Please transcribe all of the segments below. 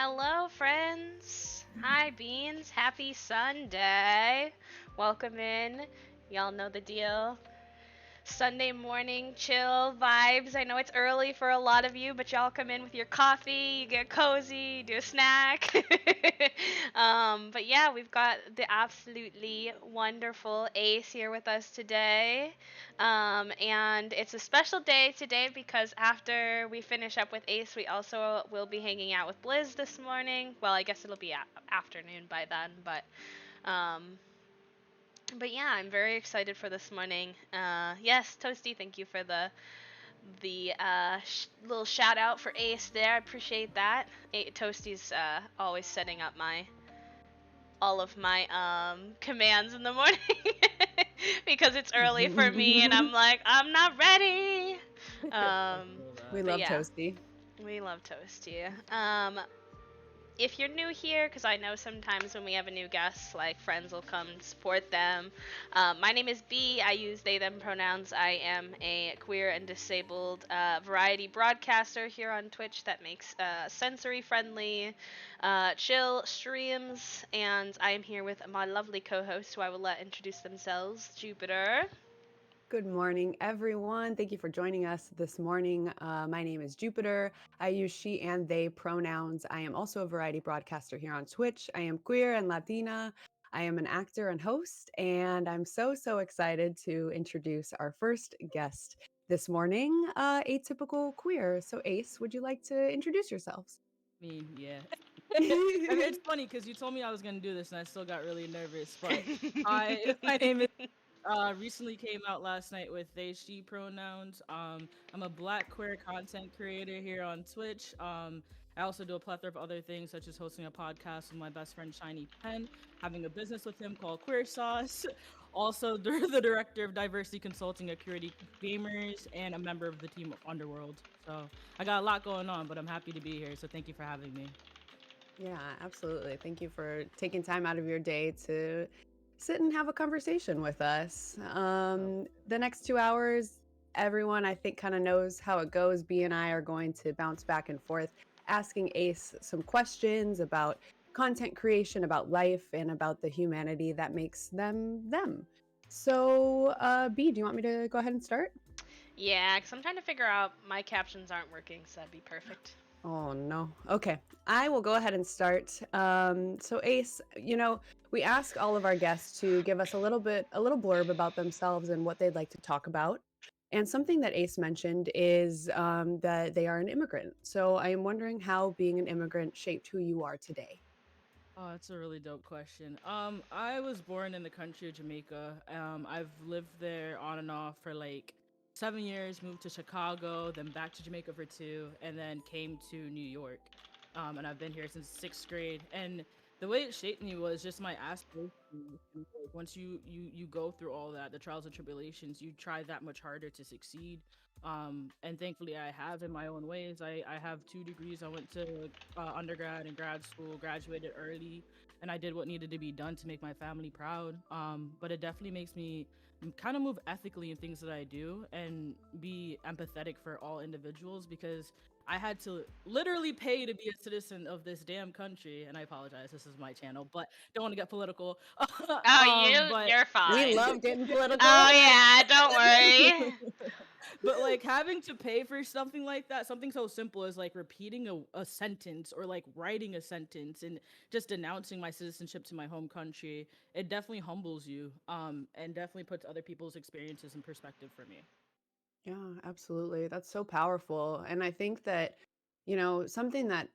Hello, friends. Hi, Beans. Happy Sunday. Welcome in. Y'all know the deal. Sunday morning chill vibes. I know it's early for a lot of you, but y'all come in with your coffee, you get cozy, you do a snack. But yeah, we've got the absolutely wonderful Ace here with us today. And it's a special day today because after we finish up with Ace, we also will be hanging out with Blizz this morning. Well, I guess it'll be afternoon by then, um, but yeah, I'm very excited for this morning. Yes, Toasty, thank you for the little shout out for Ace there. I appreciate that. Toasty's always setting up my all of my commands in the morning because it's early for me and I'm like I'm not ready. I Um, feel We that. but love yeah, Toasty. we love Toasty. If you're new here, because I know sometimes when we have a new guest, like friends will come and support them. My name is B. I use they them pronouns. I am a queer and disabled variety broadcaster here on Twitch that makes sensory friendly, chill streams. And I am here with my lovely co host who I will let introduce themselves, Jupiter. Good morning, everyone. Thank you for joining us this morning. My name is Jupiter. I use she and they pronouns. I am also a variety broadcaster here on Twitch. I am queer and Latina. I am an actor and host, and I'm so excited to introduce our first guest this morning, Atypical Queer. So, Ace, would you like to introduce yourselves? Yeah. I mean, it's funny because you told me I was gonna do this, and I still got really nervous. But I, my name is. Recently came out last night with they/she pronouns. I'm a Black queer content creator here on Twitch. I also do a plethora of other things, such as hosting a podcast with my best friend Shiny Pen, having a business with him called Queer Sauce. Also, the director of diversity consulting at Purity Gamers and a member of the team of Underworld. So I got a lot going on, but I'm happy to be here. So thank you for having me. Yeah, absolutely. Thank you for taking time out of your day to sit and have a conversation with us. So, The next 2 hours, everyone I think kind of knows how it goes. B and I are going to bounce back and forth, asking Ace some questions about content creation, about life, and about the humanity that makes them them. So, B, do you want me to go ahead and start? Yeah, because I'm trying to figure out my captions aren't working, so that'd be perfect. Oh no. Okay. I will go ahead and start. So Ace, we ask all of our guests to give us a little blurb about themselves and what they'd like to talk about. And something that Ace mentioned is that they are an immigrant. So I am wondering how being an immigrant shaped who you are today. oh, that's a really dope question. I was born in the country of Jamaica. I've lived there on and off for like 7 years. Moved to Chicago, then back to Jamaica for two, and then came to New York. And I've been here since sixth grade. And the way it shaped me was just my aspirations. And, like, once you go through all that, the trials and tribulations, you try that much harder to succeed. And thankfully, I have in my own ways. I have 2 degrees. I went to undergrad and grad school, graduated early, and I did what needed to be done to make my family proud. But it definitely makes me kind of move ethically in things that I do and be empathetic for all individuals because I had to literally pay to be a citizen of this damn country. And I apologize, this is my channel, but don't want to get political. Oh, But you're We fine. love getting political. Oh yeah, don't worry. but like having to pay for something like that, something so simple as like repeating a sentence or like writing a sentence and just announcing my citizenship to my home country, it definitely humbles you, and definitely puts other people's experiences in perspective for me. Yeah, absolutely. That's so powerful. And I think that, something that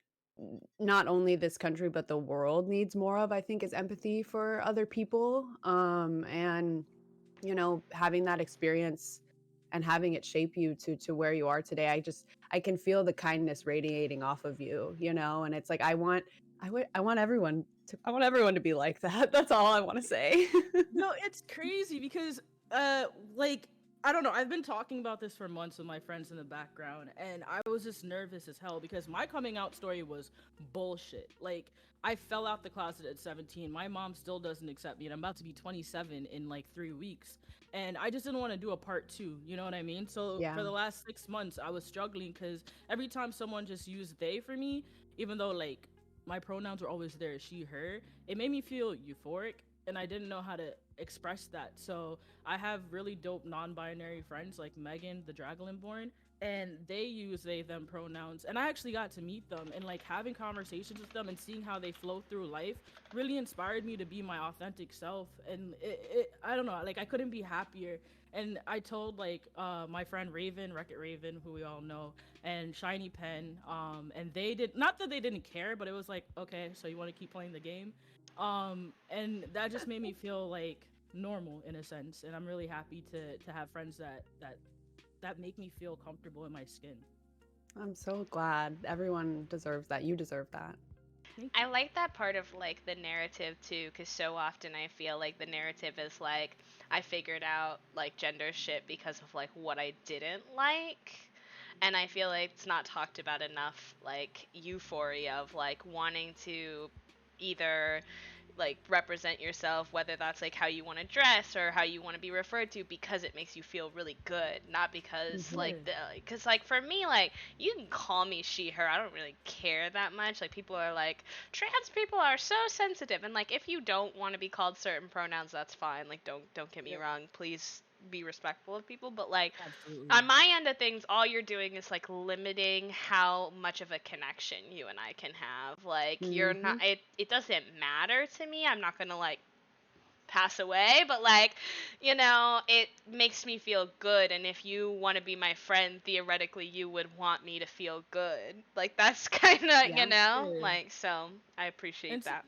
not only this country, but the world needs more of, I think, is empathy for other people. And, having that experience and having it shape you to where you are today, I can feel the kindness radiating off of you, and it's like, I want everyone to be like that. That's all I want to say. No, it's crazy because like I don't know, I've been talking about this for months with my friends in the background and I was just nervous as hell because my coming out story was bullshit. Like I fell out the closet at 17. My mom still doesn't accept me and I'm about to be 27 in like 3 weeks. And I just didn't want to do a part 2, you know what I mean? So Yeah. for the last 6 months I was struggling cuz every time someone just used they for me, even though like my pronouns were always there, she, her, it made me feel euphoric, and I didn't know how to express that. So I have really dope non-binary friends like Megan, the Dragonborn, and they use they them pronouns, and I actually got to meet them, and like having conversations with them and seeing how they flow through life really inspired me to be my authentic self. And I don't know, like I couldn't be happier. And I told like my friend Raven, Wreck-It Raven, who we all know, and Shiny Pen, and they did not that they didn't care, but it was like, okay, so you want to keep playing the game, and that just made me feel like normal in a sense. And I'm really happy to have friends that make me feel comfortable in my skin. I'm so glad. Everyone deserves that. You deserve that. Thank I you. like that part of like the narrative too, because so often I feel like the narrative is like I figured out like gender shit because of like what I didn't like. And I feel like it's not talked about enough, like euphoria of like wanting to either like represent yourself, whether that's like how you want to dress or how you want to be referred to, because it makes you feel really good, not because Mhm. like Yeah. the because like for me, like you can call me she, her, I don't really care that much. Like people are like trans people are so sensitive, and like if you don't want to be called certain pronouns, that's fine. Like don't get me Yeah. wrong, please be respectful of people, but like Absolutely. on my end of things, all you're doing is like limiting how much of a connection you and I can have. Like you're not Mhm. it doesn't matter to me. I'm not going to like pass away, but like, it makes me feel good, and if you want to be my friend, theoretically you would want me to feel good. Like that's kind of, Yeah. Yeah. like so I appreciate And that.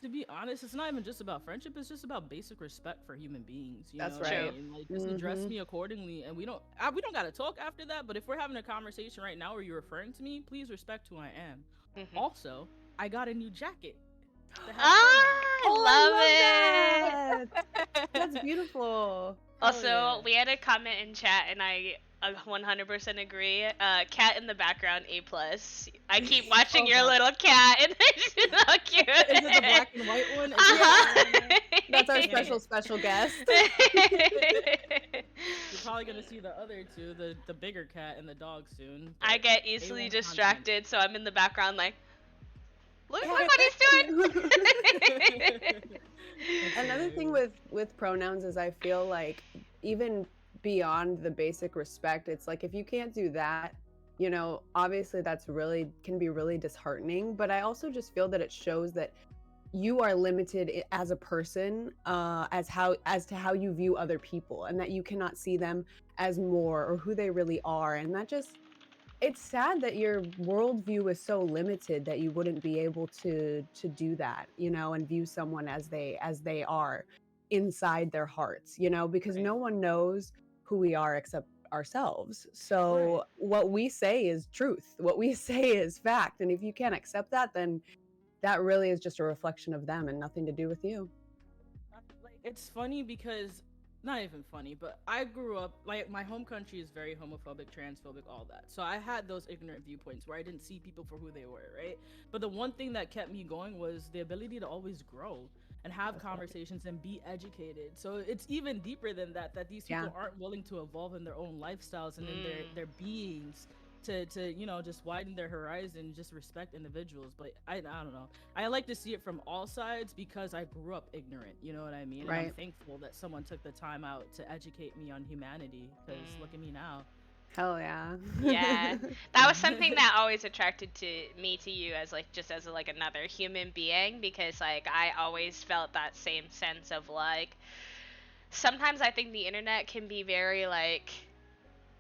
to be honest, it's not even just about friendship, it's just about basic respect for human beings. You know That's what I True. right. mean? Like just address Mhm. me accordingly, and we don't got to talk after that, but if we're having a conversation right now where you're referring to me, please respect who I am. Mhm. Also, I got a new jacket that has pronouns. Ah, I Oh, I love love it. that. That's beautiful. Hell Also, yeah. we had a comment in chat, and I 100% agree. Cat in the background, A plus. I keep watching Oh your god. little cat, and it's so cute. Is it the black and white one? Is it the Yeah. little one Uh-huh. there? That's our Yeah. special guest. You're probably gonna see the other two, the bigger cat and the dog soon, I but get easily A1 content. distracted, so I'm in the background like, look Cat. what he's doing. That's Another thing hilarious. with pronouns is I feel like even beyond the basic respect, it's like if you can't do that, obviously that's really can be really disheartening, but I also just feel that it shows that you are limited as a person, as to how you view other people, and that you cannot see them as more or who they really are. And that just it's sad that your worldview is so limited that you wouldn't be able to do that, and view someone as they are inside their hearts, because Right. no one knows who we are except ourselves. Right. So what we say is truth. What we say is fact. And if you can't accept that, then that really is just a reflection of them and nothing to do with you. Like it's funny because not even funny, but I grew up like my home country is very homophobic, transphobic, all that. So I had those ignorant viewpoints where I didn't see people for who they were, right? But the one thing that kept me going was the ability to always grow and have That's right. conversations and be educated. So it's even deeper than that, that these Yeah. people aren't willing to evolve in their own lifestyles and in their Mm. beings to just widen their horizon, just respect individuals. But I don't know, I like to see it from all sides because I grew up ignorant, you know what I mean? And I'm Right. thankful that someone took the time out to educate me on humanity because look at Mm. me now. Hell yeah. Yeah, that was something that always attracted to me to you as like just as like another human being, because like I always felt that same sense of like sometimes I think the internet can be very like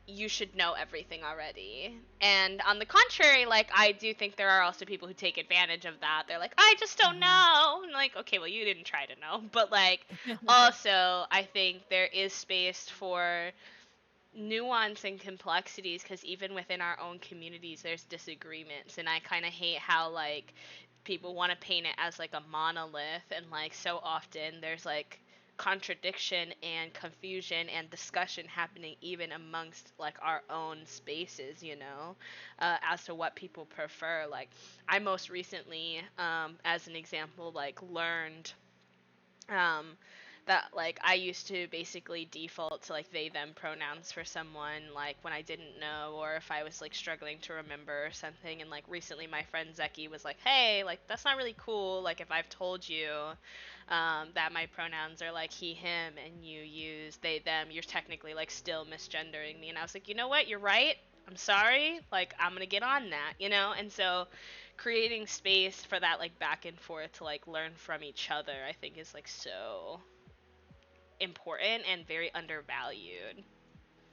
you should know everything already. And on the contrary, like I do think there are also people who take advantage of that. They're like, I just don't Mhm. know. And like, okay, well you didn't try to know. But like also I think there is space for nuance and complexities, because even within our own communities there's disagreements, and I kind of hate how like people want to paint it as like a monolith, and like so often there's like contradiction and confusion and discussion happening even amongst like our own spaces, as to what people prefer. Like I most recently, as an example, like learned um that like I used to basically default to like they them pronouns for someone like when I didn't know or if I was like struggling to remember or something. And like recently my friend Zeki was like, hey, like that's not really cool, like if I've told you that my pronouns are like he him and you use they them, you're technically like still misgendering me. And I was like, you know what, you're right, I'm sorry, like I'm gonna get on that, you know. And so creating space for that like back and forth to like learn from each other, I think is like so important and very undervalued.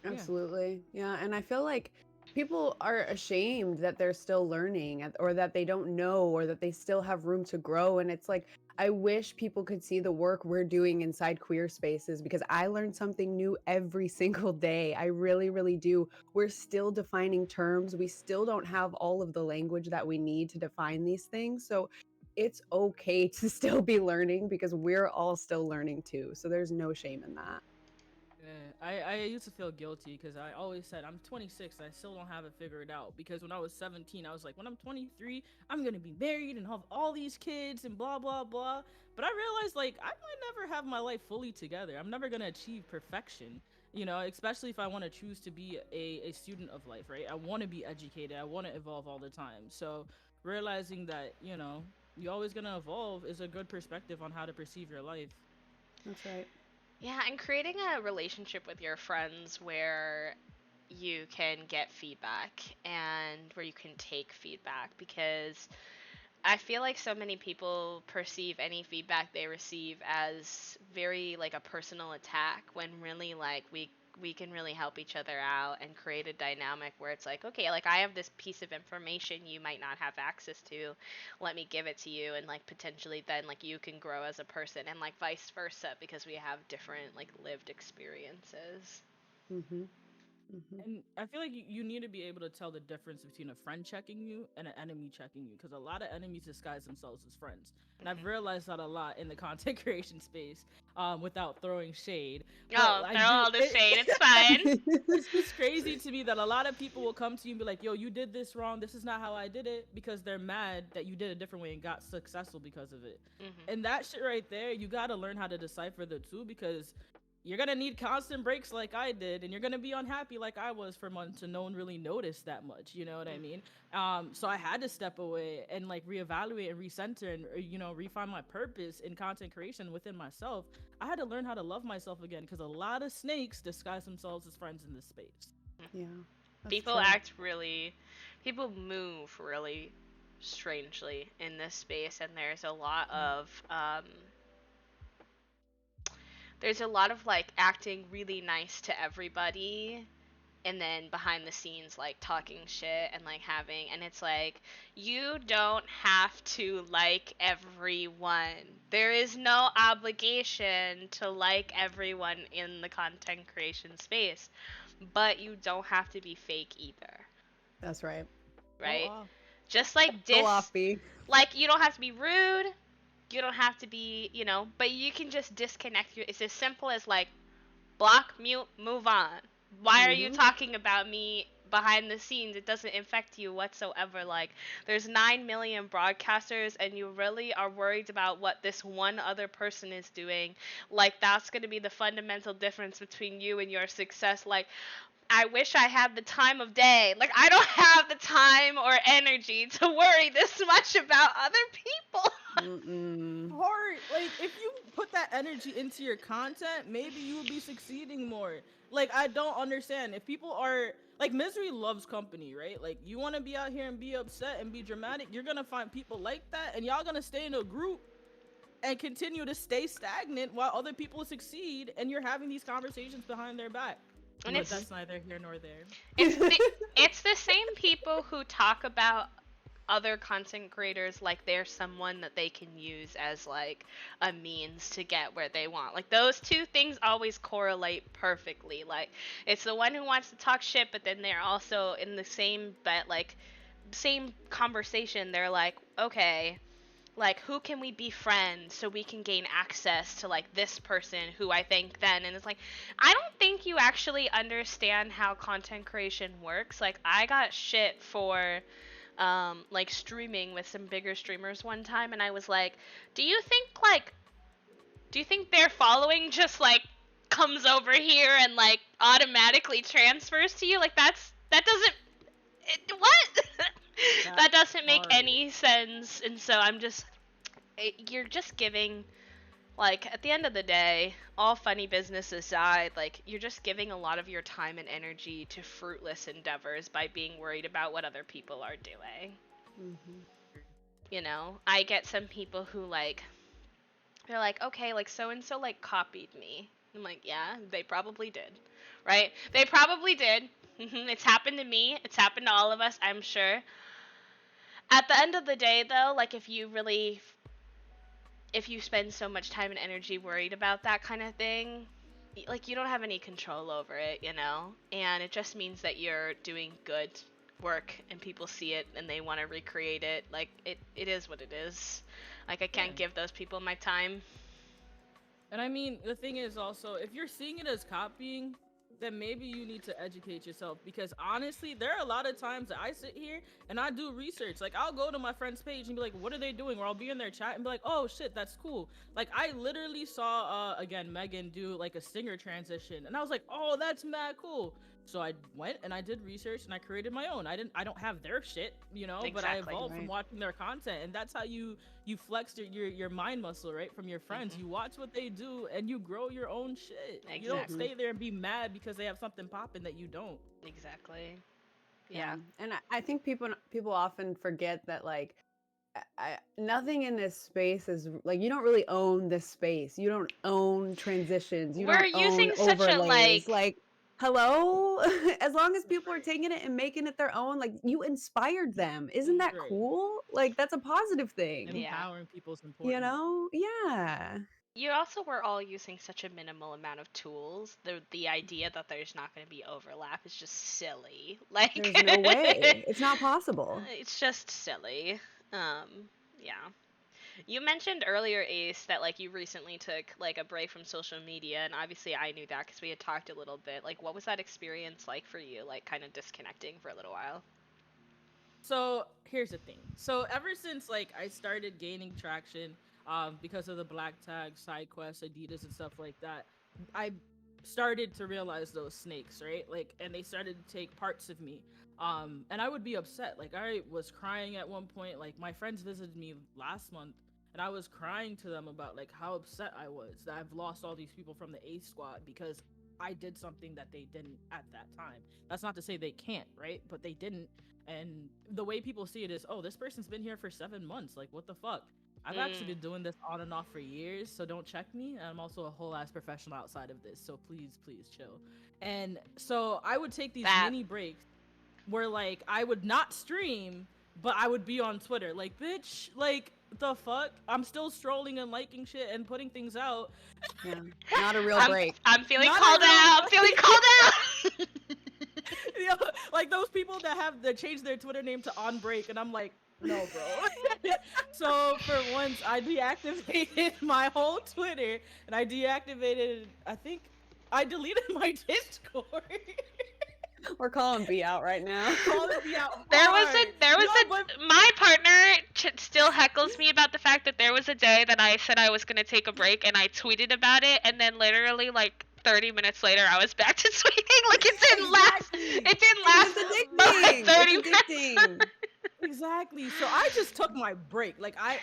Yeah. Absolutely. Yeah. And I feel like people are ashamed that they're still learning or that they don't know or that they still have room to grow. And it's like, I wish people could see the work we're doing inside queer spaces because I learn something new every single day. I really, really do. We're still defining terms. We still don't have all of the language that we need to define these things. So it's okay to still be learning because we're all still learning too. So there's no shame in that. Yeah, I used to feel guilty because I always said I'm 26 and I still don't have it figured out. Because when I was 17, I was like, when I'm 23, I'm gonna be married and have all these kids and blah blah blah. But I realized like I might never have my life fully together. I'm never gonna achieve perfection. You know, especially if I want to choose to be a student of life, right? I want to be educated. I want to evolve all the time. So realizing that you're always gonna evolve is a good perspective on how to perceive your life. That's right. Yeah, and creating a relationship with your friends where you can get feedback and where you can take feedback, because I feel like so many people perceive any feedback they receive as very like a personal attack, when really like we can really help each other out and create a dynamic where it's like, okay, like I have this piece of information you might not have access to, let me give it to you, and like potentially then like you can grow as a person, and like vice versa, because we have different like lived experiences. Mhm. Mhm. And I feel like you need to be able to tell the difference between a friend checking you and an enemy checking you, because a lot of enemies disguise themselves as friends. And I've Hmm. realized that a lot in the content creation space, without throwing shade. But Oh, I throw do. all the shade, it's fine. It's just crazy to me that a lot of people will come to you and be like, yo, you did this wrong. This is not how I did it, because they're mad that you did a different way and got successful because of it. Hmm. And that shit right there, you got to learn how to decipher the two, because you're gonna need constant breaks like I did, and you're gonna be unhappy like I was for months, and no one really noticed that much. You know what I mean? So I had to step away and like reevaluate and recenter and refine my purpose in content creation within myself. I had to learn how to love myself again, because a lot of snakes disguise themselves as friends in this space. Yeah, that's People true. act really, people move really strangely in this space, and there's a lot of like acting really nice to everybody, and then behind the scenes like talking shit and like having, and it's like, you don't have to like everyone, there is no obligation to like everyone in the content creation space, but you don't have to be fake either, That's right. Go right? off. Just like Go off, B. like you don't have to be rude, you don't have to be, but you can just disconnect you. It's as simple as like block, mute, move on. Why are you Mhm. talking about me behind the scenes? It doesn't affect you whatsoever. Like, there's 9 million broadcasters, and you really are worried about what this one other person is doing. Like, that's going to be the fundamental difference between you and your success. Like, I wish I had the time of day. Like, I don't have the time or energy to worry this much about other people. Mm-mm. Hard. Like, if you put that energy into your content, maybe you would be succeeding more. Like, I don't understand. If people are like, misery loves company, right? Like, you want to be out here and be upset and be dramatic, you're gonna find people like that, and y'all gonna stay in a group and continue to stay stagnant while other people succeed, and you're having these conversations behind their back. And But it's that's neither here nor there. it's the it's the same people who talk about other content creators like they're someone that they can use as like a means to get where they want. Like those two things always correlate perfectly. Like it's the one who wants to talk shit, but then they're also in the same but like same conversation, they're like, okay, like who can we befriend so we can gain access to like this person who I think then. And it's like, I don't think you actually understand how content creation works. Like I got shit for like streaming with some bigger streamers one time, and I was like, do you think like do you think their following just like comes over here and like automatically transfers to you? Like that doesn't what? That That doesn't make part. any sense. And so you're just giving, like, at the end of the day, all funny business aside, like, you're just giving a lot of your time and energy to fruitless endeavors by being worried about what other people are doing. Mm-hmm. You know, I get some people who, like, they're like, okay, like, so and so, like, copied me. I'm like, yeah, they probably did. Right? They probably did. It's happened to me. It's happened to all of us, I'm sure. At the end of the day, though, like, if you spend so much time and energy worried about that kind of thing, like, you don't have any control over it, you know? And it just means that you're doing good work and people see it and they want to recreate it. Like, it is what it is. Like, I can't give those people my time. And I mean, the thing is also, if you're seeing it as copying, then maybe you need to educate yourself, because honestly, there are a lot of times that I sit here and I do research. Like, I'll go to my friend's page and be like, what are they doing? Or I'll be in their chat and be like, oh shit, that's cool. Like, I literally saw again Megan do like a singer transition and I was like, oh, that's mad cool. So I went and I did research and I created my own. I don't have their shit, you know, but I Exactly. evolved from watching their content, and that's how you flex your mind muscle, right? From your friends. You watch what they do and you grow your own shit. You don't Exactly. stay there and be mad because they have something popping that you don't. Exactly. Yeah. Yeah. And I think people often forget that, like, nothing in this space is like, you don't really own this space. You don't own transitions. You We're don't own using such a, overlays. like, Like, hello? As long as people are taking it and making it their own, like, you inspired them. Isn't that Right. cool? Like, that's a positive thing. yeah. Empowering people is You important. know? Yeah. You also were all using such a minimal amount of tools. The idea that there's not going to be overlap is just silly. Like, There's no way. It's not possible. it's just silly. Yeah. You mentioned earlier, Ace, that like you recently took like a break from social media, and obviously I knew that because we had talked a little bit. Like, what was that experience like for you? Like, kind of disconnecting for a little while. So here's the thing. So ever since like I started gaining traction, because of the black tag, side quests, Adidas, and stuff like that, I started to realize those snakes, right? Like, and they started to take parts of me. And I would be upset. Like, I was crying at one point. Like, my friends visited me last month, and I was crying to them about like how upset I was that I've lost all these people from the A squad because I did something that they didn't at that time. That's not to say they can't, right? But they didn't. And the way people see it is, oh, this person's been here for 7 months. Like, what the fuck? I've actually been doing this on and off for years, so don't check me. And I'm also a whole ass professional outside of this, so please chill. And so I would take these mini breaks where like I would not stream, but I would be on Twitter. Like, bitch, like the fuck? I'm still strolling and liking shit and putting things out. Yeah. Not a real break. I'm feeling Not called a real out. I'm feeling called out. You know, like those people that have that change their Twitter name to On Break, and I'm like, no, bro. So for once, I deactivated my whole Twitter, and I deactivated. I think I deleted my Discord. We're calling B out right now. Calling me out There hard. was No, but my partner still heckles me about the fact that there was a day that I said I was going to take a break and I tweeted about it, and then literally like 30 minutes later I was back to tweeting. Like, it didn't last. It didn't last It's but like addicting. 30 It's minutes. addicting. Exactly. So I just took my break. Like I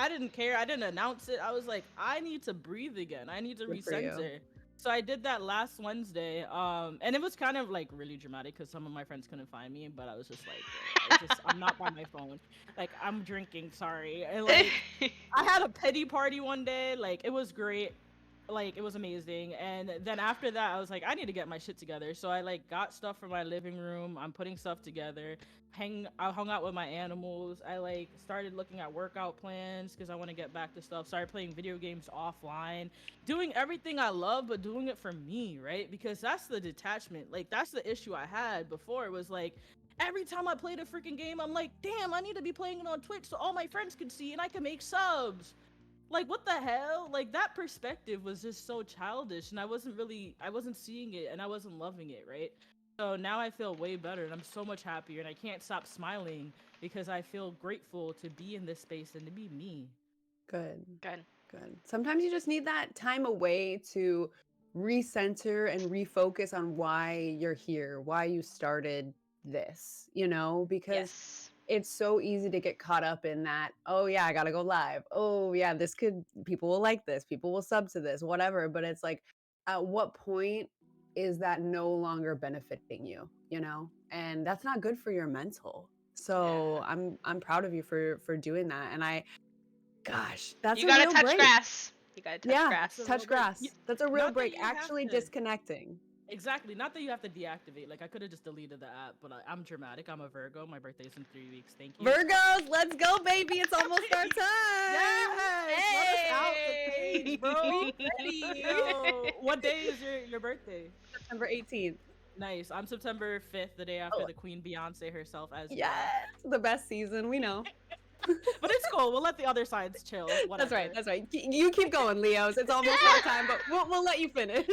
didn't care. I didn't announce it. I was like, I need to breathe again. I need to Good for you. recenter. So I did that last Wednesday. And it was kind of like really dramatic because some of my friends couldn't find me, but I was just like, I'm not by my phone. Like, I'm drinking, sorry. And like I had a pity party one day. Like, it was great. Like, it was amazing. And then after that, I was like, I need to get my shit together. So I like got stuff from my living room. I'm putting stuff together. I hung out with my animals. I like started looking at workout plans because I want to get back to stuff. Started playing video games offline, doing everything I love, but doing it for me, right? Because that's the detachment. Like, that's the issue I had before. It was like, every time I played a freaking game, I'm like, damn, I need to be playing it on Twitch so all my friends can see and I can make subs. Like, what the hell? Like, that perspective was just so childish, and I wasn't seeing it, and I wasn't loving it, right? So now I feel way better, and I'm so much happier, and I can't stop smiling because I feel grateful to be in this space and to be me. Good. Good. Good. Sometimes you just need that time away to recenter and refocus on why you're here, why you started this, because Yes. it's so easy to get caught up in that. Oh, yeah, I got to go live. Oh, yeah, people will like this, people will sub to this, whatever. But it's like, at what point is that no longer benefiting you, And that's not good for your mental. Yeah. So I'm proud of you for doing that. And gosh, that's You a gotta real touch break. grass. You gotta touch Yeah, It's a grass. real touch break. grass. That's a real Not that break. you have Actually to. disconnecting. Exactly. Not that you have to deactivate. Like I could have just deleted the app, but I'm dramatic. I'm a Virgo. My birthday's in 3 weeks. Thank you. Virgos, let's go, baby. It's almost our time. Yes. Let us out the cage, Hey! bro. We ready. Yo, what day is your birthday? September 18th. Nice. I'm September 5th, the day after Oh, the Queen Beyonce herself as yes. well. The best season, we know. But it's cool. We'll let the other sides chill. That's right. Whatever. That's right. You keep going, Leos. It's almost our time, but we'll let you finish.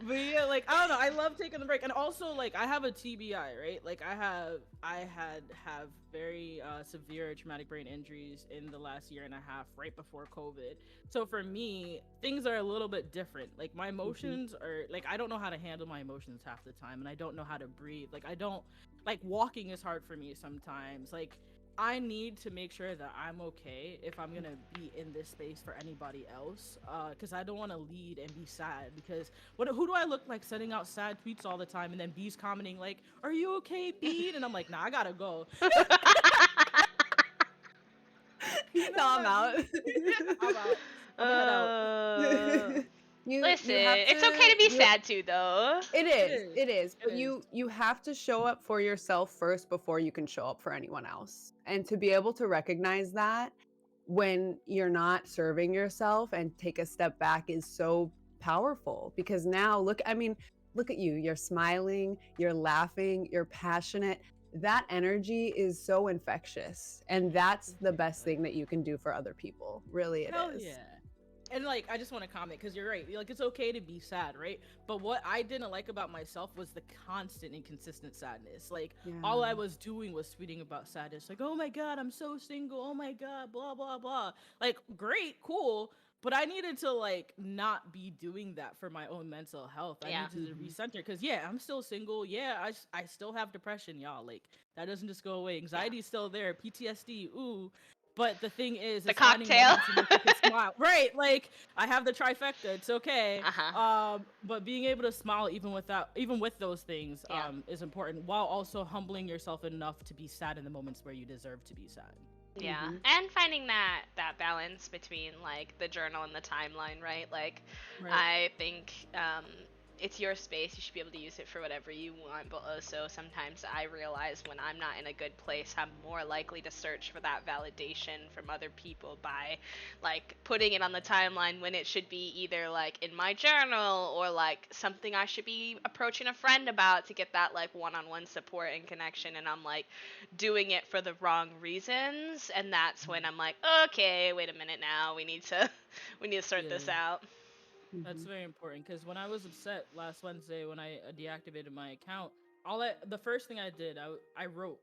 But yeah, like I don't know, I love taking the break, and also like I have a TBI, right? Like I had very severe traumatic brain injuries in the last year and a half, right before COVID. So for me, things are a little bit different. Like my Mhm. emotions are like I don't know how to handle my emotions half the time, and I don't know how to breathe. Like I don't like walking is hard for me sometimes. Like I need to make sure that I'm okay if I'm gonna be in this space for anybody else, because I don't want to lead and be sad. Because who do I look like sending out sad tweets all the time, and then B's commenting like, "Are you okay, Bean?" And I'm like, "Nah, I gotta go." You No, know I'm that out. meme? I'm out. I'm gonna head out. uh, You Listen, have it's okay to to be you sad too, though. It It is. is. It is. It But is. you have to show up for yourself first before you can show up for anyone else. And to be able to recognize that when you're not serving yourself and take a step back is so powerful because now look at you. You're smiling, you're laughing, you're passionate. That energy is so infectious. And that's the best Exactly. thing that you can do for other people. Really it Hell is. yeah. And like I just want to comment because you're right. Like it's okay to be sad, right? But what I didn't like about myself was the constant and consistent sadness. Like all I Yeah. was doing was tweeting about sadness. Like, oh my god, I'm so single. Oh my god, blah blah blah. Like great, cool. But I needed to like not be doing that for my own mental health. I Yeah. needed to Mhm. recenter because yeah, I'm still single. Yeah, I still have depression, y'all. Like that doesn't just go away. Yeah. Anxiety's still there. PTSD. Ooh, but the thing The is finding cocktail. moments in which you can smile. Right, like I have the trifecta. It's okay. Uh huh. But being able to smile even with those things, Yeah. is important while also humbling yourself enough to be sad in the moments where you deserve to be sad. Yeah, Mhm. and finding that balance between like the journal and the timeline, right? Like, Right. I think it's your space. You should be able to use it for whatever you want. But also, sometimes I realize when I'm not in a good place, I'm more likely to search for that validation from other people by like putting it on the timeline when it should be either like in my journal or like something I should be approaching a friend about to get that like one-on-one support and connection. And I'm like doing it for the wrong reasons, and that's when I'm like, okay, wait a minute now, we need to we need to sort Yeah. this out. That's Mhm. very important because when I was upset last Wednesday when I deactivated my account, the first thing I did, I wrote,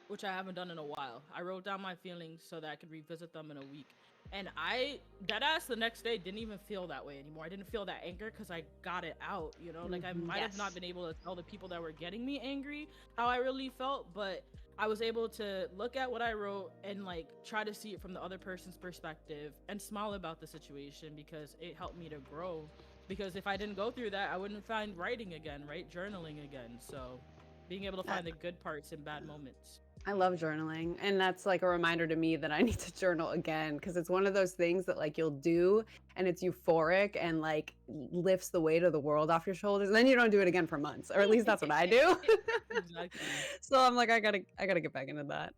which I haven't done in a while. I wrote down my feelings so that I could revisit them in a week. And I, that ass the next day didn't even feel that way anymore. I didn't feel that anger because I got it out, you know? Like I Mhm. might have not Yes. been able to tell the people that were getting me angry how I really felt, but I was able to look at what I wrote and like try to see it from the other person's perspective and smile about the situation because it helped me to grow. Because if I didn't go through that, I wouldn't find writing again, right? Journaling again. So being able to That find the good parts in bad moments. I love journaling, and that's like a reminder to me that I need to journal again because it's one of those things that like you'll do and it's euphoric and like lifts the weight of the world off your shoulders, and then you don't do it again for months, or at least that's what I do. Exactly. So I'm like, I gotta get back into that.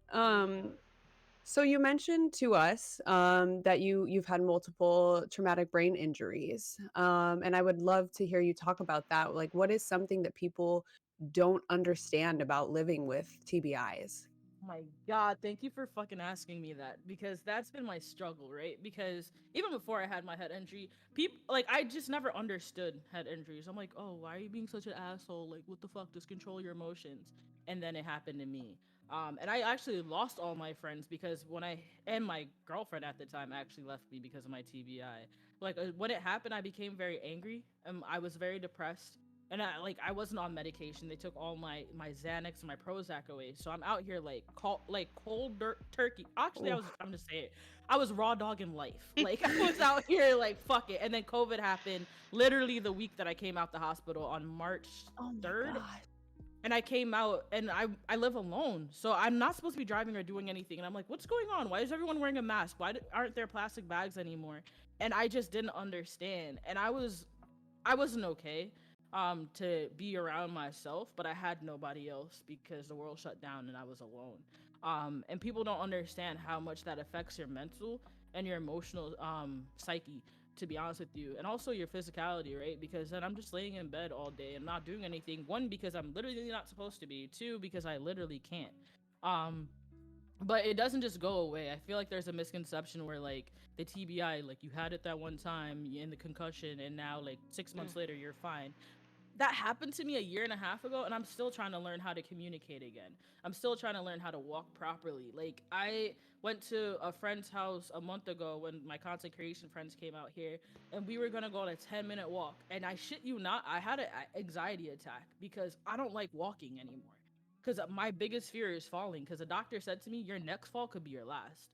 So you mentioned to us that you've had multiple traumatic brain injuries, and I would love to hear you talk about that. Like, what is something that people don't understand about living with TBIs? my God, thank you for fucking asking me that, because that's been my struggle, right? Because even before I had my head injury, people like I just never understood head injuries. I'm like, oh, why are you being such an asshole? Like, what the fuck? Just control your emotions. And then it happened to me. And I actually lost all my friends because and my girlfriend at the time actually left me because of my TBI. Like when it happened, I became very angry. I was very depressed, and I wasn't on medication. They took all my Xanax and my Prozac away. So I'm out here like cold dirt turkey. Actually, Oof. I'm just saying it. I was raw dogging life. Like I was out here like fuck it. And then COVID happened literally the week that I came out the hospital on March Oh my 3rd. God. And I came out and I live alone. So I'm not supposed to be driving or doing anything. And I'm like, what's going on? Why is everyone wearing a mask? Aren't there plastic bags anymore? And I just didn't understand. And I wasn't okay to be around myself, but I had nobody else because the world shut down and I was alone. And people don't understand how much that affects your mental and your emotional psyche, to be honest with you, and also your physicality, right? Because then I'm just laying in bed all day and not doing anything. One, because I'm literally not supposed to be. Two, because I literally can't. Um, but it doesn't just go away. I feel like there's a misconception where like the TBI, like you had it that one time in the concussion, and now like 6 months later you're fine. That happened to me a year and a half ago, and I'm still trying to learn how to communicate again. I'm still trying to learn how to walk properly. Like I went to a friend's house a month ago when my content creation friends came out here, and we were gonna go on a 10-minute walk. And I shit you not, I had an anxiety attack because I don't like walking anymore. Because my biggest fear is falling. Because the doctor said to me, your next fall could be your last.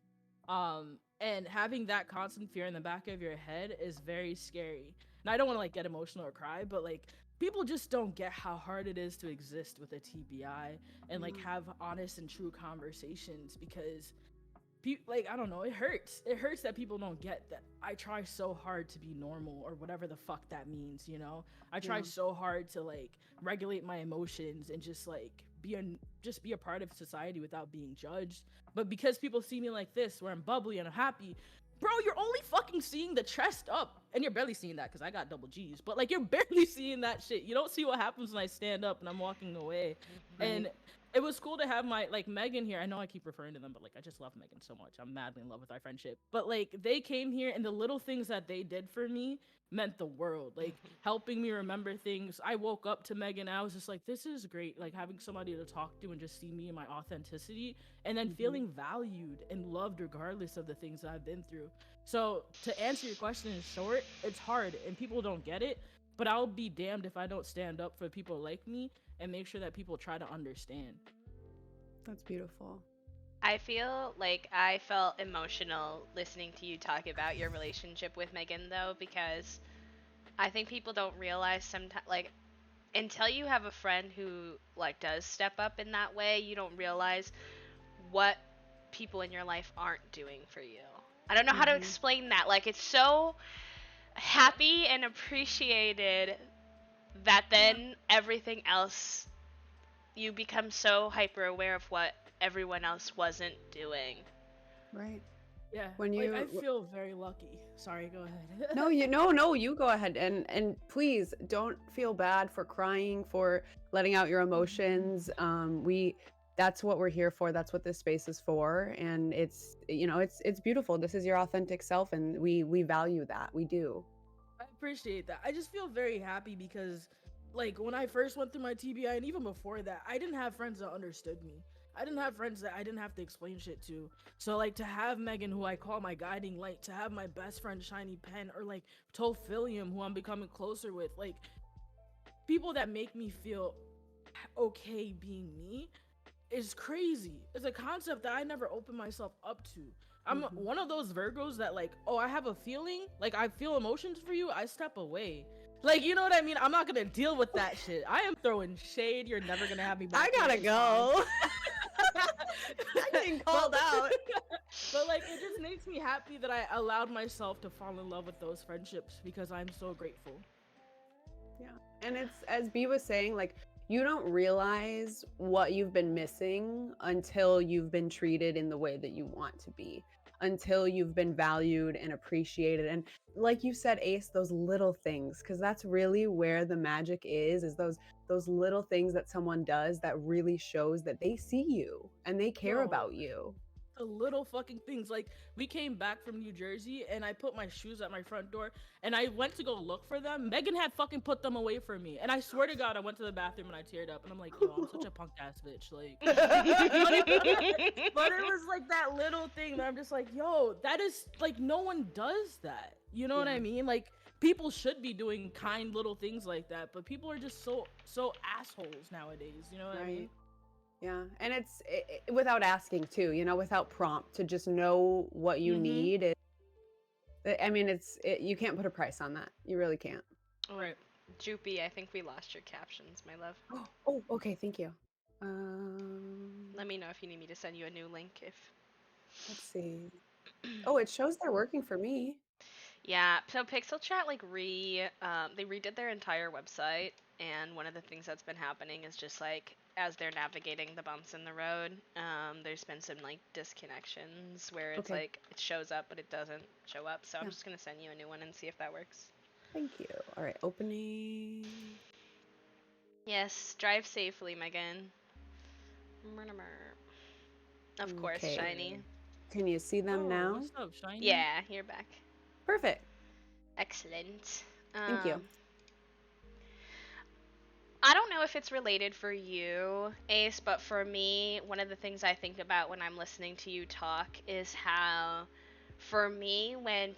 And having that constant fear in the back of your head is very scary. And I don't want to like get emotional or cry, but like people just don't get how hard it is to exist with a TBI and like have honest and true conversations, because like I don't know, it hurts that people don't get that I try so hard to be normal, or whatever the fuck that means, you know. I try so hard to like regulate my emotions and just like just be a part of society without being judged. But because people see me like this, where I'm bubbly and I'm happy, bro, you're only fucking seeing the chest up, and you're barely seeing that because I got double G's, but like you're barely seeing that shit. You don't see what happens when I stand up and I'm walking away. Right. And it was cool to have my like Megan here. I know I keep referring to them, but like I just love Megan so much. I'm madly in love with our friendship. But like they came here, and the little things that they did for me meant the world. Like helping me remember things. I woke up to Megan and I was just like, this is great. Like having somebody to talk to and just see me and my authenticity, and then feeling valued and loved regardless of the things that I've been through. So to answer your question in short, it's hard and people don't get it, but I'll be damned if I don't stand up for people like me and make sure that people try to understand. That's beautiful. I feel like I felt emotional listening to you talk about your relationship with Megan, though, because I think people don't realize sometimes, like, until you have a friend who, like, does step up in that way, you don't realize what people in your life aren't doing for you. I don't know how to explain that. Like, it's so happy and appreciated that then everything else, you become so hyper aware of what everyone else wasn't doing. Right. Yeah, When like you I feel very lucky. Sorry, go ahead. no, you go ahead, and please don't feel bad for crying, for letting out your emotions. That's what we're here for. That's what this space is for, and it's it's beautiful. This is your authentic self, and we value that. We do. I appreciate that. I just feel very happy because, like, when I first went through my TBI, and even before that, I didn't have friends that understood me. I didn't have friends that I didn't have to explain shit to. So, like, to have Megan, who I call my guiding light, to have my best friend Shiny Pen, or like Tofilium, who I'm becoming closer with, like, people that make me feel okay being me, is crazy. It's a concept that I never opened myself up to. I'm one of those Virgos that like, oh, I have a feeling, like I feel emotions for you, I step away. Like, you know what I mean? I'm not gonna deal with that shit. I am throwing shade. You're never gonna have me back. I gotta go. I'm getting called out. But like, it just makes me happy that I allowed myself to fall in love with those friendships because I'm so grateful. Yeah. And it's, as B was saying, like, you don't realize what you've been missing until you've been treated in the way that you want to be. until you've been valued and appreciated. And like you said, Ace, those little things, because that's really where the magic is those little things that someone does that really shows that they see you and they care Yo, about you. the little fucking things. Like, we came back from New Jersey and I put my shoes at my front door and I went to go look for them. Megan had fucking put them away from me. And I swear to God, I went to the bathroom and I teared up. And I'm like, yo, I'm such a punk ass bitch. Like, but it was like that little thing that I'm just like, yo, that is like, no one does that. You know what I mean? Like, people should be doing kind little things like that, but people are just so assholes nowadays. You know what I mean? Yeah, and it's without asking too, without prompt to just know what you need. I mean, you can't put a price on that. You really can't. Right. Joopy, I think we lost your captions, my love. Oh, okay, thank you. Let me know if you need me to send you a new link. If let's see. Oh, it shows they're working for me. yeah, so Pixel Chat like they redid their entire website, and one of the things that's been happening is just like as they're navigating the bumps in the road, there's been some like disconnections where it's like it shows up but it doesn't show up. So I'm just gonna send you a new one and see if that works. Thank you. All right, opening. Yes, drive safely, Megan. Of course, Shiny. Can you see them now? What's up, Shiny? Yeah, you're back. Perfect. Excellent. Thank you. I don't know if it's related for you, Ace, but for me, one of the things I think about when I'm listening to you talk is how, for me, when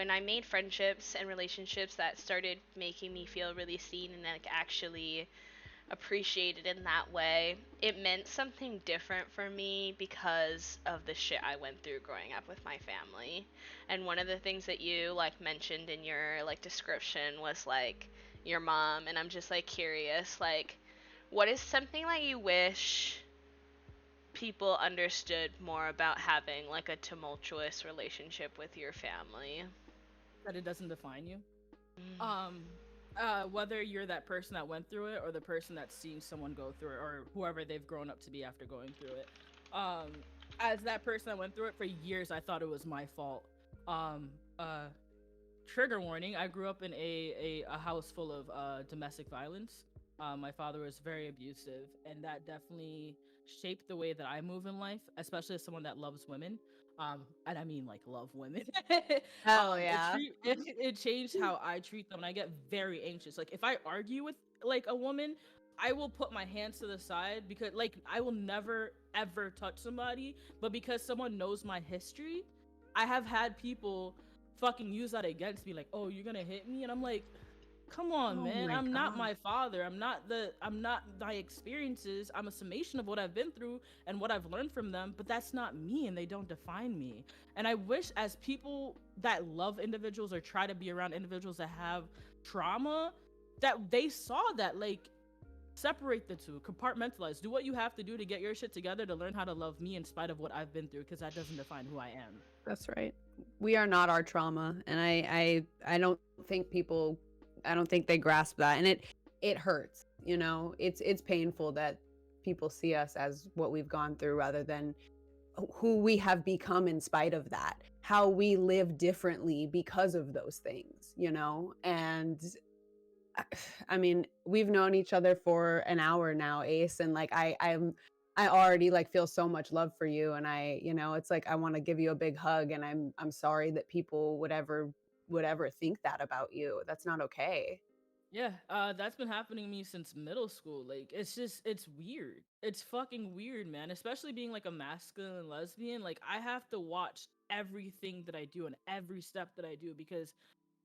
I made friendships and relationships that started making me feel really seen and like actually appreciated in that way, it meant something different for me because of the shit I went through growing up with my family. And one of the things that you like mentioned in your like description was like your mom, and I'm just like curious, like what is something that you wish people understood more about having like a tumultuous relationship with your family? That it doesn't define you. Whether you're that person that went through it or the person that's seeing someone go through it or whoever they've grown up to be after going through it. As that person that went through it for years, I thought it was my fault. Um, uh, Trigger warning, I grew up in a house full of domestic violence. My father was very abusive, and that definitely shaped the way that I move in life, especially as someone that loves women. And I mean like love women. It changed how I treat them, and I get very anxious. Like if I argue with like a woman, I will put my hands to the side because like I will never ever touch somebody, but because someone knows my history, I have had people fucking use that against me, like, oh, you're gonna hit me, and I'm like, come on, man, I'm not my father. I'm not my experiences. I'm a summation of what I've been through and what I've learned from them, but that's not me, and they don't define me. And I wish, as people that love individuals or try to be around individuals that have trauma, that they saw that, like, separate the two, compartmentalize, do what you have to do to get your shit together to learn how to love me in spite of what I've been through, because that doesn't define who I am. That's right. We are not our trauma, and I don't think people, I don't think they grasp that, and it hurts. It's painful that people see us as what we've gone through rather than who we have become in spite of that, how we live differently because of those things, and I mean, we've known each other for an hour now, Ace, and like I already like feel so much love for you, and it's like I want to give you a big hug, and I'm sorry that people would ever think that about you. That's not okay. Yeah, that's been happening to me since middle school. Like, it's weird. It's fucking weird, man. Especially being like a masculine lesbian. Like, I have to watch everything that I do and every step that I do because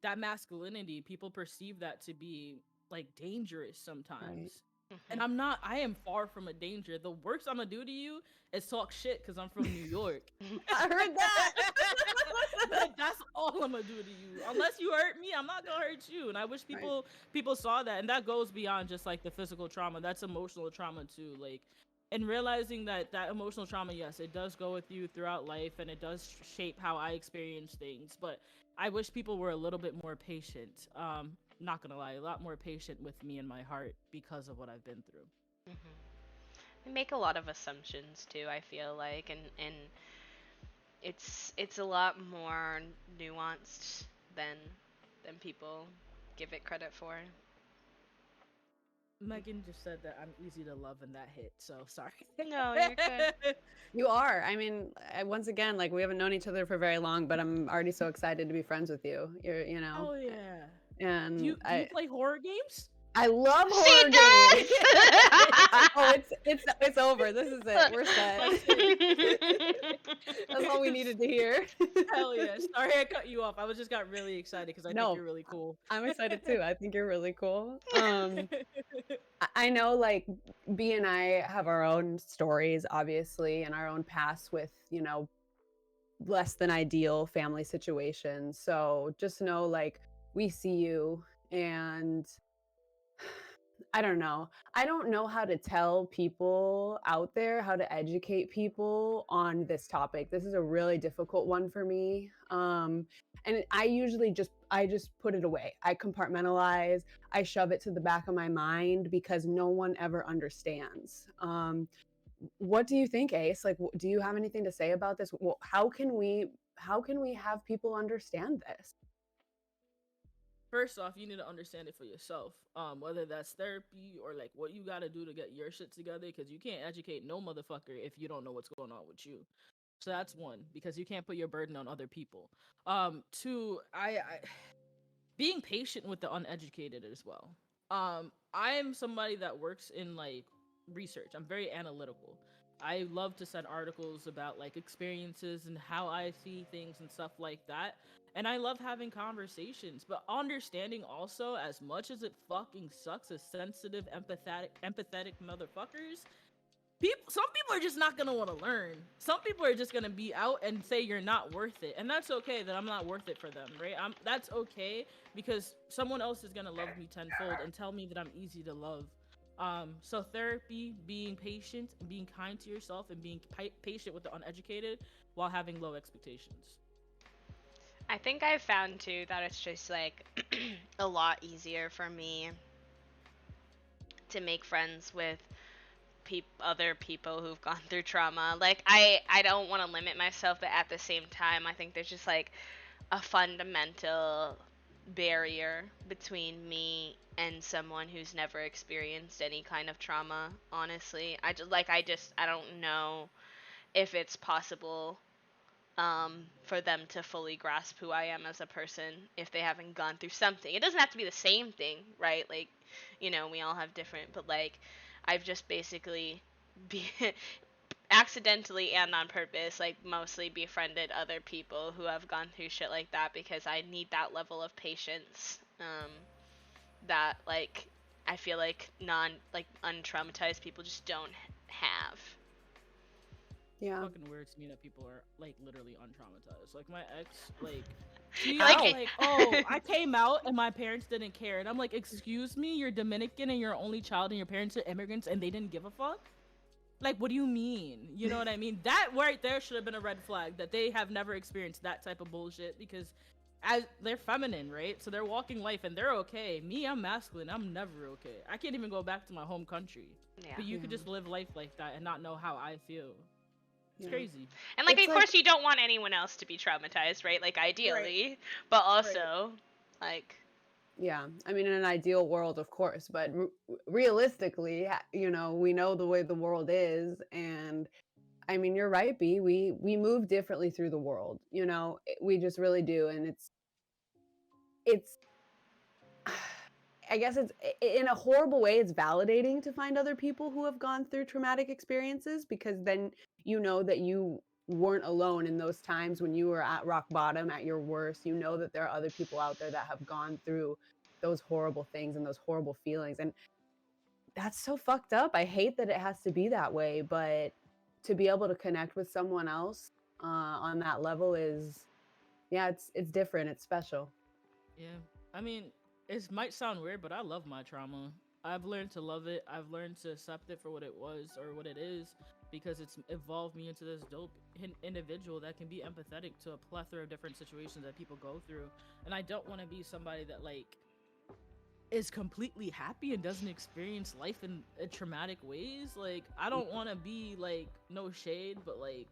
that masculinity, people perceive that to be like dangerous sometimes. Right. And I am far from a danger. The worst I'm gonna do to you is talk shit because I'm from New York. I heard that. Like, that's all I'm gonna do to you. Unless you hurt me, I'm not gonna hurt you. And I wish people saw that. And that goes beyond just like the physical trauma. That's emotional trauma too. Like, and realizing that emotional trauma, yes, it does go with you throughout life, and it does shape how I experience things. But I wish people were a little bit more patient. Not gonna lie, a lot more patient with me and my heart because of what I've been through. We make a lot of assumptions too, I feel like, and it's a lot more nuanced than people give it credit for. Megan just said that I'm easy to love and that hit, so sorry. No, you're good. You are. I mean, once again, like we haven't known each other for very long, but I'm already so excited to be friends with you. Oh yeah. Do And you play horror games? I love She horror does. games. Oh, it's over. This is it. We're set. That's it. That's all we needed to hear. Hell yeah. Sorry I cut you off. I was just got really excited because I think No, you're really cool. I'm excited too. I think you're really cool. I know like B and I have our own stories, obviously, and our own past with, less than ideal family situations. So just know like we see you, and I don't know. I don't know how to tell people out there, how to educate people on this topic. This is a really difficult one for me. And I usually just put it away. I compartmentalize. I shove it to the back of my mind because no one ever understands. What do you think, Ace? Like, do you have anything to say about this? Well, how can we have people understand this? First off, you need to understand it for yourself. Whether that's therapy or like what you gotta do to get your shit together, because you can't educate no motherfucker if you don't know what's going on with you. So that's one, because you can't put your burden on other people. Two, I being patient with the uneducated as well. I am somebody that works in like research. I'm very analytical. I love to send articles about like experiences and how I see things and stuff like that. And I love having conversations, but understanding also, as much as it fucking sucks, as sensitive, empathetic motherfuckers, some people are just not gonna want to learn. Some people are just gonna be out and say you're not worth it, and that's okay. That I'm not worth it for them, right? That's okay, because someone else is gonna love me tenfold and tell me that I'm easy to love. So therapy, being patient, being kind to yourself, and being patient with the uneducated while having low expectations. I think I've found too that it's just like a lot easier for me to make friends with other people who've gone through trauma. Like I don't want to limit myself, but at the same time, I think there's just like a fundamental barrier between me and someone who's never experienced any kind of trauma, honestly. I don't know if it's possible for them to fully grasp who I am as a person if they haven't gone through something. It doesn't have to be the same thing, right? Like, we all have different, but like, I've just basically be accidentally and on purpose, like, mostly befriended other people who have gone through shit like that because I need that level of patience. That like I feel like untraumatized people just don't have. Yeah. Fucking weird to me that people are like literally untraumatized. Like my ex, like she Like was it. like, "Oh, I came out and my parents didn't care," and I'm like, "Excuse me, you're Dominican and you're only child and your parents are immigrants and they didn't give a fuck." Like, what do you mean? You know what I mean? That right there should have been a red flag, that they have never experienced that type of bullshit, because as they're feminine, right? So they're walking life and they're okay. Me, I'm masculine. I'm never okay. I can't even go back to my home country. Yeah. But you could Yeah. just live life like that and not know how I feel. It's Yeah. crazy. And like, It's of like course, you don't want anyone else to be traumatized, right? Like, Right. ideally, but Right. also, like, Yeah, I mean, in an ideal world, of course, but realistically, we know the way the world is, and I mean, you're right, B. We move differently through the world, we just really do, and it's I guess it's in a horrible way, it's validating to find other people who have gone through traumatic experiences, because then you know that you weren't alone in those times when you were at rock bottom, at your worst. You know that there are other people out there that have gone through those horrible things and those horrible feelings. And that's so fucked up. I hate that it has to be that way, but to be able to connect with someone else on that level is, yeah, it's different. It's special. Yeah. I mean, it might sound weird, but I love my trauma. I've learned to love it. I've learned to accept it for what it was or what it is, because it's evolved me into this dope individual that can be empathetic to a plethora of different situations that people go through. And I don't want to be somebody that like is completely happy and doesn't experience life in traumatic ways. Like, I don't want to be like, no shade, but like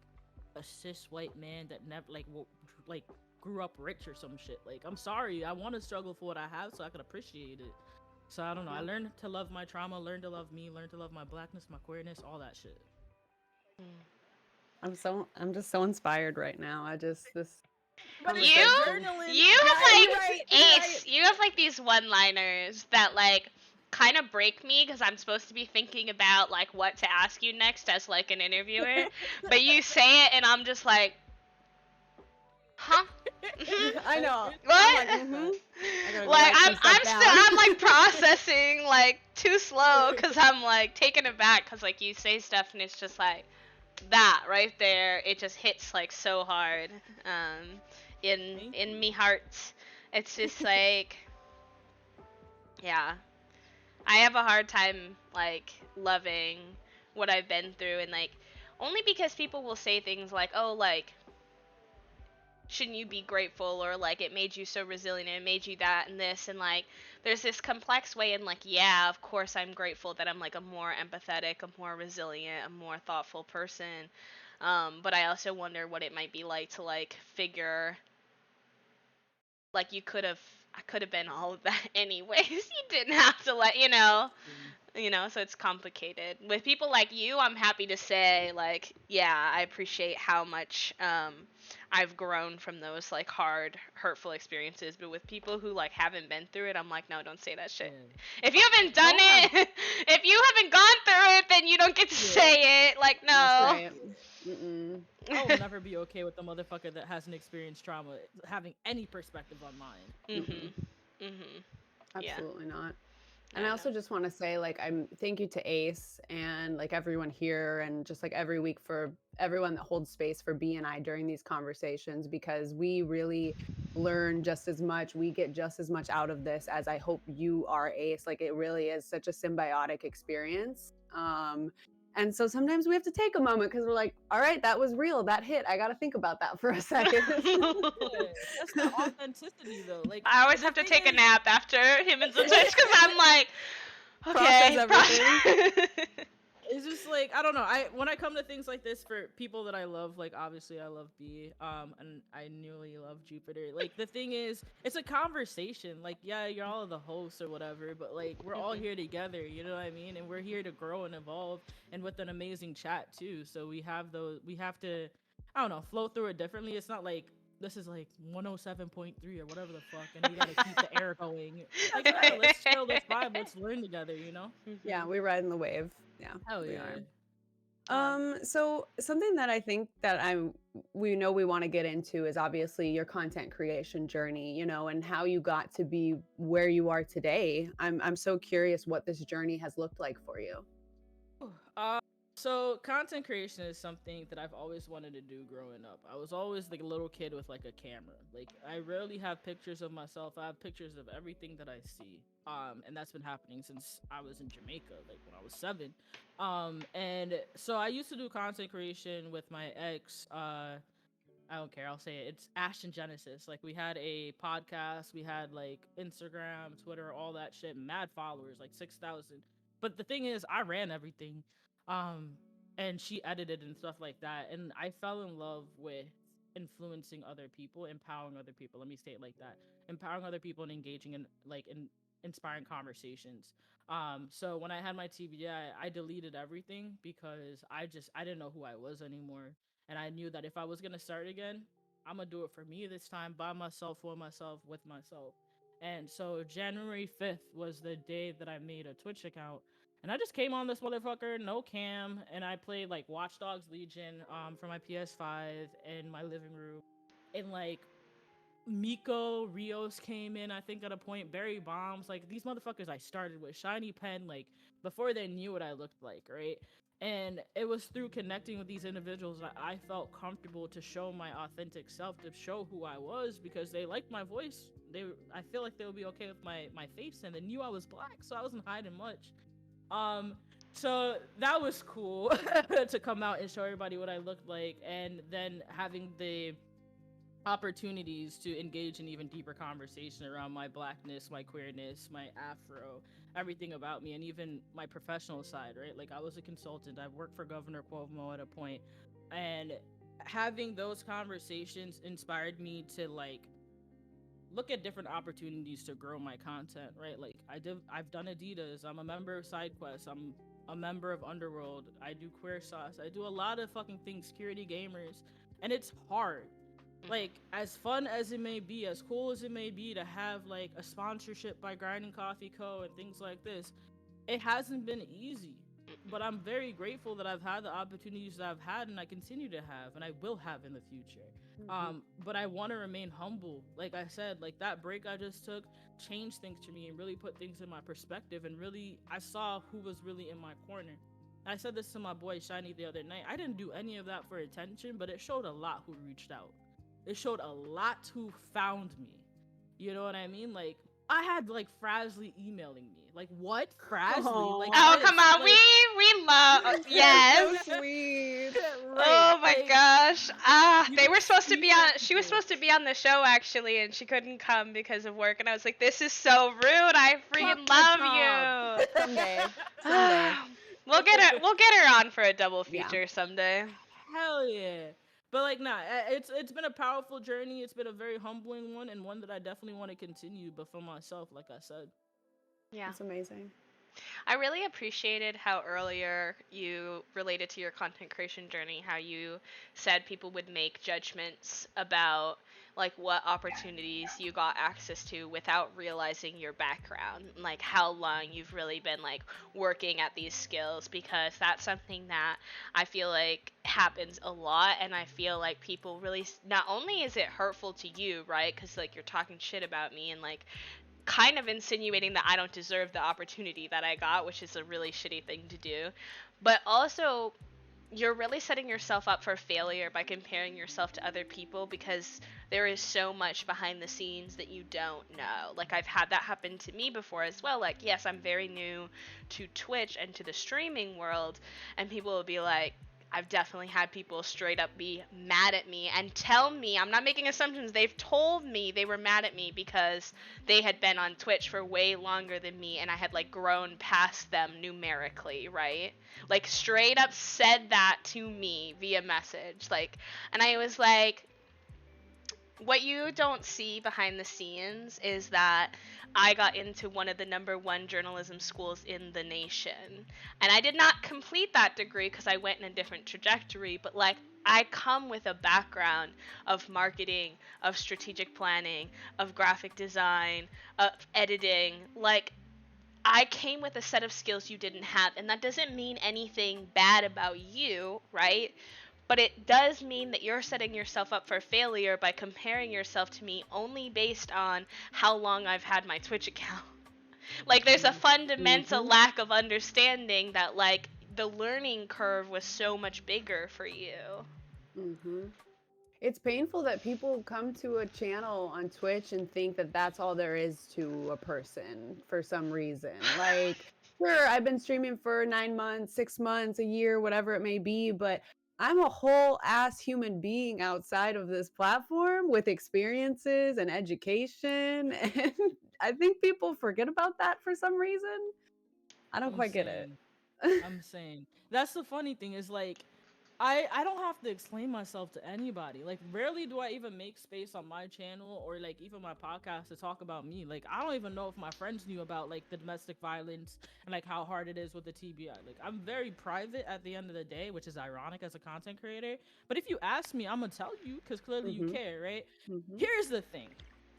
a cis white man that never like grew up rich or some shit. Like, I'm sorry, I want to struggle for what I have so I can appreciate it. So I don't know. I learned to love my trauma, learned to love me, learned to love my blackness, my queerness, all that shit. I'm just so inspired right now. This But it's You the conversation. journaling. you Yeah, have you're like right. You're right. Ace. You have like these one-liners that like kind of break me because I'm supposed to be thinking about like what to ask you next as like an interviewer, but you say it and I'm just like, huh? I know. I'm What? like, I gotta go Like write some stuff down. I'm like processing like too slow because I'm like taken aback because like you say stuff and it's just like that right there. It just hits like so hard, in me heart. It's just like, yeah, I have a hard time like loving what I've been through and like only because people will say things like, oh, like shouldn't you be grateful, or like it made you so resilient and it made you that and this, and like there's this complex way, and like yeah, of course I'm grateful that I'm like a more empathetic, a more resilient, a more thoughtful person, but I also wonder what it might be like to like figure like I could have been all of that anyways. You didn't have to let so it's complicated. With people like you, I'm happy to say, like, yeah, I appreciate how much I've grown from those like hard, hurtful experiences. But with people who like haven't been through it, I'm like, no, don't say that shit. Yeah. If you haven't done it, if you haven't gone through it, then you don't get to say it. Like, That's no. right. Mm-mm. I will never be okay with the motherfucker that hasn't experienced trauma having any perspective on mine. Mm-mm. Yeah. Absolutely not. No, And I no. also just want to say, like, thank you to Ace and like everyone here, and just like every week for everyone that holds space for B and I during these conversations, because we really learn just as much. We get just as much out of this as I hope you are, Ace. Like, it really is such a symbiotic experience. And so sometimes we have to take a moment because we're like, all right, that was real. That hit. I got to think about that for a second. Yeah, that's the authenticity though. Like, I always the have to thing take a is, nap after him and Switch because I'm like, Process okay, everything. it's just like, I don't know. When I come to things like this for people that I love, like obviously I love B, and I newly love Jupiter. Like, the thing is, it's a conversation. Like, yeah, you're all the hosts or whatever, but like we're all here together. You know what I mean? And we're here to grow and evolve, and with an amazing chat too. So we have to, I don't know, flow through it differently. It's not like this is like 107.3 or whatever the fuck, and we gotta keep the air going. Like, yeah, let's chill, let's vibe, let's learn together. You know? Yeah, we're riding the wave. Yeah, Hell we yeah. are. So something that I think that we know we want to get into is obviously your content creation journey, and how you got to be where you are today. I'm so curious what this journey has looked like for you. Uh, so content creation is something that I've always wanted to do growing up. I was always like a little kid with like a camera. Like, I rarely have pictures of myself. I have pictures of everything that I see. And that's been happening since I was in Jamaica, like when I was 7. And so I used to do content creation with my ex. I don't care. I'll say it. It's Ashton Genesis. Like, we had a podcast, we had like Instagram, Twitter, all that shit, mad followers, like 6,000. But the thing is, I ran everything, um, and she edited and stuff like that. And I fell in love with influencing other people, empowering other people. Let me say it like that: empowering other people and engaging in inspiring conversations. So when I had my TBI, I deleted everything because I didn't know who I was anymore, and I knew that if I was gonna start again, I'm gonna do it for me this time, by myself, for myself, with myself. And so January 5th was the day that I made a Twitch account, and I just came on this motherfucker, no cam, and I played like Watch Dogs Legion for my PS5 in my living room, and like Miko Rios came in, I think, at a point. Barry Bombs, like these motherfuckers I started with. Shiny Pen, like before they knew what I looked like, right? And it was through connecting with these individuals that I felt comfortable to show my authentic self, to show who I was, because they liked my voice. I feel like they would be okay with my face, and they knew I was black, so I wasn't hiding much. Um, so that was cool to come out and show everybody what I looked like, and then having the opportunities to engage in even deeper conversation around my blackness, my queerness, my afro, everything about me, and even my professional side, right? Like, I was a consultant. I worked for Governor Cuomo at a point, and having those conversations inspired me to like look at different opportunities to grow my content, right? Like I've done Adidas, I'm a member of SideQuest, I'm a member of Underworld, I do Queer Sauce, I do a lot of fucking things, security gamers, and it's hard. Like as fun as it may be, as cool as it may be to have like a sponsorship by Grinding Coffee Co. and things like this, it hasn't been easy. But I'm very grateful that I've had the opportunities that I've had and I continue to have and I will have in the future. Mhm. But I want to remain humble. Like I said, like that break I just took changed things for me and really put things in my perspective, and really I saw who was really in my corner. I said this to my boy Shiny the other night. I didn't do any of that for attention, but it showed a lot who reached out. It showed a lot who found me. You know what I mean? Like I had like Frasley emailing me. Like what? Frasley? Like Oh, this? come on. Like We love yes. That's so sweet. right? Oh my Like gosh. you They can were supposed to be see on that she was people supposed to be on the show actually, and she couldn't come because of work, and I was like, this is so rude. I fuck freaking your love job. Someday. Someday. you. We'll get her on for a double Yeah. feature someday. Hell yeah. But like nah, it's been a powerful journey. It's been a very humbling one and one that I definitely want to continue, but for myself, like I said. Yeah. That's amazing. I really appreciated how earlier you related to your content creation journey, how you said people would make judgments about like what opportunities you got access to without realizing your background, like how long you've really been like working at these skills, because that's something that I feel like happens a lot, and I feel like people really not only is it hurtful to you, right? Cuz like you're talking shit about me and like kind of insinuating that I don't deserve the opportunity that I got, which is a really shitty thing to do. But also, you're really setting yourself up for failure by comparing yourself to other people, because there is so much behind the scenes that you don't know. Like, I've had that happen to me before as well. Like, yes, I'm very new to Twitch and to the streaming world, and people will be like, I've definitely had people straight up be mad at me and tell me, I'm not making assumptions, they've told me they were mad at me because they had been on Twitch for way longer than me and I had like grown past them numerically, right? Like straight up said that to me via message. Like, and I was like, what you don't see behind the scenes is that I got into one of the #1 journalism schools in the nation. And I did not complete that degree because I went in a different trajectory, but like I come with a background of marketing, of strategic planning, of graphic design, of editing. Like I came with a set of skills you didn't have, and that doesn't mean anything bad about you, right? But it does mean that you're setting yourself up for failure by comparing yourself to me only based on how long I've had my Twitch account. Like there's a fundamental Mm-hmm. lack of understanding that like the learning curve was so much bigger for you. Mm-hmm. It's painful that people come to a channel on Twitch and think that that's all there is to a person for some reason. Like, sure, I've been streaming for 9 months, 6 months, a year, whatever it may be, but I'm a whole ass human being outside of this platform with experiences and education. And I think people forget about that for some reason. I don't I'm quite get it. saying. I'm saying. That's the funny thing is like I don't have to explain myself to anybody. Like rarely do I even make space on my channel or like even my podcast to talk about me. Like I don't even know if my friends knew about like the domestic violence and like how hard it is with the TBI. Like I'm very private at the end of the day, which is ironic as a content creator. But if you ask me, I'm gonna tell you because clearly you Mm-hmm. care, right? Mm-hmm. Here's the thing.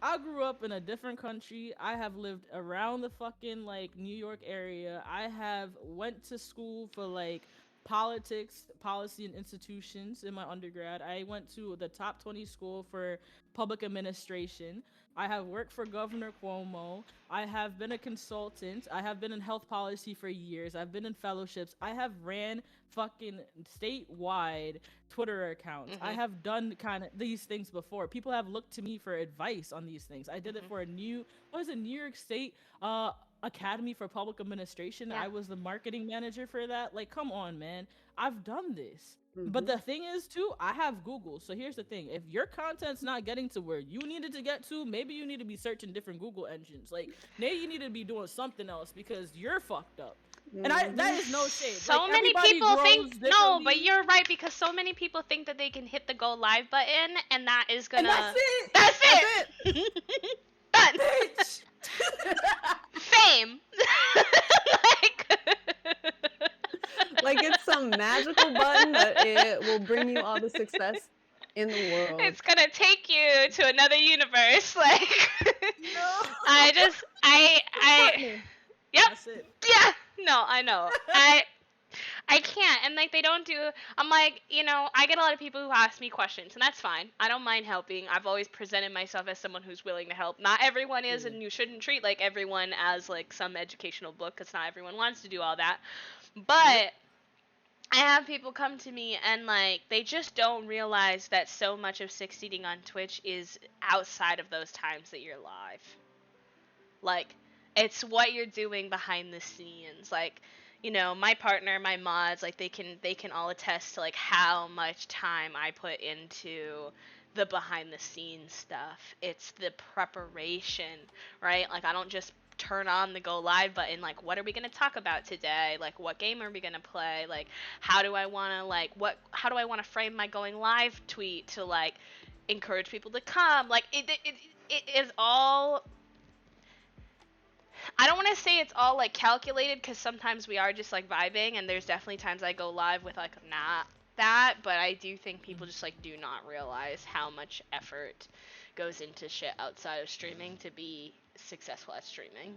I grew up in a different country. I have lived around the fucking like New York area. I have went to school for like politics, policy and institutions in my undergrad. I went to the top 20 school for public administration. I have worked for Governor Cuomo. I have been a consultant. I have been in health policy for years. I've been in fellowships. I have ran fucking statewide Twitter accounts. I Mhm. have done kind of these things before. People have looked to me for advice on these things. I did it Mhm. for what was it, New York State Academy for Public Administration. Yeah. I was the marketing manager for that. Like, come on, man. I've done this. But Mm-hmm. the thing is, too, I have Google. So here's the thing. If your content's not getting to where you needed to get to, maybe you need to be searching different Google engines. Like, maybe you need to be doing something else because you're fucked up. And that Mhm. is no shade. So Like, many everybody people grows think no, but differently. you're right because so many people think that they can hit the go live button and that is And that's gonna it. that's That's it. it. Done. Bitch! Fame. Like Like it's some magical button that it will bring you all the success in the world. it's gonna take you to another universe. Like No! I just I Partner. yep. That's it. Yeah. No, I know. I can't. And like they don't do I'm like, I get a lot of people who ask me questions and that's fine. I don't mind helping. I've always presented myself as someone who's willing to help. Not everyone is Yeah. and you shouldn't treat like everyone as like some educational book cuz not everyone wants to do all that. But I have people come to me and like they just don't realize that so much of succeeding on Twitch is outside of those times that you're live. Like it's what you're doing behind the scenes. Like, my partner, my mods, like they can all attest to like how much time I put into the behind the scenes stuff. It's the preparation, right? Like I don't just turn on the go live button like what are we going to talk about today? Like what game are we going to play? Like how do I want to how do I want to frame my going live tweet to like encourage people to come? Like it is all I don't want to say it's all like calculated because sometimes we are just like vibing, and there's definitely times I go live with like not that, but I do think people just like do not realize how much effort goes into shit outside of streaming to be successful at streaming.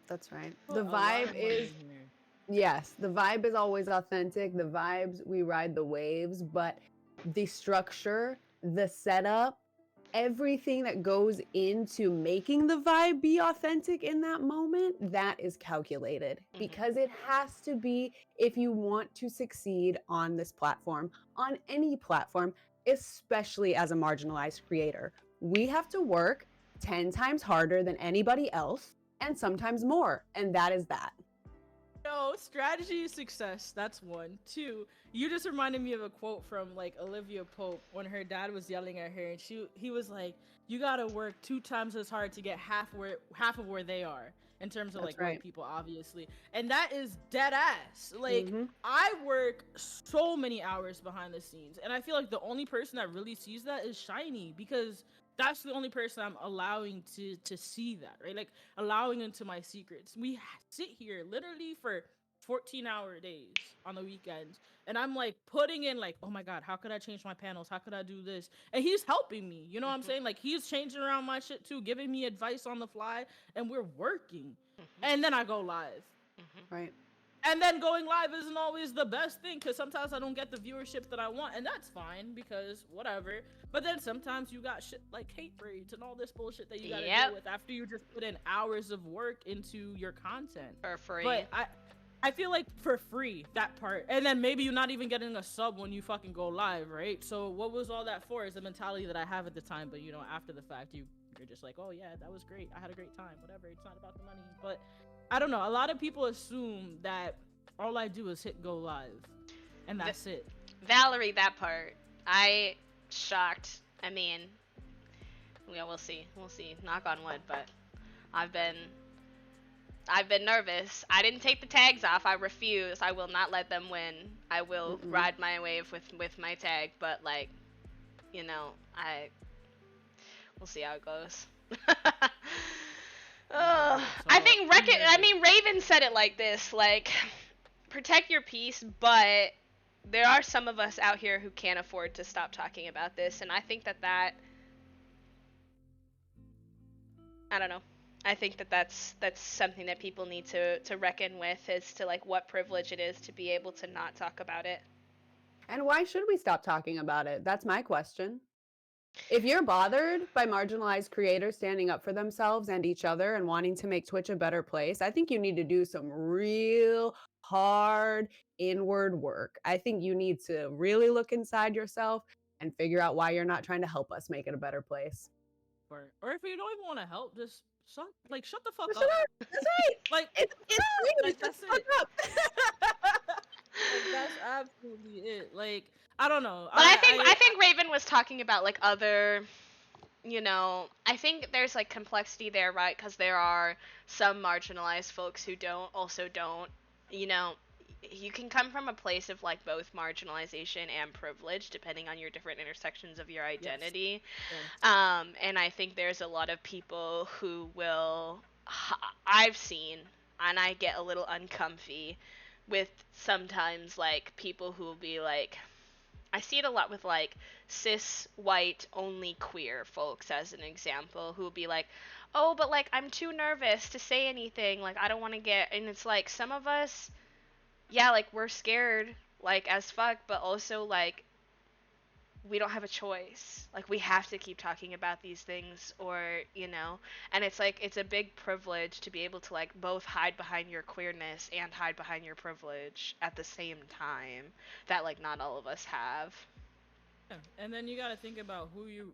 That's right. Put The a lot vibe of money is, in here. yes, the vibe is always authentic. The vibes, we ride the waves, but the structure, the setup, everything that goes into making the vibe be authentic in that moment, that is calculated because it has to be if you want to succeed on this platform, on any platform, especially as a marginalized creator. We have to work 10 times harder than anybody else and sometimes more, and that is that. No, strategy is success. That's one. Two, you just reminded me of a quote from like Olivia Pope when her dad was yelling at her, and he was like, "You gotta work 2 times as hard to get half of where they are." In terms of That's like white right. people, obviously, and that is dead ass. Like Mm-hmm. I work so many hours behind the scenes, and I feel like the only person that really sees that is Shiny because that's the only person I'm allowing to see that, right? Like allowing into my secrets. We sit here literally for 14-hour days on the weekends, and I'm like putting in like, oh my god, how could I change my panels? How could I do this? And he's helping me. You know what I'm saying? Like he's changing around my shit too, giving me advice on the fly, and we're working. And then I go live. Right. And then going live isn't always the best thing because sometimes I don't get the viewership that I want, and that's fine because whatever. But then sometimes you got shit like hate raids and all this bullshit that you gotta Yep. deal with after you just put in hours of work into your content. For free. But I feel like for free, that part. And then maybe you're not even getting a sub when you fucking go live, right? So what was all that for is the mentality that I have at the time, but after the fact you're just like, oh yeah, that was great. I had a great time. Whatever. It's not about the money. But I don't know. A lot of people assume that all I do is hit go live, and that's it. Valerie, that part. I shocked. I mean, yeah, we'll see. We'll see. Knock on wood, but I've been nervous. I didn't take the tags off. I refuse. I will not let them win. I will ride my wave with my tag, but like, we'll see how it goes. I think Raven said it like this, like protect your peace, but there are some of us out here who can't afford to stop talking about this, and I think that I don't know. I think that's something that people need to reckon with as to like what privilege it is to be able to not talk about it. And why should we stop talking about it? That's my question. If you're bothered by marginalized creators standing up for themselves and each other and wanting to make Twitch a better place, I think you need to do some real hard inward work. I think you need to really look inside yourself and figure out why you're not trying to help us make it a better place. Or if you don't even want to help, just shut the fuck Shut up. up. That's right. Like It's free. like Just that's fuck it. up. Like that's absolutely it. Like I don't know. But I think Raven was talking about like other, I think there's like complexity there, right? Because there are some marginalized folks who don't you know, you can come from a place of like both marginalization and privilege depending on your different intersections of your Yes. identity. Yes. And I think there's a lot of people who will, I've seen, and I get a little uncomfy with sometimes like people who will be like, I see it a lot with like cis white only queer folks as an example who will be like, "Oh, but like I'm too nervous to say anything. Like I don't want to get." And it's like some of us, yeah, like we're scared like as fuck, but also like we don't have a choice. Like we have to keep talking about these things or, and it's like it's a big privilege to be able to like both hide behind your queerness and hide behind your privilege at the same time that like not all of us have. Yeah. And then you got to think about who you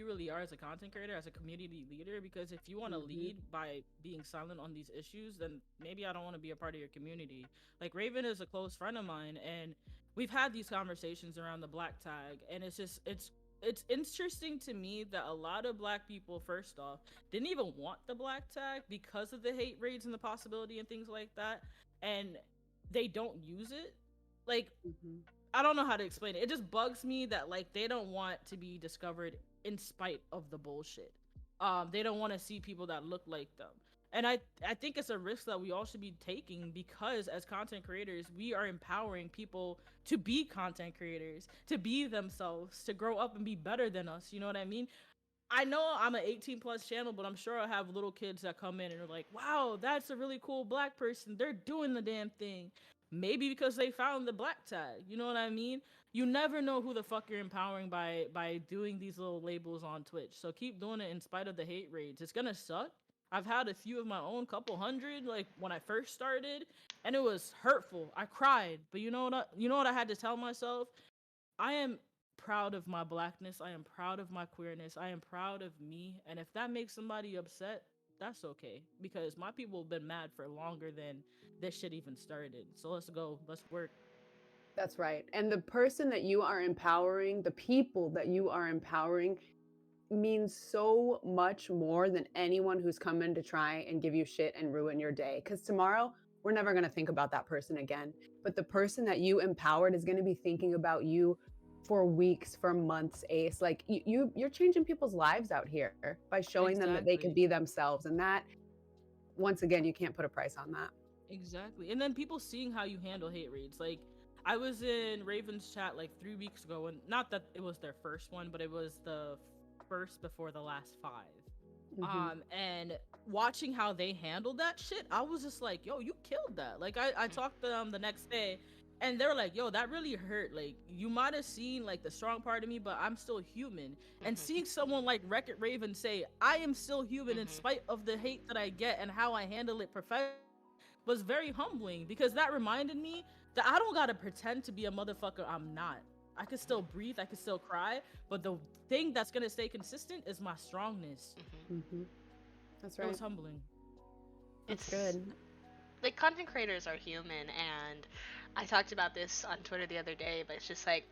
really are as a content creator, as a community leader. Because if you want to Hmm. lead by being silent on these issues, then maybe I don't want to be a part of your community. Like Raven is a close friend of mine, and we've had these conversations around the black tag, and it's interesting to me that a lot of black people, first off, didn't even want the black tag because of the hate raids and the possibility and things like that, and they don't use it. Like, Hmm. I don't know how to explain it. It just bugs me that like they don't want to be discovered in spite of the bullshit. They don't want to see people that look like them. And I think it's a risk that we all should be taking because as content creators, we are empowering people to be content creators, to be themselves, to grow up and be better than us. You know what I mean? I know I'm an 18 plus channel, but I'm sure I'll have little kids that come in and are like, wow, that's a really cool black person. They're doing the damn thing. Maybe because they found the black tag. You know what I mean? You never know who the fuck you're empowering by doing these little labels on Twitch. So keep doing it in spite of the hate raids. It's gonna suck. I've had a few of my own, couple hundred, like when I first started, and it was hurtful. I cried, but you know what I had to tell myself? I am proud of my blackness. I am proud of my queerness. I am proud of me. And if that makes somebody upset, that's okay. Because my people have been mad for longer than this shit even started. So let's go. Let's work. That's right. And the person that you are empowering, the people that you are empowering, means so much more than anyone who's come in to try and give you shit and ruin your day. Because tomorrow, we're never going to think about that person again. But the person that you empowered is going to be thinking about you for weeks, for months, Ace. Like you're changing people's lives out here by showing them that they can Exactly. be themselves. And that, once again, you can't put a price on that. Exactly. And then people seeing how you handle hate raids. Like, I was in Raven's chat like 3 weeks ago, and not that it was their first one, but it was the first before the last five. Hmm. And watching how they handled that shit, I was just like, yo, you killed that. Like, I talked to them the next day, and they were like, yo, that really hurt. Like, you might have seen like the strong part of me, but I'm still human. And seeing someone like Wreck-It Raven say, I am still human in spite of the hate that I get and how I handle it professionally was very humbling because that reminded me that I don't gotta pretend to be a motherfucker I'm not. I can still breathe, I can still cry, but the thing that's gonna stay consistent is my strongness. Hmm. That's It right. was humbling. That's It's good. like content creators are human, and I talked about this on Twitter the other day, but it's just like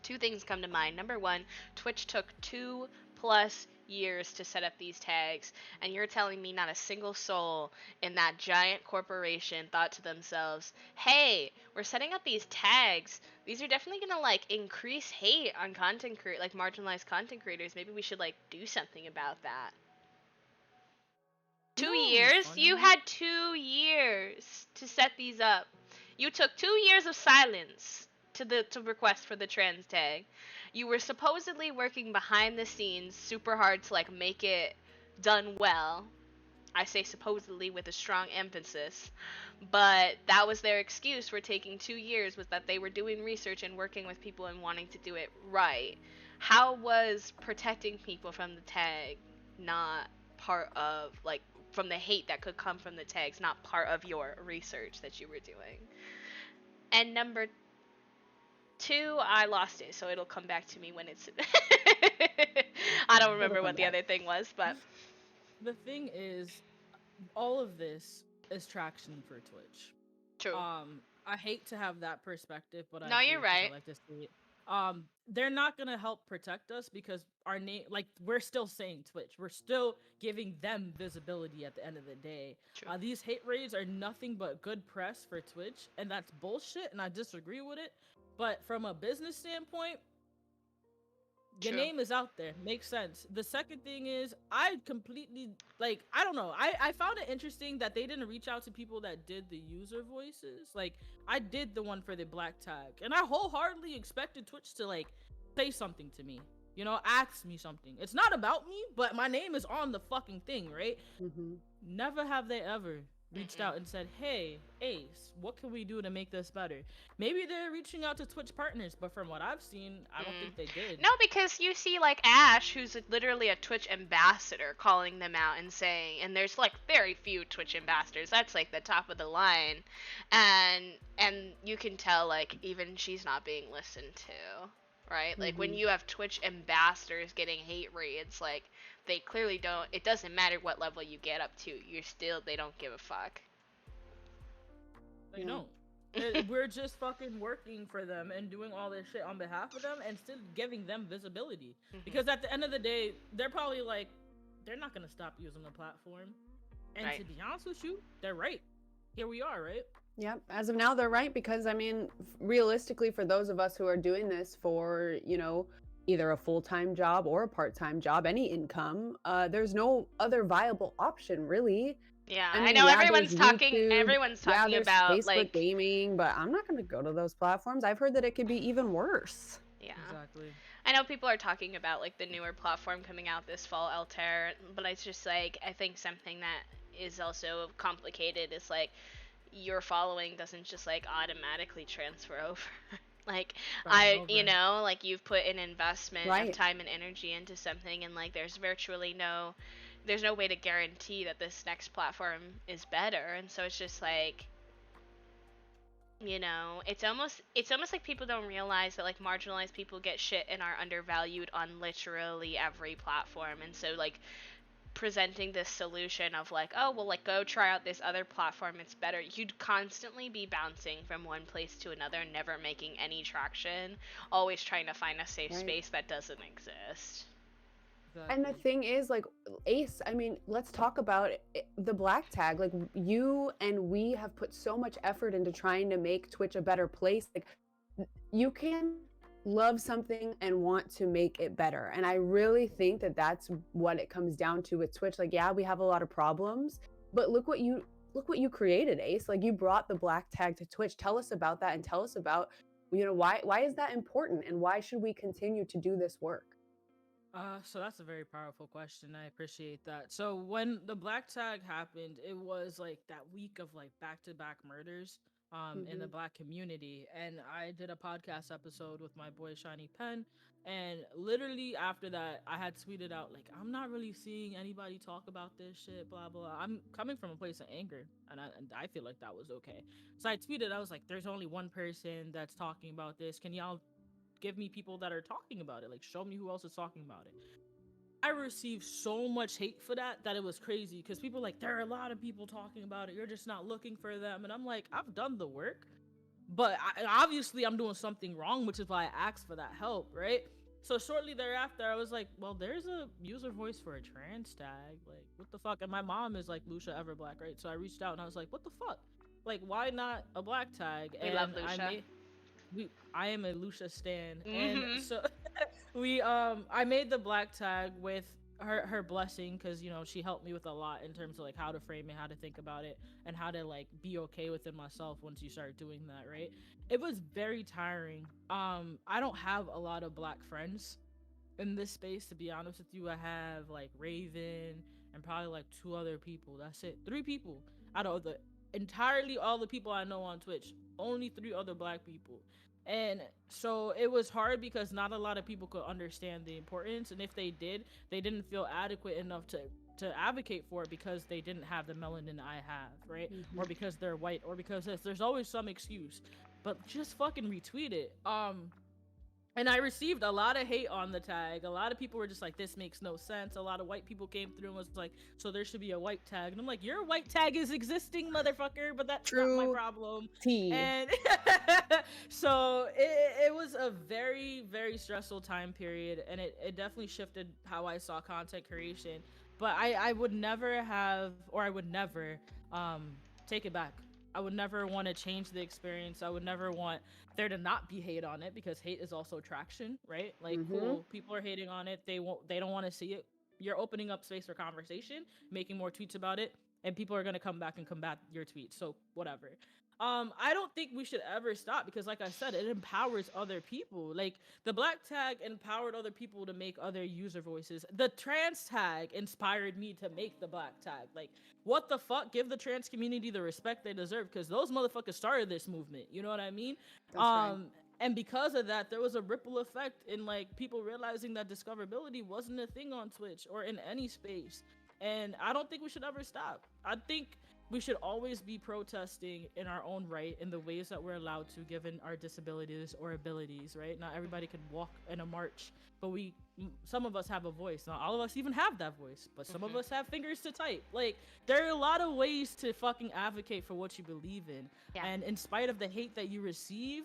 two things come to mind. Number one, Twitch took 2+ years to set up these tags, and you're telling me not a single soul in that giant corporation thought to themselves, hey, we're setting up these tags. These are definitely gonna like increase hate on like marginalized content creators. Maybe we should like do something about that. You Two know what was years? You funny? had 2 years to set these up. You took 2 years of silence to request for the trans tag. You were supposedly working behind the scenes super hard to like make it done well. I say supposedly with a strong emphasis. But that was their excuse for taking 2 years, was that they were doing research and working with people and wanting to do it right. How was protecting people from the tag not part of like from the hate that could come from the tags, not part of your research that you were doing? And number two, I lost it, so it'll come back to me when it's I don't It'll remember come what the back. other thing was, but The thing is, all of this is traction for Twitch. true. I hate to have that perspective, but I No, do you're because I right. like to see it. they're not gonna help protect us because our name, like, we're still saying Twitch, we're still giving them visibility at the end of the day. True. These hate raids are nothing but good press for Twitch, and that's bullshit, and I disagree with it. But from a business standpoint, your True. name is out there. Makes sense. The second thing is, I completely, like, I don't know. I found it interesting that they didn't reach out to people that did the user voices. Like, I did the one for the black tag, and I wholeheartedly expected Twitch to, like, say something to me. You know, ask me something. It's not about me, but my name is on the fucking thing, right? Mm-hmm. Never have they ever reached Mm-mm. out and said, "Hey, Ace, what can we do to make this better?" Maybe they're reaching out to Twitch partners, but from what I've seen, I don't think they did. No, because you see like Ash, who's literally a Twitch ambassador, calling them out and saying, and there's like very few Twitch ambassadors. That's like the top of the line, and you can tell like even she's not being listened to, right? Like when Mm-hmm. you have Twitch ambassadors getting hate raids, like they clearly don't. It doesn't matter what level you get up to. They don't give a fuck. They Yeah. don't. We're just fucking working for them and doing all this shit on behalf of them and still giving them visibility. Because at the end of the day, they're probably like, they're not gonna stop using the platform. And Right. to be honest with you, they're right. Here we are, right? Yep. As of now, they're right because I mean, realistically, for those of us who are doing this for, either a full-time job or a part-time job, any income, there's no other viable option, really. Yeah, I I mean, know yeah, there's YouTube, everyone's yeah, talking there's about Facebook like gaming, but I'm not going to go to those platforms. I've heard that it could be even worse. yeah. Exactly. I know people are talking about like the newer platform coming out this fall, Altair, but it's just like I think something that is also complicated is like your following doesn't just like automatically transfer over. Like Starting over. like you've put an investment of Right. time and energy into something and like there's no way to guarantee that this next platform is better. And so it's just like it's almost like people don't realize that like marginalized people get shit and are undervalued on literally every platform. And so like presenting this solution of like, oh well, like go try out this other platform, it's better. You'd constantly be bouncing from one place to another, never making any traction, always trying to find a safe Right. space that doesn't exist. And the thing is, like, Ace, I mean, let's talk about the black tag. Like, you and we have put so much effort into trying to make Twitch a better place. Like, you can love something and want to make it better. And I really think that that's what it comes down to with Twitch. Like, yeah, we have a lot of problems, but look what you created, Ace. Like, you brought the black tag to Twitch. Tell us about that and tell us about, why is that important and why should we continue to do this work? So that's a very powerful question. I appreciate that. So when the black tag happened, it was like that week of like back-to-back murders in the Mm-hmm. black community, and I did a podcast episode with my boy Shiny Pen, and literally after that I had tweeted out like, I'm not really seeing anybody talk about this shit, blah blah. I'm coming from a place of anger, and I feel like that was okay. So I tweeted, I was like, there's only one person that's talking about this. Can y'all give me people that are talking about it? Like, show me who else is talking about it. I received so much hate for that it was crazy, because people like, there are a lot of people talking about it, you're just not looking for them. And I'm like, I've done the work, but obviously I'm doing something wrong, which is why I asked for that help, right? So shortly thereafter, I was like, well, there's a user voice for a trans tag. Like, what the fuck? And my mom is like Lucia Everblack, right? So I reached out and I was like, what the fuck? Like, why not a black tag? We And love Lucia. I am a Lucia stan, and Mm-hmm. so I made the black tag with her blessing, because she helped me with a lot in terms of like how to frame it, how to think about it, and how to like be okay within myself once you start doing that, right? It was very tiring. I don't have a lot of black friends in this space, to be honest with you. I have like Raven and probably like two other people. That's it. Three people out of the entirely all the people I know on Twitch. Only three other black people. And so it was hard because not a lot of people could understand the importance, and if they did, they didn't feel adequate enough to advocate for it because they didn't have the melanin I have, right? Mm-hmm. Or because they're white, or because there's always some excuse. But just fucking retweet it. And I received a lot of hate on the tag. A lot of people were just like, this makes no sense. A lot of white people came through and was like, so there should be a white tag. And I'm like, your white tag is existing, motherfucker, but that's not my True problem. tea. And so it was a very, very stressful time period. And it definitely shifted how I saw content creation. But I would never have, or I would never take it back. I would never want to change the experience. I would never want there to not be hate on it, because hate is also traction, right? Like, Mm-hmm. cool, people are hating on it. They don't want to see it. You're opening up space for conversation, making more tweets about it, and people are going to come back and combat your tweets. So whatever. I don't think we should ever stop, because like I said, it empowers other people. Like, the black tag empowered other people to make other user voices. The trans tag inspired me to make the black tag. Like, what the fuck? Give the trans community the respect they deserve, because those motherfuckers started this movement. You know what I mean? That's right. And because of that, there was a ripple effect in like people realizing that discoverability wasn't a thing on Twitch or in any space. And I don't think we should ever stop. I think we should always be protesting in our own right, in the ways that we're allowed to, given our disabilities or abilities, right? Not everybody can walk in a march, but some of us have a voice. Not all of us even have that voice, but some of us have fingers to type. Like, there are a lot of ways to fucking advocate for what you believe in. Yeah. And in spite of the hate that you receive,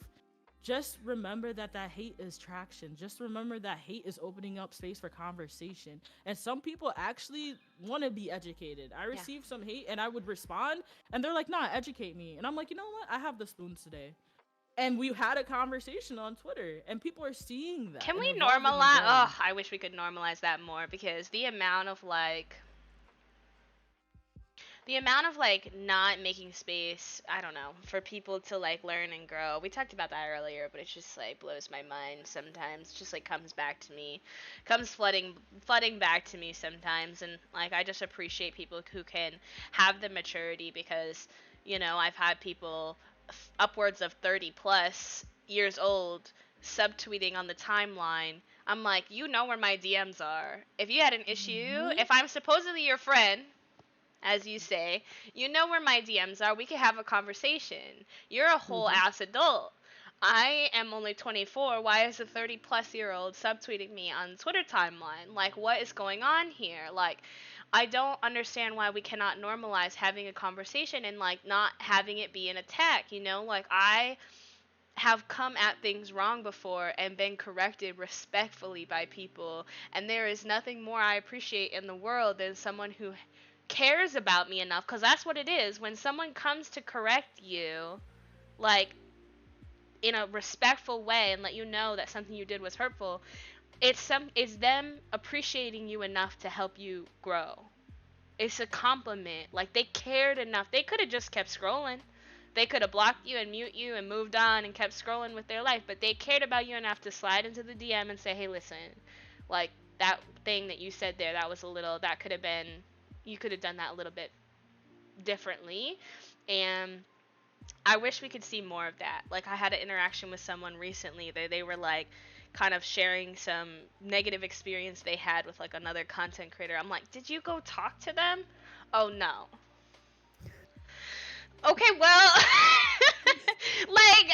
just remember that hate is traction. Just remember that hate is opening up space for conversation. And some people actually want to be educated. I received some hate and I would respond and they're like, nah, educate me. And I'm like, you know what? I have the spoons today. And we had a conversation on Twitter and people are seeing that. Can and we evolving and normalize? growing. Oh, I wish we could normalize that more, because the amount of not making space, I don't know, for people to like learn and grow. We talked about that earlier, but it just like blows my mind sometimes. Just like comes back to me, comes flooding back to me sometimes, and like I just appreciate people who can have the maturity, because I've had people upwards of 30 plus years old subtweeting on the timeline. I'm like, you know where my DMs are. If you had an issue, if I'm supposedly your friend, as you say, you know where my DMs are. We could have a conversation. You're a whole ass adult. I am only 24. Why is a 30 plus year old subtweeting me on Twitter timeline? Like, what is going on here? Like, I don't understand why we cannot normalize having a conversation and like not having it be an attack, Like, I have come at things wrong before and been corrected respectfully by people, and there is nothing more I appreciate in the world than someone who cares about me enough, because that's what it is. When someone comes to correct you, like, in a respectful way, and let you know that something you did was hurtful, it's them appreciating you enough to help you grow. It's a compliment. Like, they cared enough. They could have just kept scrolling. They could have blocked you and mute you and moved on and kept scrolling with their life, but they cared about you enough to slide into the DM and say, hey, listen, like, that thing that you said there, that could have been, you could have done that a little bit differently. And I wish we could see more of that. Like, I had an interaction with someone recently. They were like kind of sharing some negative experience they had with like another content creator. I'm like, did you go talk to them? Oh no. Okay, well, like,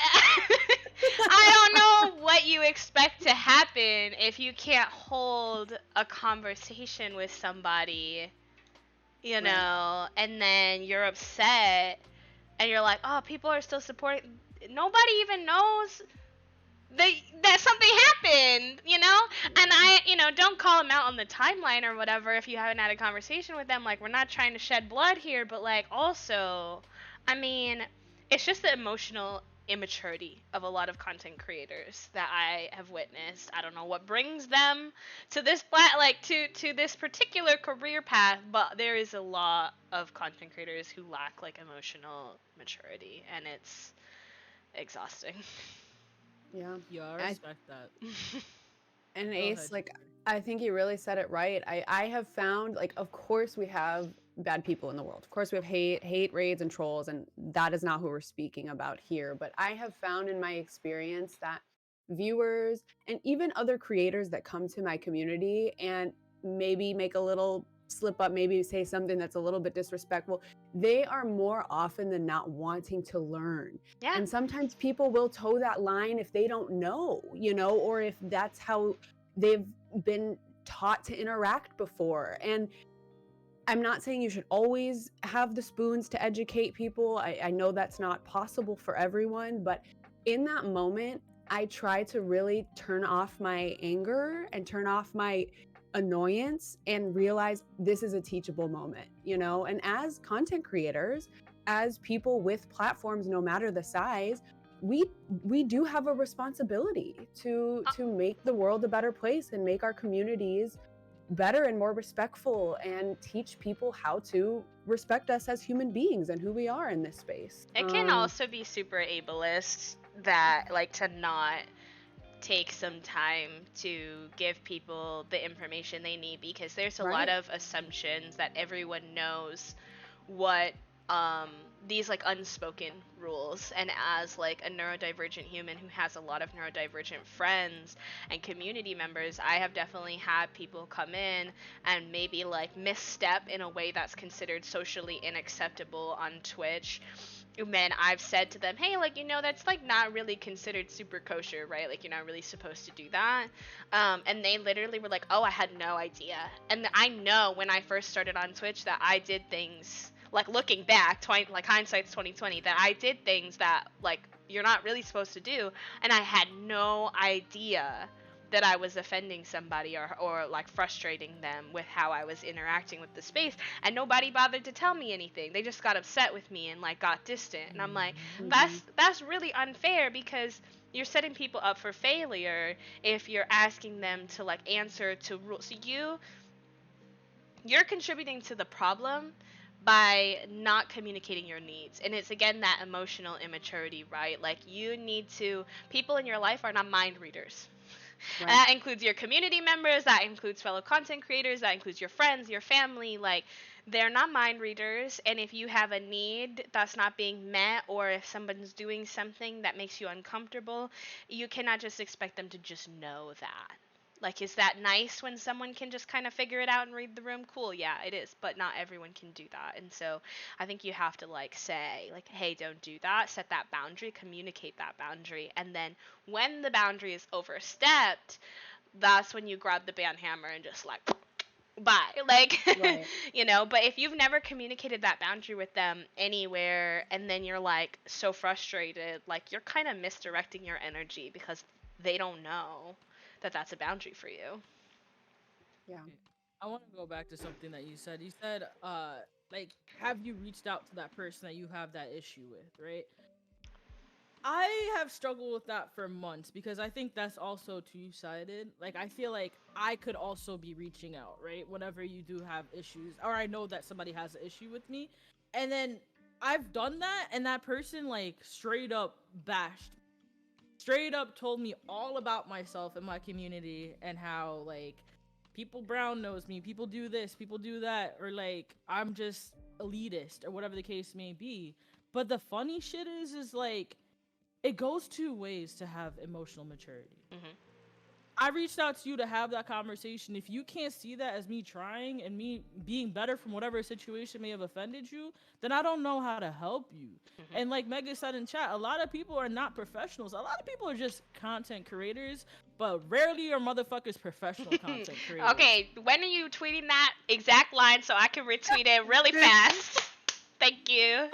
I don't know what you expect to happen if you can't hold a conversation with somebody, and then you're upset and you're like, oh, people are still supporting. Nobody even knows that something happened, And don't call them out on the timeline or whatever if you haven't had a conversation with them. Like, we're not trying to shed blood here, but like, also, I mean, it's just the emotional immaturity of a lot of content creators that I have witnessed. I don't know what brings them to this to this particular career path, but there is a lot of content creators who lack like emotional maturity, and it's exhausting. Yeah. Yeah, I respect that. And Go Ace, ahead, like, Jupiter. I think you really said it right. I have found, like, of course we have bad people in the world. Of course we have hate raids and trolls, and that is not who we're speaking about here. But I have found in my experience that viewers and even other creators that come to my community and maybe make a little slip up, maybe say something that's a little bit disrespectful, they are more often than not wanting to learn. Yeah. And sometimes people will toe that line if they don't know, or if that's how they've been taught to interact before. And I'm not saying you should always have the spoons to educate people. I know that's not possible for everyone, but in that moment, I try to really turn off my anger and turn off my annoyance and realize this is a teachable moment, And as content creators, as people with platforms, no matter the size, we do have a responsibility to make the world a better place and make our communities better and more respectful and teach people how to respect us as human beings and who we are in this space. It can also be super ableist that like to not take some time to give people the information they need, because there's a lot of assumptions that everyone knows what these like unspoken rules. And as like a neurodivergent human who has a lot of neurodivergent friends and community members, I have definitely had people come in and maybe like misstep in a way that's considered socially unacceptable on Twitch. And then I've said to them, hey, like, that's like not really considered super kosher, right? Like, you're not really supposed to do that. And they literally were like, oh, I had no idea. And I know when I first started on Twitch that I did things, like looking back, like hindsight's 2020, that I did things that like you're not really supposed to do. And I had no idea that I was offending somebody or like frustrating them with how I was interacting with the space, and nobody bothered to tell me anything. They just got upset with me and like got distant. And I'm like, that's really unfair, because you're setting people up for failure if you're asking them to like answer to rules. So you're contributing to the problem by not communicating your needs. And it's again that emotional immaturity, right? Like people in your life are not mind readers. Right. That includes your community members, that includes fellow content creators, that includes your friends, your family. Like, they're not mind readers, and if you have a need that's not being met, or if someone's doing something that makes you uncomfortable, you cannot just expect them to just know that. Like, is that nice when someone can just kind of figure it out and read the room? Cool, yeah, it is, but not everyone can do that. And so I think you have to like say, like, hey, don't do that, set that boundary, communicate that boundary, and then when the boundary is overstepped, that's when you grab the band hammer and just like bye, like, right. But if you've never communicated that boundary with them anywhere, and then you're like so frustrated, like you're kind of misdirecting your energy because they don't know that that's a boundary for you. Yeah. I want to go back to something that you said. You said, like, have you reached out to that person that you have that issue with, right? I have struggled with that for months, because I think that's also two-sided. Like, I feel like I could also be reaching out, right? Whenever you do have issues, or I know that somebody has an issue with me, and then I've done that, and that person, like, straight up bashed, straight up told me all about myself and my community, and how, like, people brown nose me, people do this, people do that, or, like, I'm just elitist, or whatever the case may be. But the funny shit is like, it goes two ways to have emotional maturity. Mm-hmm. I reached out to you to have that conversation. If you can't see that as me trying and me being better from whatever situation may have offended you, then I don't know how to help you. Mm-hmm. And like Megan said in chat, a lot of people are not professionals. A lot of people are just content creators, but rarely are motherfuckers professional content creators. Okay, when are you tweeting that exact line so I can retweet it really fast? Thank you.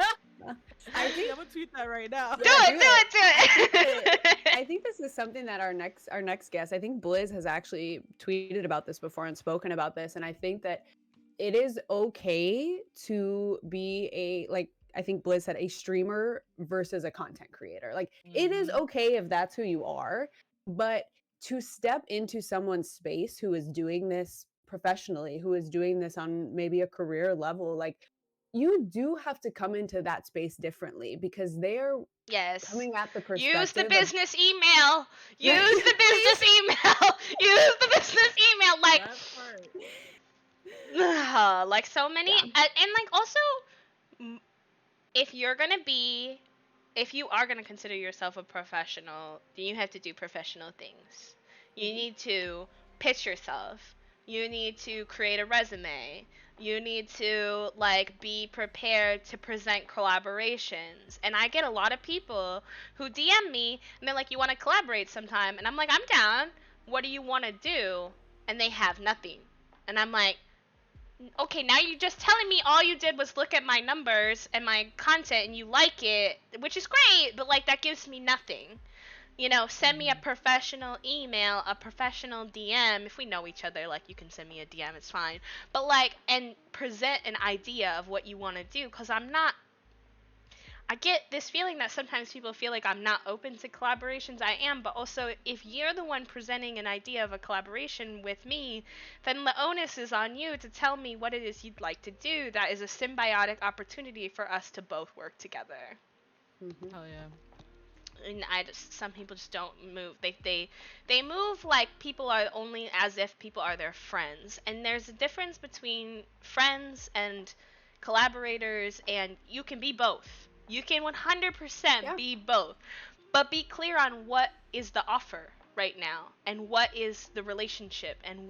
I'm gonna tweet that right now. Do it. I think this is something that our next guest, I think Blizz has actually tweeted about this before and spoken about this, and I think that it is okay to be I think Blizz said, a streamer versus a content creator. Like, it is okay if that's who you are, but to step into someone's space who is doing this professionally, who is doing this on maybe a career level, like, you do have to come into that space differently, because they're coming at the perspective. Use the business email. Use the business email. Use the business email. Like, like so many, and like also, if you are gonna consider yourself a professional, then you have to do professional things. You need to pitch yourself. You need to create a resume. You need to like be prepared to present collaborations. And I get a lot of people who DM me and they're like, "You want to collaborate sometime?" And I'm like, "I'm down. What do you want to do?" And they have nothing. And I'm like, "Okay, now you're just telling me all you did was look at my numbers and my content and you like it, which is great, but like that gives me nothing." Send me a professional email, a professional DM. If we know each other, like, you can send me a DM, it's fine. But, like, and present an idea of what you want to do. Because I get this feeling that sometimes people feel like I'm not open to collaborations. I am, but also, if you're the one presenting an idea of a collaboration with me, then the onus is on you to tell me what it is you'd like to do. That is a symbiotic opportunity for us to both work together. Mm-hmm. Oh yeah. And some people just don't move. They move like people are only as if people are their friends. And there's a difference between friends and collaborators, and you can be both. You can 100% Yeah. be both. But be clear on what is the offer right now and what is the relationship and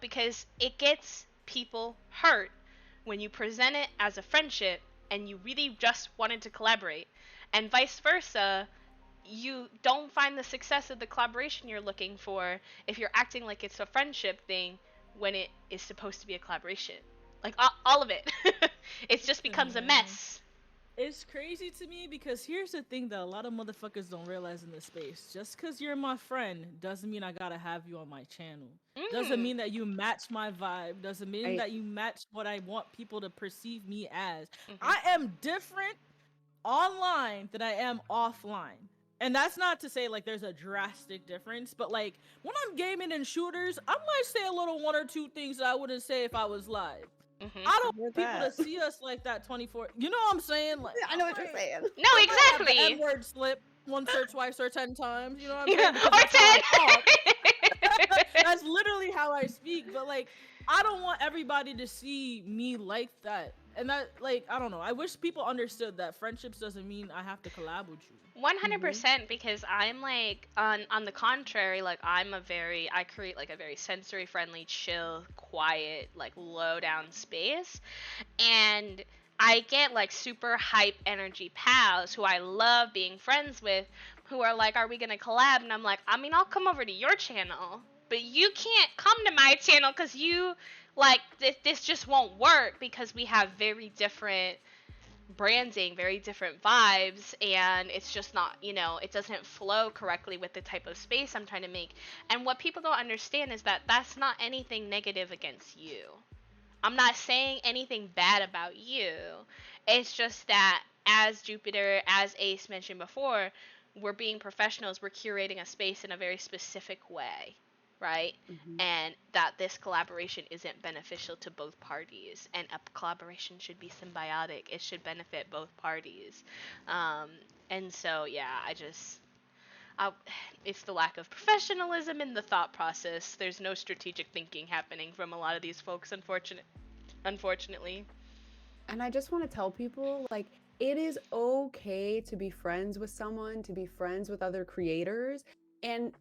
because it gets people hurt when you present it as a friendship and you really just wanted to collaborate, and vice versa. You don't find the success of the collaboration you're looking for if you're acting like it's a friendship thing when it is supposed to be a collaboration. Like all of it. It just Listen, becomes a man. mess. It's crazy to me because here's the thing that a lot of motherfuckers don't realize in this space. Just because you're my friend doesn't mean I gotta have you on my channel. Doesn't Mm. mean that you match my vibe. Doesn't mean Right. that you match what I want people to perceive me as. Mhm. I am different online than I am offline. And that's not to say like there's a drastic difference, but like when I'm gaming and shooters, I might say a little one or two things that I wouldn't say if I was live. Mhm. I I don't heard want people to that. see us like that 24. You know what I'm saying? Like Yeah, I know what you're saying. No, I might have the N exactly. word slip once or twice or 10 times. You know what I'm saying? Because Or that's how I talk. 10. That's literally how I speak. But like, I don't want everybody to see me like that. And that, like, I don't know. I wish people understood that friendships doesn't mean I have to collab with you. 100%, because I'm like on the contrary, like I create like a very sensory friendly, chill, quiet, like low down space. And I get like super hype energy pals who I love being friends with, who are like, "Are we gonna collab?" And I'm like, "I mean, I'll come over to your channel, but you can't come to my channel because you like this just won't work because we have very different branding, very different vibes, and it's just not, it doesn't flow correctly with the type of space I'm trying to make." And what people don't understand is that that's not anything negative against you. I'm not saying anything bad about you. It's just that, as Jupiter, as Ace mentioned before, we're being professionals. We're curating a space in a very specific way, right? Mm-hmm. And that this collaboration isn't beneficial to both parties. And a collaboration should be symbiotic, it should benefit both parties. Um, and so, yeah, I, it's the lack of professionalism in the thought process. There's no strategic thinking happening from a lot of these folks, unfortunately. And I just want to tell people like it is okay to be friends with someone, to be friends with other creators and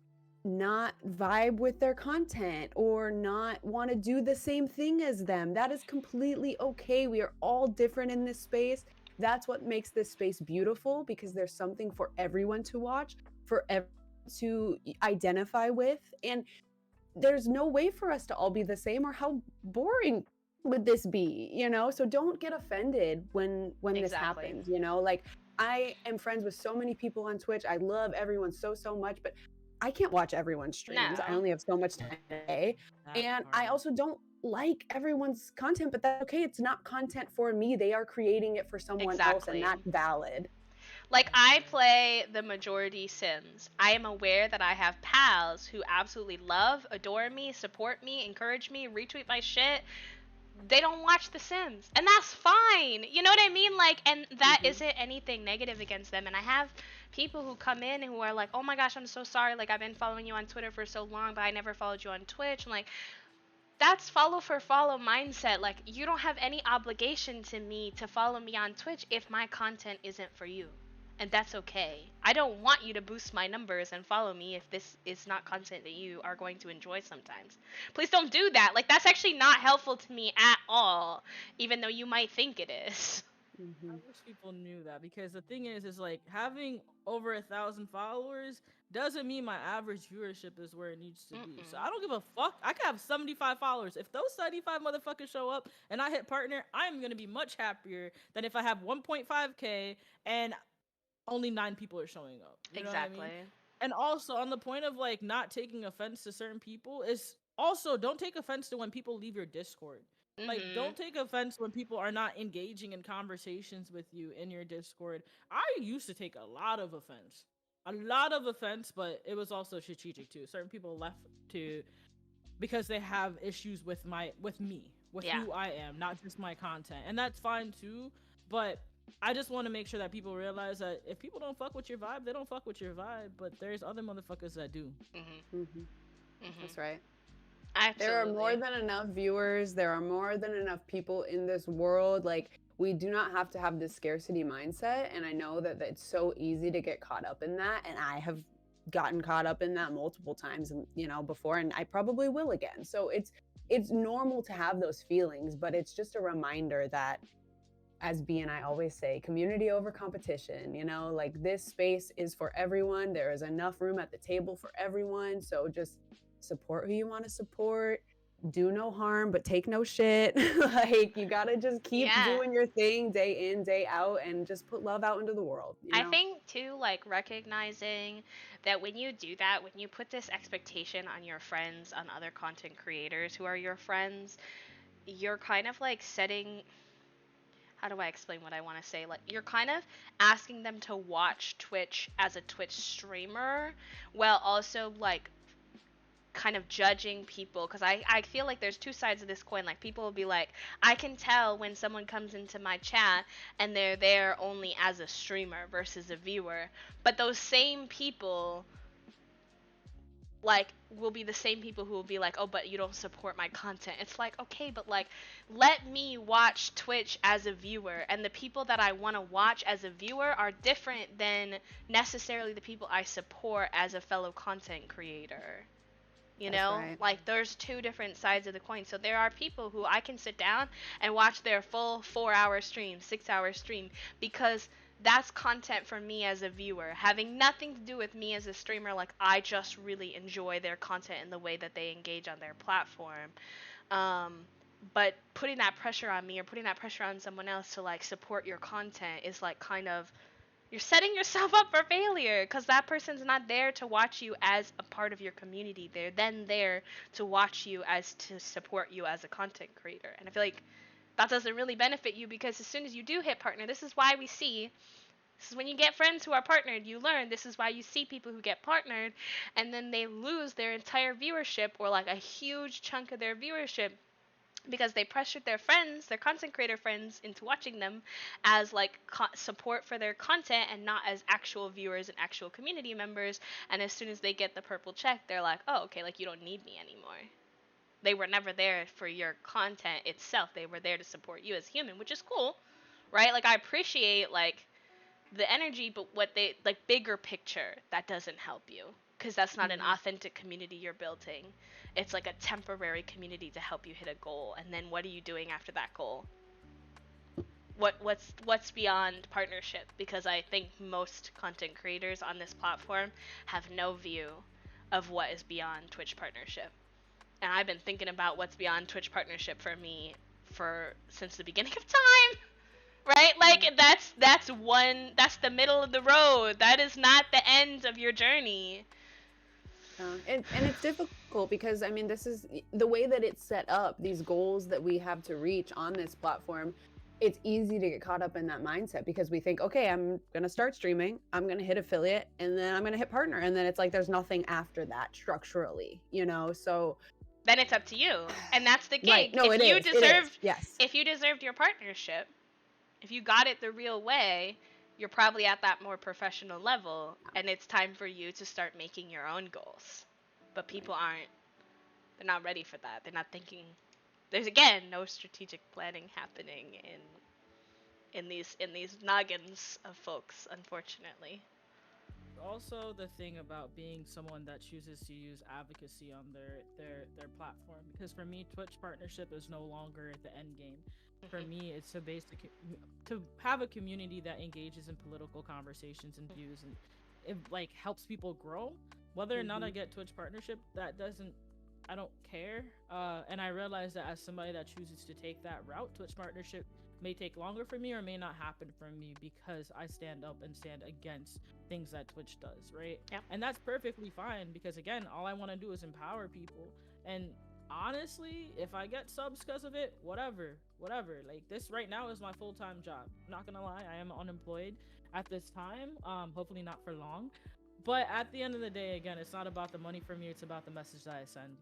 not vibe with their content or not want to do the same thing as them. That is completely okay. We are all different in this space. That's what makes this space beautiful because there's something for everyone to watch, for everyone to identify with. And there's no way for us to all be the same, or how boring would this be, so don't get offended when this Exactly. happens, like I am friends with so many people on Twitch. I love everyone so much, but I can't watch everyone's streams. I No. only have so much time a day, That and I part. also don't like everyone's content, but that's okay. It's not content for me. They are creating it for someone else, and Exactly. that's valid. Like, That I part. play the majority Sims. I am aware that I have pals who absolutely love, adore me, support me, encourage me, retweet my shit. They don't watch The Sims, and that's fine. You know what I mean? Like, and that Hmm. isn't anything negative against them. And I have people who come in and who are like, "Oh my gosh, I'm so sorry. Like, I've been following you on Twitter for so long, but I never followed you on Twitch." I'm like, that's follow for follow mindset. Like, you don't have any obligation to me to follow me on Twitch if my content isn't for you. and that's okay. I don't want you to boost my numbers and follow me if this is not content that you are going to enjoy sometimes. Please don't do that. Like, that's actually not helpful to me at all, even though you might think it is. I wish people knew that, because the thing is like having over 1,000 followers doesn't mean my average viewership is where it needs to be. So Mm-mm. I don't give a fuck. I could have 75 followers. If those 75 motherfuckers show up and I hit partner, I'm gonna be much happier than if I have 1.5k and only 9 people are showing up. You know what I mean? Exactly. And also on the point of like not taking offense to certain people is also don't take offense to when people leave your Discord. Like, Mhm. don't take offense when people are not engaging in conversations with you in your Discord. I used to take a lot of offense, but it was also strategic too. Certain people left to because they have issues with me, with Yeah. who I am, not just my content, and that's fine too. But I just want to make sure that people realize that if people don't fuck with your vibe, they don't fuck with your vibe. But there's other motherfuckers that do. Mhm. Mhm. Mhm. That's right. There are more Absolutely. than enough viewers. There are more than enough people in this world. Like, we do not have to have this scarcity mindset. And I know that it's so easy to get caught up in that. And I have gotten caught up in that multiple times, before, and I probably will again. So it's normal to have those feelings, but it's just a reminder that, as B and I always say, community over competition. Like, this space is for everyone. There is enough room at the table for everyone. So just support who you want to support. Do no harm, but take no shit. Like, you got to just keep Yeah. doing your thing day in, day out, and just put love out into the world. I think too, like, recognizing that when you do that, when you put this expectation on your friends, on other content creators who are your friends, you're kind of like setting, how do I explain what I want to say? Like, you're kind of asking them to watch Twitch as a Twitch streamer, while also like kind of judging people, because I feel like there's two sides of this coin. Like, people will be like, I can tell when someone comes into my chat and they're there only as a streamer versus a viewer, but those same people, like, will be the same people who will be like, oh, but you don't support my content. It's like, okay, but like, let me watch Twitch as a viewer, and the people that I want to watch as a viewer are different than necessarily the people I support as a fellow content creator. that's right. Like, there's two different sides of the coin. So there are people who I can sit down and watch their full 4-hour stream, 6-hour stream, because that's content for me as a viewer, having nothing to do with me as a streamer. Like, I just really enjoy their content and the way that they engage on their platform. um but putting that pressure on me or putting that pressure on someone else to like support your content is like kind of, you're setting yourself up for failure, because that person's not there to watch you as a part of your community. They're then there to watch you as to support you as a content creator. And I feel like that doesn't really benefit you, because as soon as you do hit partner, this is why we see, this is when you get friends who are partnered, you learn this is why you see people who get partnered and then they lose their entire viewership or like a huge chunk of their viewership, because they pressured their friends, their content creator friends, into watching them as like support for their content and not as actual viewers and actual community members. And as soon as they get the purple check, they're like, oh, okay, like, you don't need me anymore. They were never there for your content itself. They were there to support you as human, which is cool, right? Like, I appreciate like the energy, but what they like, bigger picture, that doesn't help you, because that's not an Mhm. authentic community you're building. It's like a temporary community to help you hit a goal, and then what are you doing after that goal? What's beyond partnership? Because I think most content creators on this platform have no view of what is beyond Twitch partnership. And I've been thinking about what's beyond Twitch partnership for me for since the beginning of time. Right? Like, that's the middle of the road. That is not the end of your journey. And it's difficult because, I mean, this is the way that it's set up, these goals that we have to reach on this platform. It's easy to get caught up in that mindset because we think, okay, I'm going to start streaming, I'm going to hit affiliate, and then I'm going to hit partner. And then it's like there's nothing after that structurally. So, Then it's up to you. And that's the right. gig. No, it is. It is. Yes. If you deserved your partnership, if you got it the real way, you're probably at that more professional level, and it's time for you to start making your own goals. But people aren't. They're not ready for that. They're not thinking. There's, again, no strategic planning happening in in these noggins of folks, unfortunately. Also, the thing about being someone that chooses to use advocacy on their platform, because for me, Twitch partnership is no longer the end game. For Hmm. me, it's to have a community that engages in political conversations and views, and it like helps people grow. Whether or not I Hmm. get Twitch partnership, that doesn't I don't care. And I realize that as somebody that chooses to take that route, Twitch partnership may take longer for me or may not happen for me because I stand up and stand against things that Twitch does, right? Yep. And that's perfectly fine because again, all I want to do is empower people. And honestly, if I get subs because of it, whatever, whatever. Like this right now is my full-time job. Not gonna lie, I am unemployed at this time. Hopefully not for long. But at the end of the day, again, it's not about the money for me, it's about the message that I send.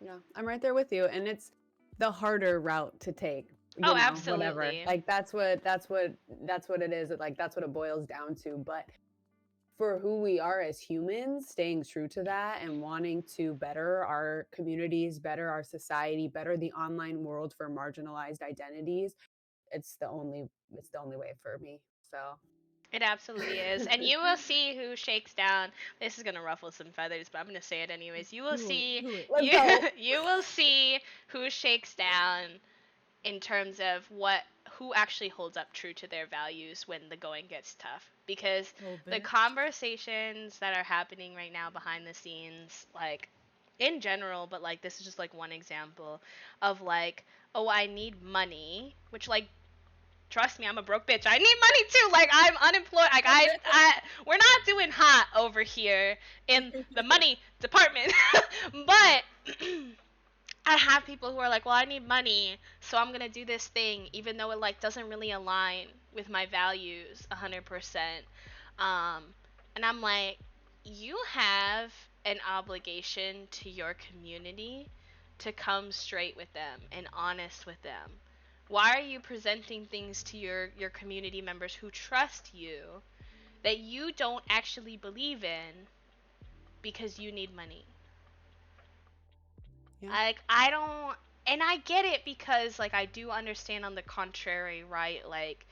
Yeah, I'm right there with you, and it's the harder route to take. Oh, Whatever. absolutely. Like that's what it is. Like that's what it boils down to. But for who we are as humans, staying true to that and wanting to better our communities, better our society, better the online world for marginalized identities, it's the only way for me. So It absolutely is. And you will see who shakes down. This is going to ruffle some feathers, but I'm going to say it anyways. You will Do it, see do it. let's you go. you will see who shakes down in terms of what who actually holds up true to their values when the going gets tough, because Oh, the bitch. conversations that are happening right now behind the scenes, like in general, but like this is just like one example of like, oh, I need money, which like, trust me, I'm a broke bitch. I need money too. Like I'm unemployed. Like I we're not doing hot over here in the money department. But I have people who are like, well, I need money, so I'm gonna do this thing, even though it like doesn't really align with my values 100%. Um, and I'm like, you have an obligation to your community to come straight with them and honest with them. Why are you presenting things to your community members who trust you that you don't actually believe in because you need money? Yeah. Like I don't, and I get it because like I do understand on the contrary, right? Like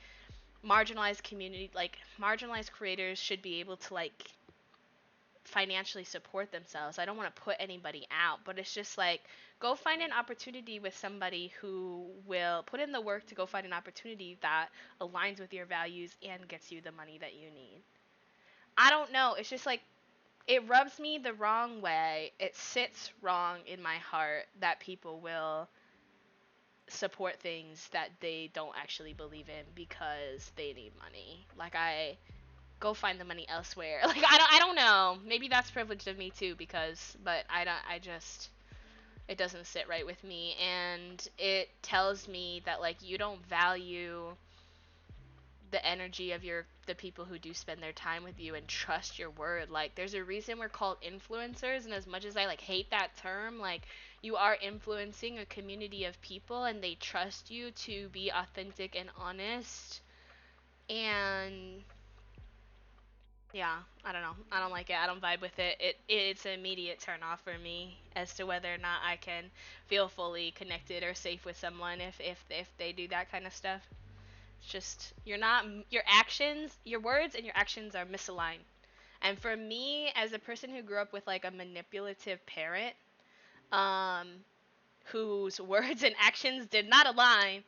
marginalized community, like marginalized creators should be able to like financially support themselves. I don't want to put anybody out, but it's just like go find an opportunity with somebody who will put in the work to go find an opportunity that aligns with your values and gets you the money that you need. I don't know. It's just like it rubs me the wrong way. It sits wrong in my heart that people will support things that they don't actually believe in because they need money. Like I go find the money elsewhere. Like I don't know. Maybe that's privileged of me too because but I just it doesn't sit right with me, and it tells me that like you don't value the energy of the people who do spend their time with you and trust your word. Like there's a reason we're called influencers, and as much as I like hate that term, like you are influencing a community of people and they trust you to be authentic and honest. And yeah, I don't know. I don't like it. I don't vibe with it. It's an immediate turn off for me as to whether or not I can feel fully connected or safe with someone if they do that kind of stuff. It's just you're not your actions, your words and your actions are misaligned. And for me, as a person who grew up with like a manipulative parent, um, whose words and actions did not align,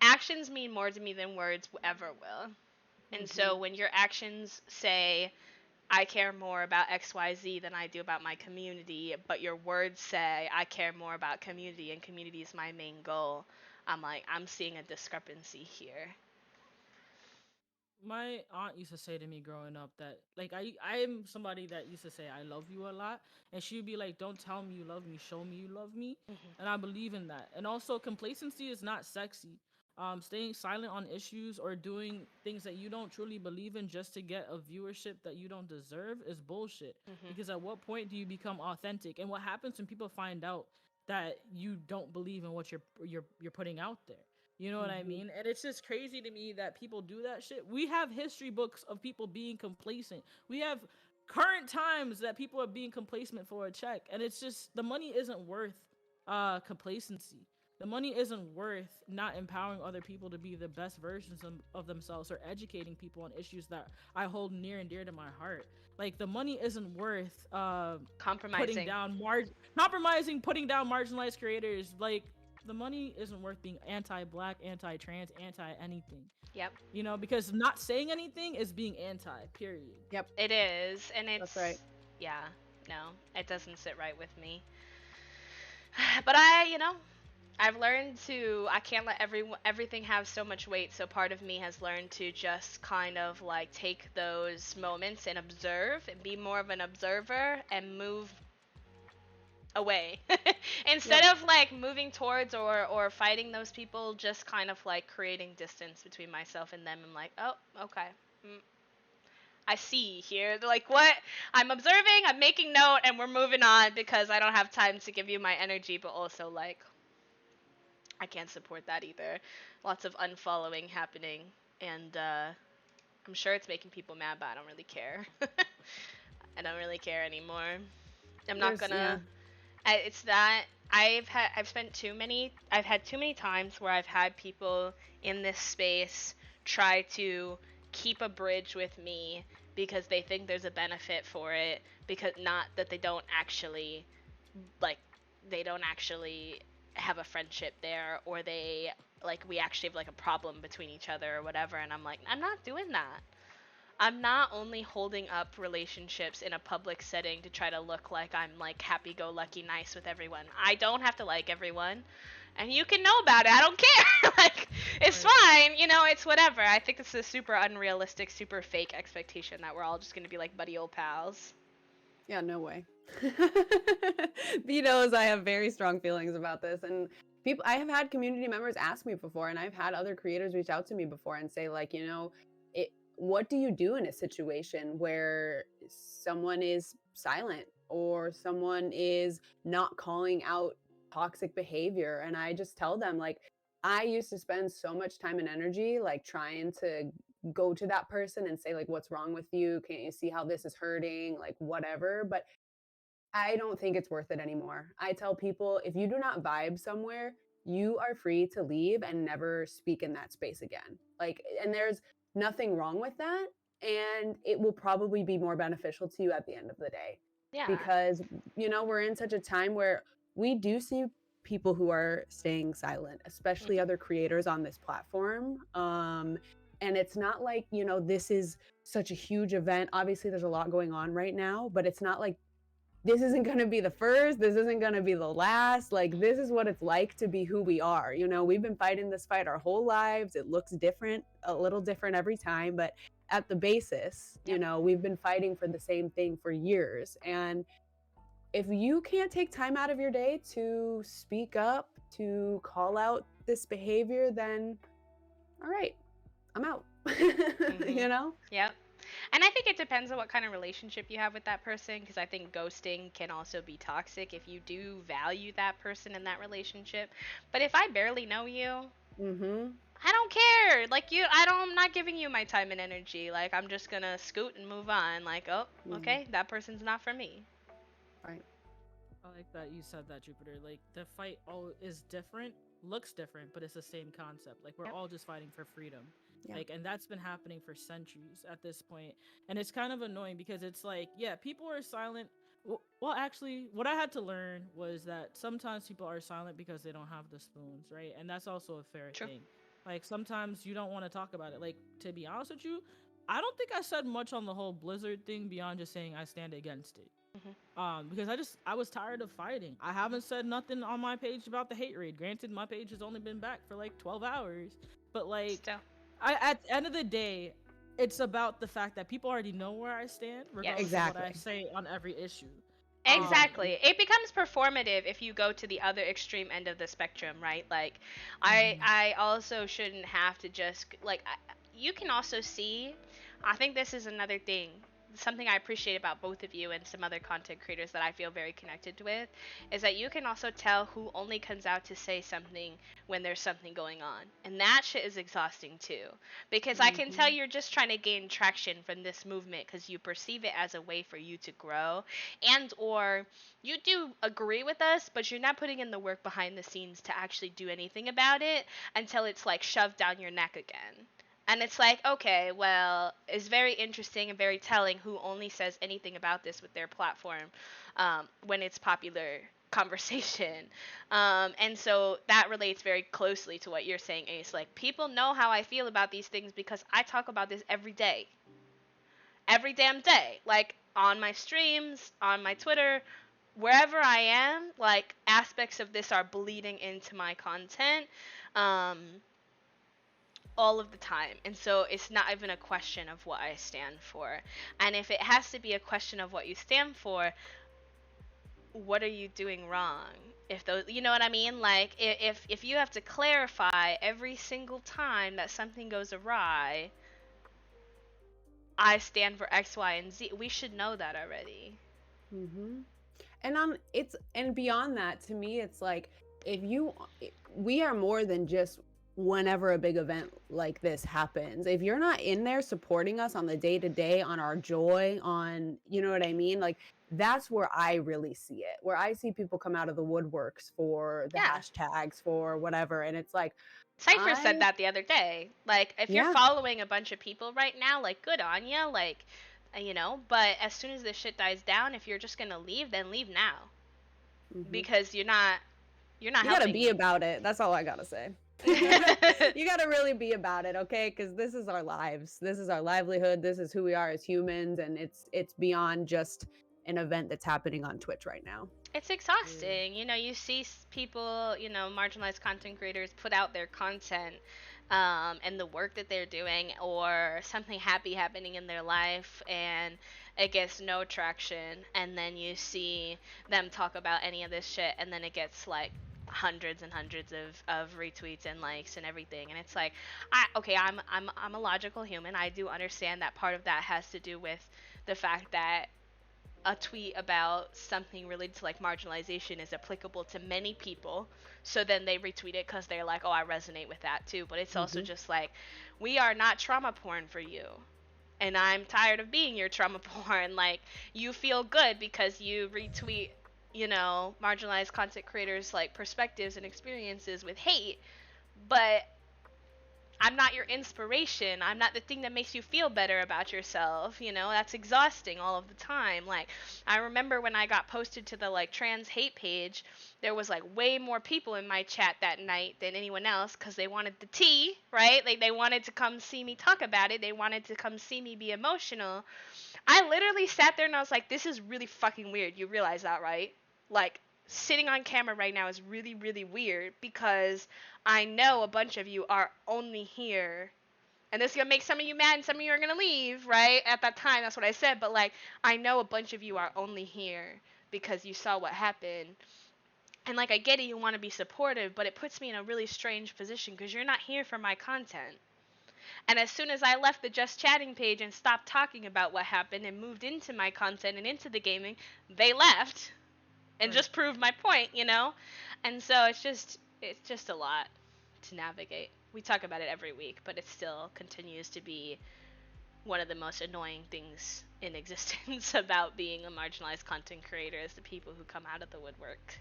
actions mean more to me than words ever will. And Hmm. so when your actions say I care more about XYZ than I do about my community, but your words say I care more about community and community is my main goal, I'm like, I'm seeing a discrepancy here. My aunt used to say to me growing up that like I am somebody that used to say I love you a lot, and she'd be like, don't tell me you love me, show me you love me. Hmm. And I believe in that. And also, complacency is not sexy. Staying silent on issues or doing things that you don't truly believe in just to get a viewership that you don't deserve is bullshit. Hmm. Because at what point do you become authentic? And what happens when people find out that you don't believe in what you're putting out there? You know what I Hmm. mean? And it's just crazy to me that people do that shit. We have history books of people being complacent. We have current times that people are being complacent for a check. And it's just the money isn't worth complacency. The money isn't worth not empowering other people to be the best versions of themselves, or educating people on issues that I hold near and dear to my heart. Like, the money isn't worth putting Compromising. down compromising, putting down marginalized creators. Like, the money isn't worth being anti-black, anti-trans, anti-anything. Yep. You know, because not saying anything is being anti. Period. Yep, It is, and that's right. it's yeah, no, it doesn't sit right with me. But I've learned to I can't let everything have so much weight, so part of me has learned to just kind of like take those moments and observe and be more of an observer and move away. Instead Yep. of like moving towards or fighting those people, just kind of like creating distance between myself and them. I'm like, "Oh, okay. Mm, I see here." Like, what? I'm observing, I'm making note, and we're moving on because I don't have time to give you my energy, but also like I can't support that either. Lots of unfollowing happening, and I'm sure it's making people mad, but I don't really care. I don't really care anymore. I'm not There's yeah. gonna. It's that I've had too many times where I've had people in this space try to keep a bridge with me because they think there's a benefit for it, because not that like they don't actually have a friendship there, or they like we actually have like a problem between each other or whatever, and I'm like, I'm not doing that. I'm not only holding up relationships in a public setting to try to look like I'm like happy go lucky nice with everyone. I don't have to like everyone. And you can know about it. I don't care. Like, it's Right. fine. It's whatever. I think it's a super unrealistic, super fake expectation that we're all just going to be like buddy old pals. Yeah, no way. B knows I have very strong feelings about this, and people. I have had community members ask me before, and I've had other creators reach out to me before and say, like, it. What do you do in a situation where someone is silent or someone is not calling out toxic behavior? And I just tell them, like, I used to spend so much time and energy, like, trying to go to that person and say, like, what's wrong with you, can't you see how this is hurting, like, whatever. But I don't think it's worth it anymore. I tell people, if you do not vibe somewhere, you are free to leave and never speak in that space again. Like, and there's nothing wrong with that, and it will probably be more beneficial to you at the end of the day, Yeah. because we're in such a time where we do see people who are staying silent, especially Mhm. other creators on this platform. And it's not like, this is such a huge event. Obviously, there's a lot going on right now, but it's not like this isn't going to be the first, this isn't going to be the last. Like, this is what it's like to be who we are. We've been fighting this fight our whole lives. It looks different, a little different every time, but at the basis, Yep. we've been fighting for the same thing for years. And if you can't take time out of your day to speak up, to call out this behavior, then all right, I'm out. Mhm. Yep. And I think it depends on what kind of relationship you have with that person, because I think ghosting can also be toxic if you do value that person in that relationship. But if I barely know you, Mm-hmm. I don't care. Like, I'm not giving you my time and energy. Like, I'm just gonna scoot and move on. Like, oh, Mm, okay, that person's not for me. right. I like that you said that, Jupiter. Like, the fight all is different, looks different, but it's the same concept. Like, we're Yep. all just fighting for freedom. Yeah. Like, and that's been happening for centuries at this point. And it's kind of annoying because it's like, yeah, people are silent. Well, actually, what I had to learn was that sometimes people are silent because they don't have the spoons, right? And that's also a fair True. thing. Like, sometimes you don't want to talk about it. Like, to be honest with you, I don't think I said much on the whole Blizzard thing beyond just saying I stand against it. Mhm. Because I was tired of fighting. I haven't said nothing on my page about the hate raid. Granted, my page has only been back for like 12 hours, but like, Still. at the end of the day, it's about the fact that people already know where I stand, regardless Yes. of what I Exactly. say on every issue. Um, Exactly. It becomes performative if you go to the other extreme end of the spectrum, right? Like, I mhm, I also shouldn't have to just like you can also see. I think this is another thing. something I appreciate about both of you and some other content creators that I feel very connected with is that you can also tell who only comes out to say something when there's something going on. And that shit is exhausting too. Because I can tell Mhm. you're just trying to gain traction from this movement because you perceive it as a way for you to grow, and or you do agree with us, but you're not putting in the work behind the scenes to actually do anything about it until it's like shoved down your neck again. And it's like, okay, well, it's very interesting and very telling who only says anything about this with their platform when it's popular conversation. And so that relates very closely to what you're saying, Ace. Like, people know how I feel about these things because I talk about this every day. Every damn day. Like, on my streams, on my Twitter, wherever I am, like, aspects of this are bleeding into my content. Um, all of the time. And so it's not even a question of what I stand for. And if it has to be a question of what you stand for, what are you doing wrong? If those, you know what I mean? Like, if you have to clarify every single time that something goes awry, I stand for X, Y, and Z. We should know that already. Mhm. And it's and beyond that, to me, it's like if you, we are more than just whenever a big event like this happens. If you're not in there supporting us on the day to day, on our joy, on, you know what I mean? Like, that's where I really see it. Where I see people come out of the woodworks for the Yeah. hashtags, for whatever, and it's like Cypher I said that the other day. Like, if you're yeah. following a bunch of people right now, like, good on ya. Like, you know, but as soon as this shit dies down, if you're just gonna leave, then leave now. Mhm. Because you're not You gotta helping be me. about it. That's all I gotta say. You gotta really be about it, okay? Because this is our lives. This is our livelihood. This is who we are as humans, and it's beyond just an event that's happening on Twitch right now. It's exhausting. You know, you see people, you know, marginalized content creators put out their content and the work that they're doing, or something happy happening in their life, and it gets no traction. And then you see them talk about any of this shit, and then it gets like hundreds and hundreds of retweets and likes and everything. And it's like, I'm a logical human. I do understand that part of that has to do with the fact that a tweet about something related to like marginalization is applicable to many people, so then they retweet it because they're like, oh, I resonate with that too. But it's also Mhm. just like, we are not trauma porn for you, and I'm tired of being your trauma porn. Like, you feel good because you retweet, you know, marginalized content creators like perspectives and experiences with hate, but I'm not your inspiration. I'm not the thing that makes you feel better about yourself. You know, that's exhausting all of the time. Like, I remember when I got posted to the like trans hate page, there was like way more people in my chat that night than anyone else because they wanted the tea, right? Like, they wanted to come see me talk about it. They wanted to come see me be emotional. I literally sat there and I was like, this is really fucking weird. You realize that, right? Like, sitting on camera right now is really, really weird because I know a bunch of you are only here. And this is gonna make some of you mad and some of you are gonna leave, right? At that time, that's what I said. But, like, I know a bunch of you are only here because you saw what happened. And, like, I get it, you want to be supportive, but it puts me in a really strange position because you're not here for my content. And as soon as I left the Just Chatting page and stopped talking about what happened and moved into my content and into the gaming, they left and Right. just proved my point, you know? And so it's just a lot to navigate. We talk about it every week, but it still continues to be one of the most annoying things in existence about being a marginalized content creator is the people who come out of the woodwork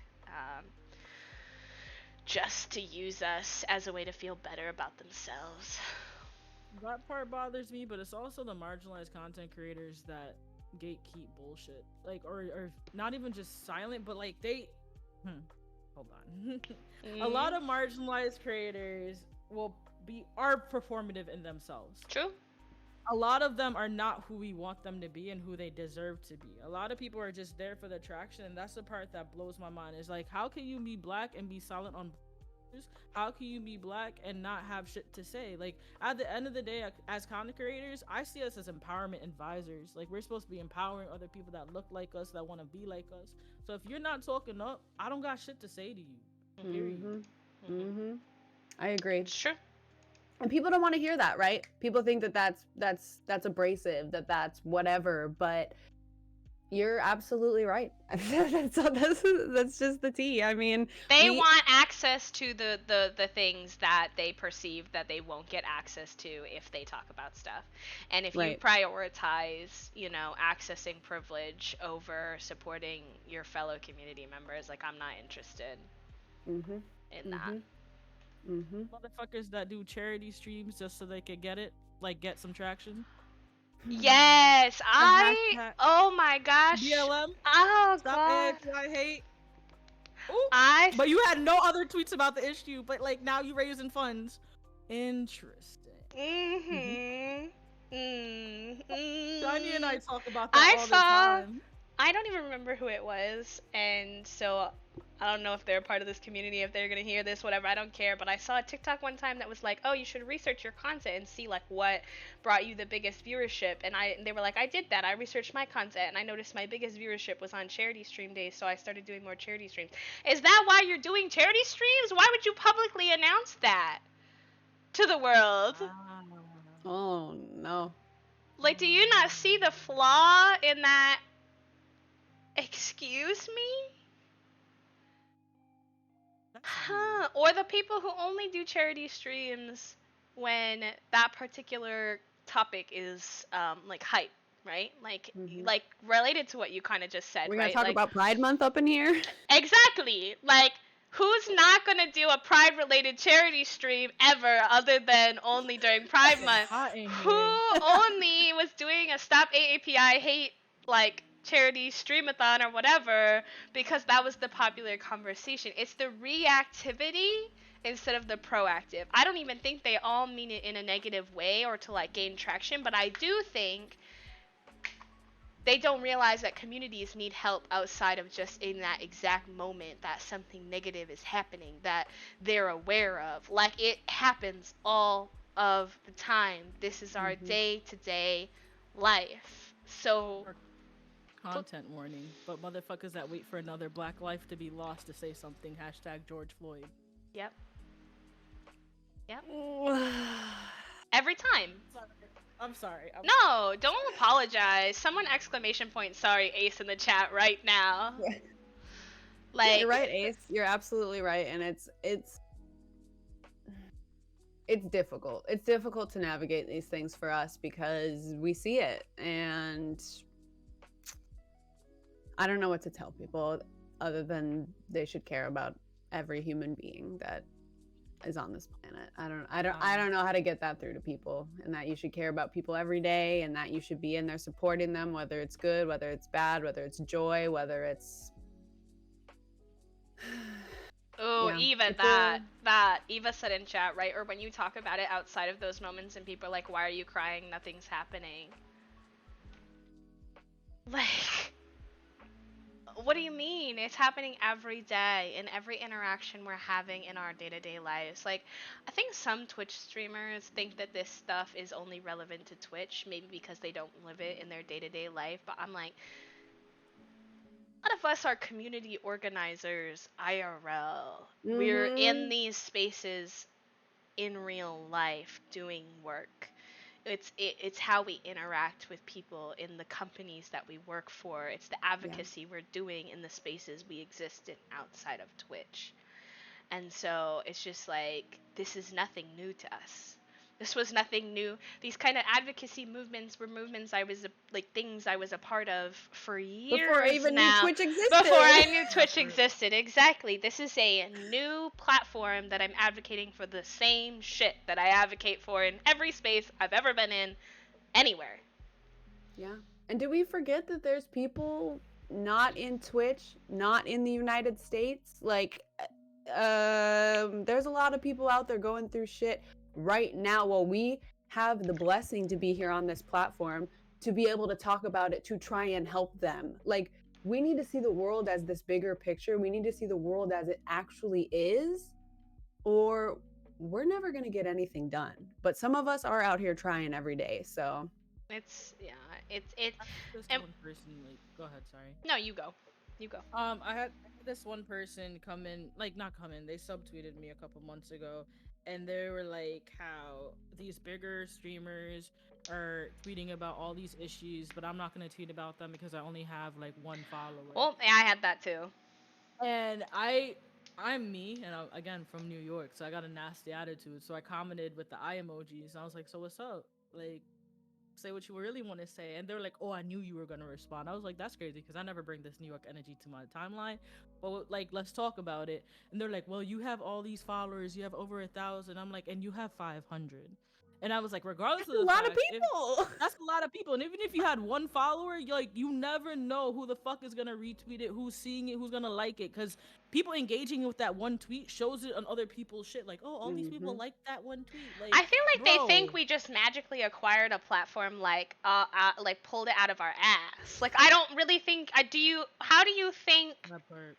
just to use us as a way to feel better about themselves. That part bothers me, but it's also the marginalized content creators that gatekeep bullshit. Like, or not even just silent, but like hmm, hold on. A lot Mm, of marginalized creators will are performative in themselves. true. A lot of them are not who we want them to be and who they deserve to be. A lot of people are just there for the attraction, and that's the part that blows my mind. Is like, how can you be black and be silent on issues? How can you be black and not have shit to say? Like, at the end of the day, as content creators, I see us as empowerment advisors. Like, we're supposed to be empowering other people that look like us, that want to be like us. So if you're not talking up, I don't got shit to say to you. Mhm. Period. Mhm. Mhm. Mhm. I agree. It's true. And people don't want to hear that, right? People think that that's abrasive, that's whatever, but you're absolutely right. That's just the tea. I mean, They want access to the things that they perceive that they won't get access to if they talk about stuff. And if you right. prioritize, accessing privilege over supporting your fellow community members, like, I'm not interested Mhm. in that. Mhm. Mhm. Motherfuckers that do charity streams just so they could get some traction. Yes, Hashtag oh my gosh. BLM. Oh Stop god. AFI hate. Ooh. I But you had no other tweets about the issue, but like now you raising funds. Interesting. Mhm. Mhm. Tanya and I talk about that I all the saw time. I don't even remember who it was, and so I don't know if they're part of this community, if they're gonna hear this, whatever. I don't care. But I saw a TikTok one time that was like, "Oh, you should research your content and see like what brought you the biggest viewership." And they were like, "I did that. I researched my content, and I noticed my biggest viewership was on charity stream days, so I started doing more charity streams." Is that why you're doing charity streams? Why would you publicly announce that to the world? Oh no. Like, do you not see the flaw in that? Excuse me? Huh. Or the people who only do charity streams when that particular topic is like hype, right? Like Mhm. like related to what you kind of just said, We're gonna right? talk Like about Pride Month up in here. exactly. Like who's not gonna do a Pride related charity stream ever other than only during Pride Month? Hot in Who here. only was doing a Stop AAPI Hate like charity streamathon or whatever because that was the popular conversation. It's the reactivity instead of the proactive. I don't even think they all mean it in a negative way or to like gain traction, but I do think they don't realize that communities need help outside of just in that exact moment that something negative is happening that they're aware of. Like it happens all of the time. This is our day-to-day life. So Content warning, but motherfuckers that wait for another black life to be lost to say something. Hashtag George Floyd. Yep. Yep. Every time. I'm sorry. No, don't apologize. Someone exclamation point sorry Ace in the chat right now. Like you're right, Ace. You're absolutely right, and it's difficult. It's difficult to navigate these things for us because we see it, and I don't know what to tell people other than they should care about every human being that is on this planet. I don't know how to get that through to people, and that you should care about people every day, and that you should be in there supporting them, whether it's good, whether it's bad, whether it's joy, whether it's oh, yeah, Eva, that Eva said in chat, right? Or when you talk about it outside of those moments and people are like, why are you crying? Nothing's happening. Like, what do you mean? It's happening every day in every interaction we're having in our day-to-day lives. Like, I think some Twitch streamers think that this stuff is only relevant to Twitch, maybe because they don't live it in their day-to-day life, but I'm like, a lot of us are community organizers IRL. We're in these spaces in real life doing work. It's how we interact with people in the companies that we work for. It's the advocacy we're doing in the spaces we exist in outside of Twitch. And so it's just like this is nothing new to us. This was nothing new. These kind of advocacy movements were movements I was like things I was a part of for years before I even knew now. Twitch existed. Before I knew Twitch existed, exactly. This is a new platform that I'm advocating for the same shit that I advocate for in every space I've ever been in, anywhere. Yeah. And do we forget that there's people not in Twitch, not in the United States? Like, there's a lot of people out there going through shit right now. Well, we have the blessing to be here on this platform to be able to talk about it, to try and help them. Like, we need to see the world as this bigger picture. We need to see the world as it actually is, or we're never going to get anything done. But some of us are out here trying every day. So It's This and, one person, like, go ahead. Sorry. no, you go. You go. I had this one person come in, like, not come in. They subtweeted me a couple months ago, and they were like how these bigger streamers are tweeting about all these issues, but I'm not gonna tweet about them because I only have like one follower. Well, yeah, I had that too. And I'm me, and I'm again from New York, so I got a nasty attitude. So I commented with the eye emojis, and I was like, "So what's up? Like, say what you really want to say." And they were like, "Oh, I knew you were gonna respond." I was like, "That's crazy," because I never bring this New York energy to my timeline. But like, let's talk about it. And they're like, "Well, you have all these followers, you have over 1,000." I'm like, "And you have 500." And I was like, regardless That's of a the lot of fact, if people. that's a lot of people, and even if you had one follower, you're like, you never know who the fuck is gonna retweet it, who's seeing it, who's gonna like it, because people engaging with that one tweet shows it on other people's shit. Like, oh, all these people Hmm. like that one tweet. Like, I feel like they think bro, we just magically acquired a platform, like pulled it out of our ass. Like I don't really think. Do you? How do you think? that part.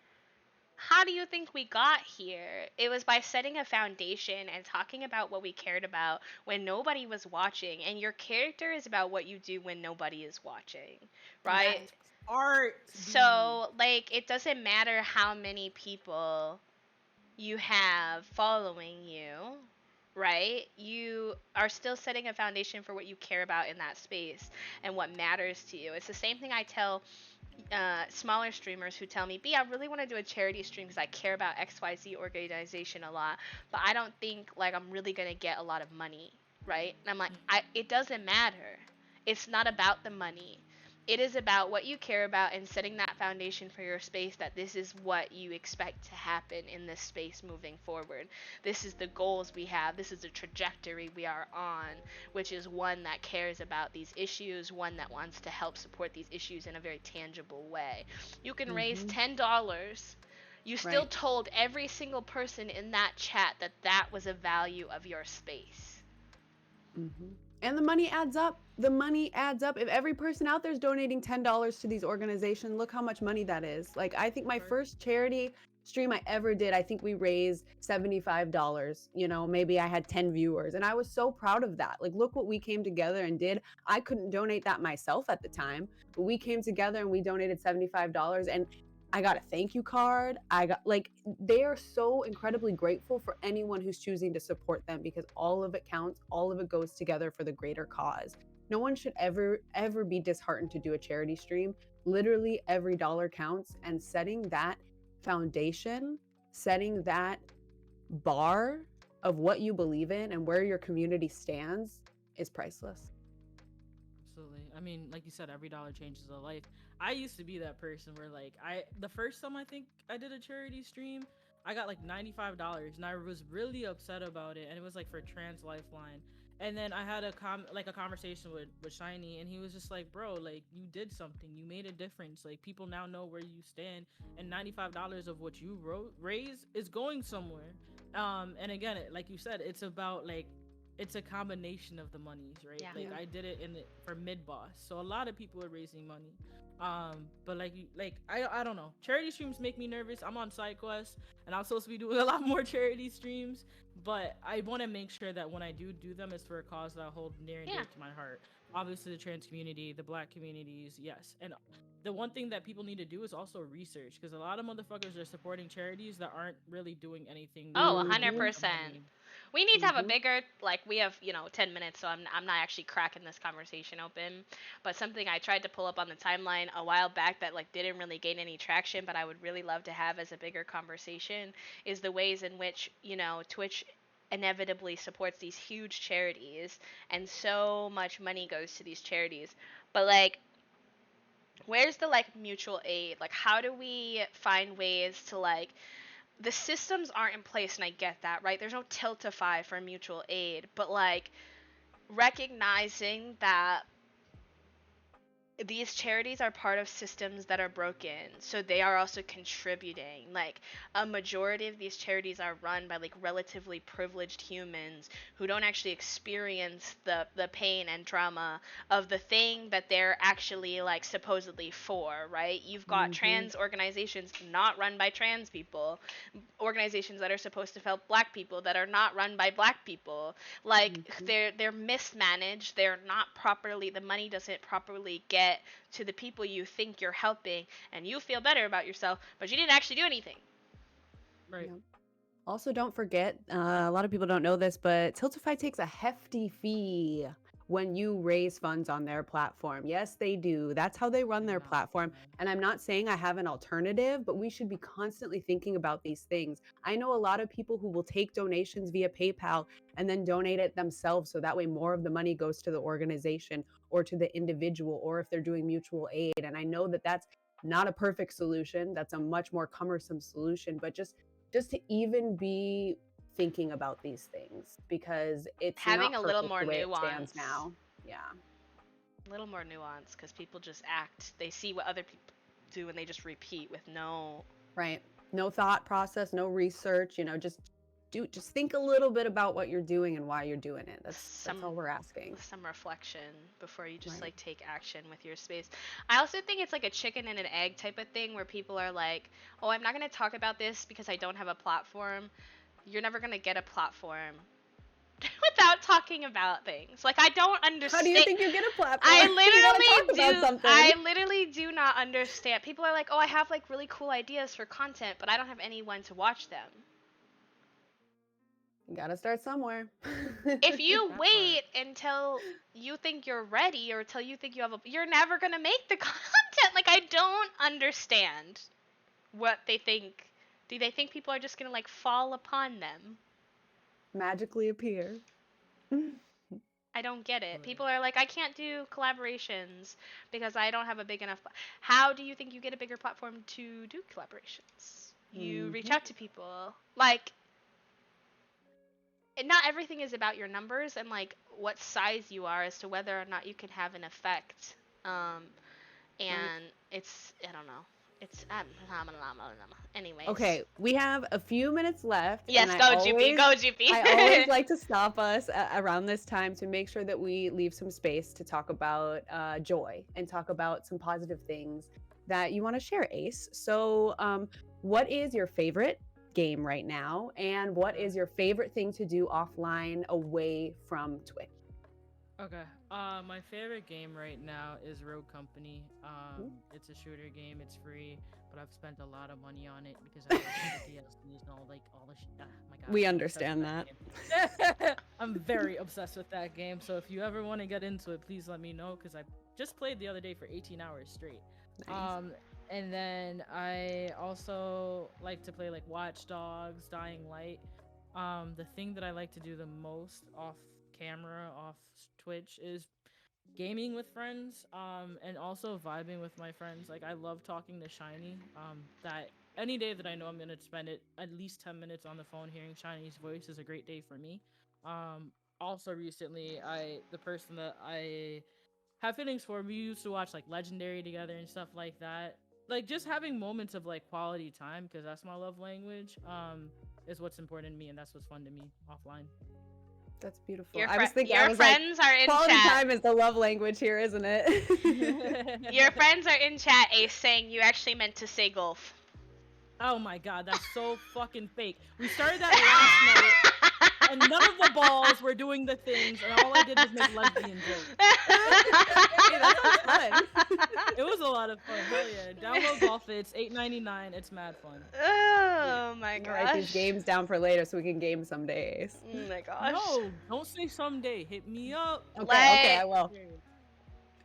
How do you think we got here? It was by setting a foundation and talking about what we cared about when nobody was watching, and your character is about what you do when nobody is watching, That right? part, B. So, like, it doesn't matter how many people you have following you, right? You are still setting a foundation for what you care about in that space and what matters to you. It's the same thing I tell smaller streamers who tell me, B, I really want to do a charity stream because I care about XYZ organization a lot, but I don't think like I'm really going to get a lot of money, right? And I'm like, it doesn't matter. It's not about the money. It is about what you care about and setting that foundation for your space that this is what you expect to happen in this space moving forward. This is the goals we have. This is the trajectory we are on, which is one that cares about these issues, one that wants to help support these issues in a very tangible way. You can raise Hmm. $10. You still Right. told every single person in that chat that that was a value of your space. Hmm. And the money adds up. The money adds up. If every person out there is donating $10 to these organizations, look how much money that is. Like, I think my Part. first charity stream I ever did, I think we raised $75. You know, maybe I had 10 viewers. And I was so proud of that. Like, look what we came together and did. I couldn't donate that myself at the time, but we came together and we donated $75. And I got a thank you card. I got like they are so incredibly grateful for anyone who's choosing to support them because all of it counts, all of it goes together for the greater cause. No one should ever be disheartened to do a charity stream. Literally every dollar counts, and setting that foundation, setting that bar of what you believe in and where your community stands is priceless. Absolutely. I mean, like you said, every dollar changes a life. I used to be that person where like the first time I think I did a charity stream, I got like $95 and I was really upset about it, and it was like for Trans Lifeline. And then I had a conversation with Shiny, and he was just like, "Bro, like you did something. You made a difference. Like people now know where you stand, and $95 of what you raise is going somewhere." And again, like you said, it's about like it's a combination of the monies, right? Yeah. Like Yeah. I did it for mid boss, so a lot of people are raising money. But I don't know. Charity streams make me nervous. I'm on side quests, and I'm supposed to be doing a lot more charity streams. But I want to make sure that when I do them, it's for a cause that I hold near and Yeah. dear to my heart. Obviously, the trans community, the black communities, yes. And the one thing that people need to do is also research, because a lot of motherfuckers are supporting charities that aren't really doing anything Oh, Hmm. with the 100%. money. We need to have a Hmm. bigger, like, we have, 10 minutes, so I'm not actually cracking this conversation open. But something I tried to pull up on the timeline a while back that, like, didn't really gain any traction, but I would really love to have as a bigger conversation is the ways in which, Twitch inevitably supports these huge charities and so much money goes to these charities. But, like, where's the, like, mutual aid? Like, how do we find ways to, like, the systems aren't in place, and I get that, right? There's no tiltify for mutual aid, but like recognizing that these charities are part of systems that are broken, so they are also contributing. Like a majority of these charities are run by like relatively privileged humans who don't actually experience the pain and trauma of the thing that they're actually like supposedly for, right? You've got Hmm. trans organizations not run by trans people, organizations that are supposed to help black people that are not run by black people. Like Hmm. they're mismanaged. They're not properly, the money doesn't properly get to the people you think you're helping, and you feel better about yourself, but you didn't actually do anything. Right. Yeah. Also, don't forget, a lot of people don't know this, but Tiltify takes a hefty fee when you raise funds on their platform. Yes, they do. That's how they run I their know. platform. And I'm not saying I have an alternative, but we should be constantly thinking about these things. I know a lot of people who will take donations via PayPal and then donate it themselves. So that way more of the money goes to the organization or to the individual, or if they're doing mutual aid. And I know that that's not a perfect solution. That's a much more cumbersome solution, but just to even be thinking about these things because it's Having not a little perfect more the way it stands nuance. now. Yeah. A little more nuance because people just act. They see what other people do and they just repeat with no. Right. No thought process, no research, just think a little bit about what you're doing and why you're doing it. That's some all we're asking. some reflection before you just Right. like take action with your space. I also think it's like a chicken and an egg type of thing where people are like, "Oh, I'm not going to talk about this because I don't have a platform." You're never going to get a platform without talking about things. Like I don't How do you understand. think you get a platform? I You got to talk literally about do. something. I literally do not understand. People are like, "Oh, I have like really cool ideas for content, but I don't have anyone to watch them." You got to start somewhere. If you That part. wait until you think you're ready or until you think you have a, you're never gonna make the content. Like I don't understand what they think. Do they think people are just gonna like fall upon them? Magically appear. I don't get it. People Hilarious. are like, I can't do collaborations because I don't have a big enough. How do you think you get a bigger platform to do collaborations? You reach Mhm. out to people. Like, not everything is about your numbers and like what size you are as to whether or not you can have an effect. Um, Right. and it's I don't know. It's anyways. Okay, we have a few minutes left, and Yes, go Jupi, go I always Jupi. like to stop us around this time to make sure that we leave some space to talk about joy and talk about some positive things that you want to share, Ace. So, what is your favorite game right now, and what Okay. is your favorite thing to do offline away from Twitch? Okay. My favorite game right now is Rogue Company. Mm. It's a shooter game. It's free, but I've spent a lot of money on it because I love the DLCs and all the shit. My God, We I'm obsessed with understand that. that game. I'm very obsessed with that game. So if you ever want to get into it, please let me know because I just played the other day for 18 hours straight. Nice. Um, and then I also like to play like Watch Dogs, Dying Light. The thing that I like to do the most off camera, off Twitch, is gaming with friends, and also vibing with my friends. Like I love talking to Shiny. That any day that I know I'm gonna spend it at least 10 minutes on the phone hearing Shiny's voice is a great day for me. Um, Also recently, the person that I have feelings for, we used to watch like Legendary together and stuff like that. Like just having moments of like quality time because that's my love language. Is what's important to me and that's what's fun to me offline. That's beautiful. Your I was thinking, I your was like, friends are in quality chat. time is the love language here, isn't it? Your friends are in chat, Ace, saying you actually meant to say golf. Oh my god, that's so fucking fake. We started that last night, and none of the balls were doing the things, and all I did was make lesbian jokes. Hey, that sounds fun. It was a lot of fun. Hell yeah. Download Golf It. It's $8.99. It's mad fun. Oh my I'm gonna write these gosh. games down for later so we can game some days. Oh my gosh. No, don't say someday. Hit me up. Okay, I Like, will.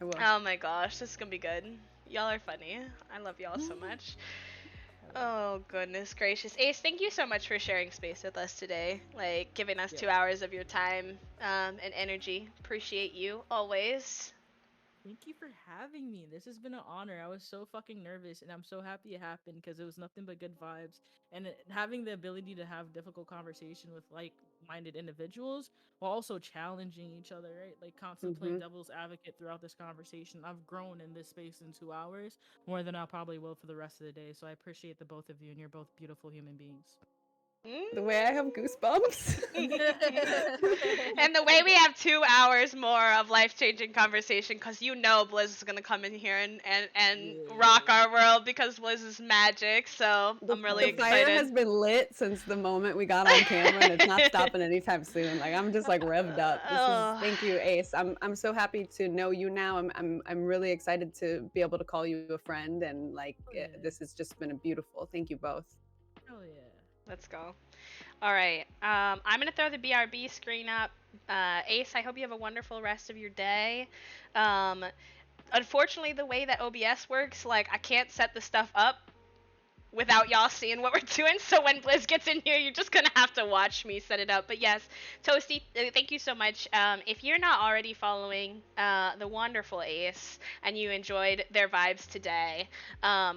I will. oh my gosh, this is gonna be good. Y'all are funny. I love y'all so much. Oh goodness gracious. Ace, thank you so much for sharing space with us today. Like giving us Yeah. 2 hours of your time and energy. Appreciate you always. Thank you for having me. This has been an honor. I was so fucking nervous, and I'm so happy it happened because it was nothing but good vibes. And having the ability to have difficult conversation with like-minded individuals while also challenging each other, right? Like constantly playing Hmm. devil's advocate throughout this conversation. I've grown in this space in 2 hours more than I probably will for the rest of the day. So I appreciate the both of you, and you're both beautiful human beings. The way I have goosebumps. And the way we have 2 hours more of life-changing conversation because you know Blizz is going to come in here and rock Yeah. our world because Blizz is magic, so I'm really The fire excited. has been lit since the moment we got on camera, and it's not stopping anytime soon. Like I'm just like revved up. Oh. Thank you, Ace. I'm so happy to know you now. I'm really excited to be able to call you a friend, and like Oh, yeah. this has just been a beautiful. Thank you both. Hell yeah. Let's go. All right. I'm gonna throw the BRB screen up. Ace, I hope you have a wonderful rest of your day. Um, Unfortunately, the way that OBS works, like I can't set the stuff up without y'all seeing what we're doing. So when Blizz gets in here, you're just gonna have to watch me set it up. But yes, Toasty, thank you so much. If you're not already following the wonderful Ace and you enjoyed their vibes today,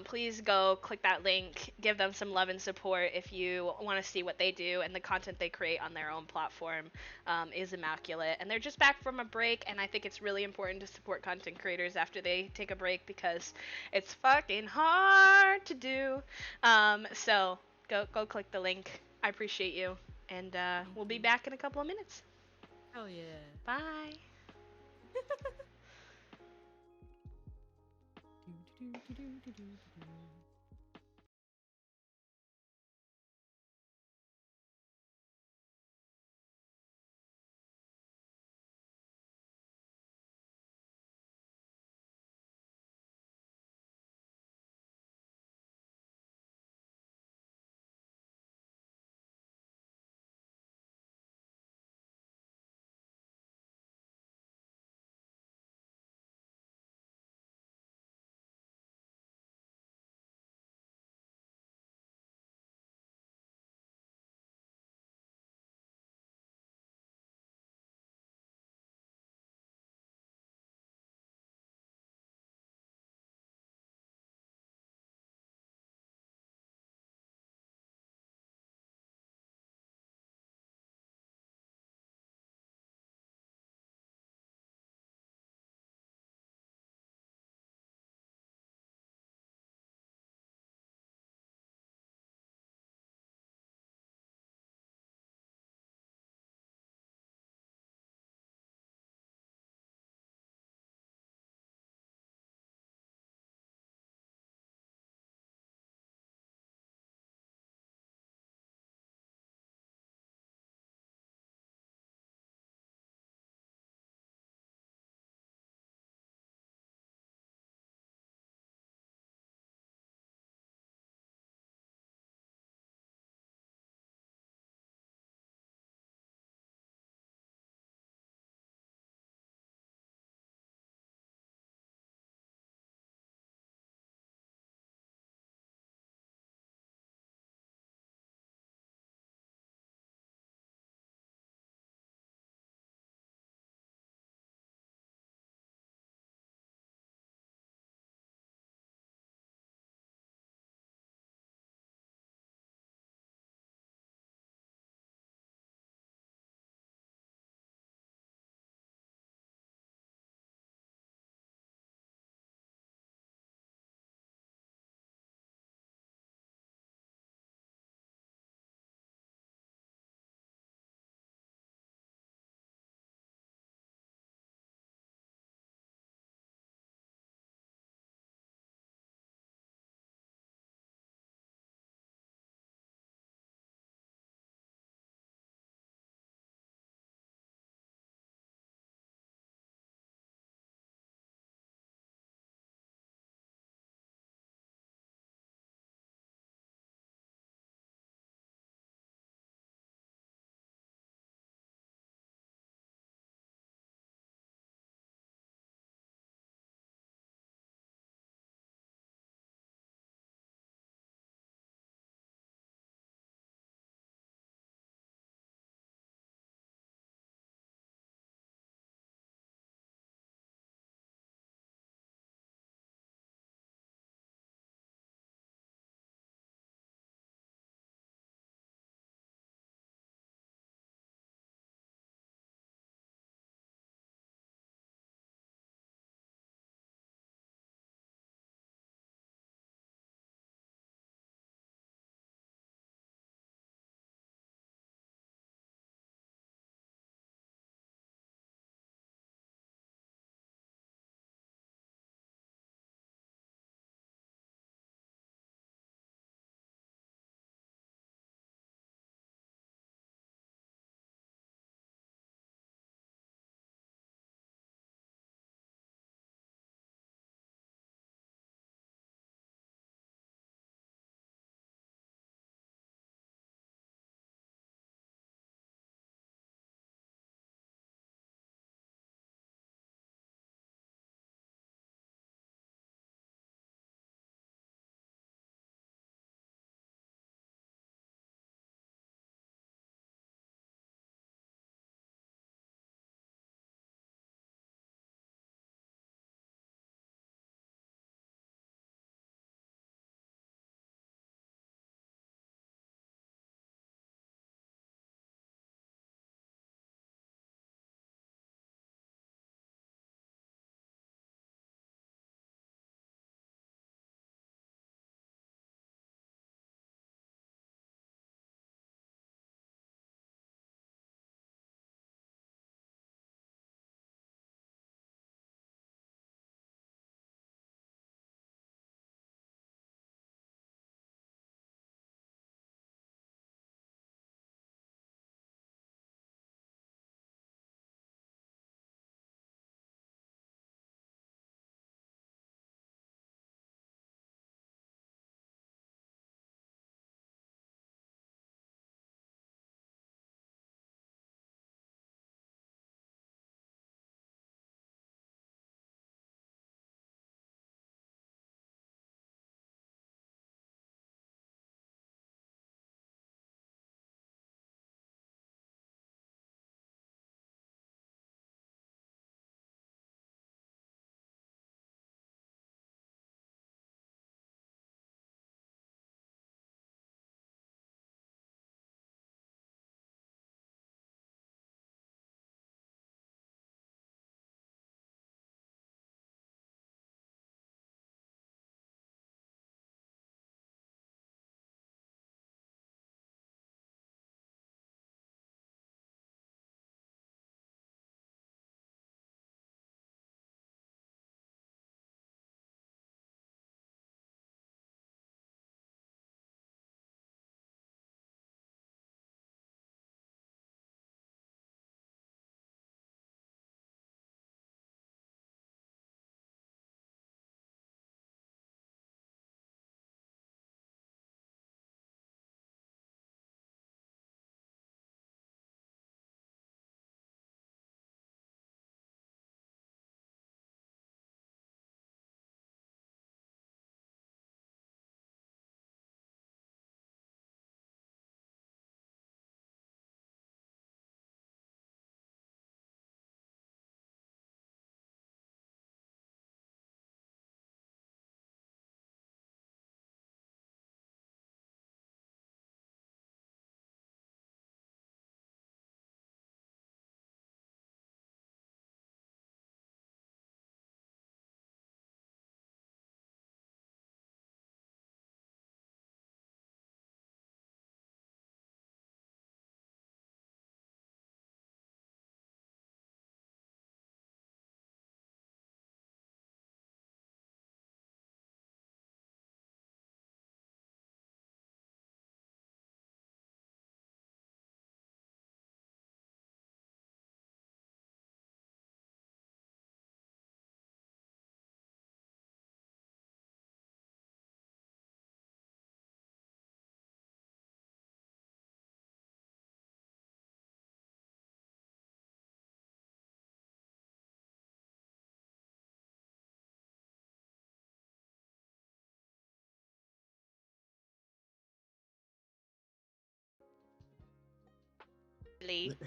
please go click that link, give them some love and support if you want to see what they do, and the content they create on their own platform is immaculate. And they're just back from a break, and I think it's really important to support content creators after they take a break because it's fucking hard to do. So go click the link. I appreciate you, and Thank we'll be you. back in a couple of minutes. Hell yeah. Bye.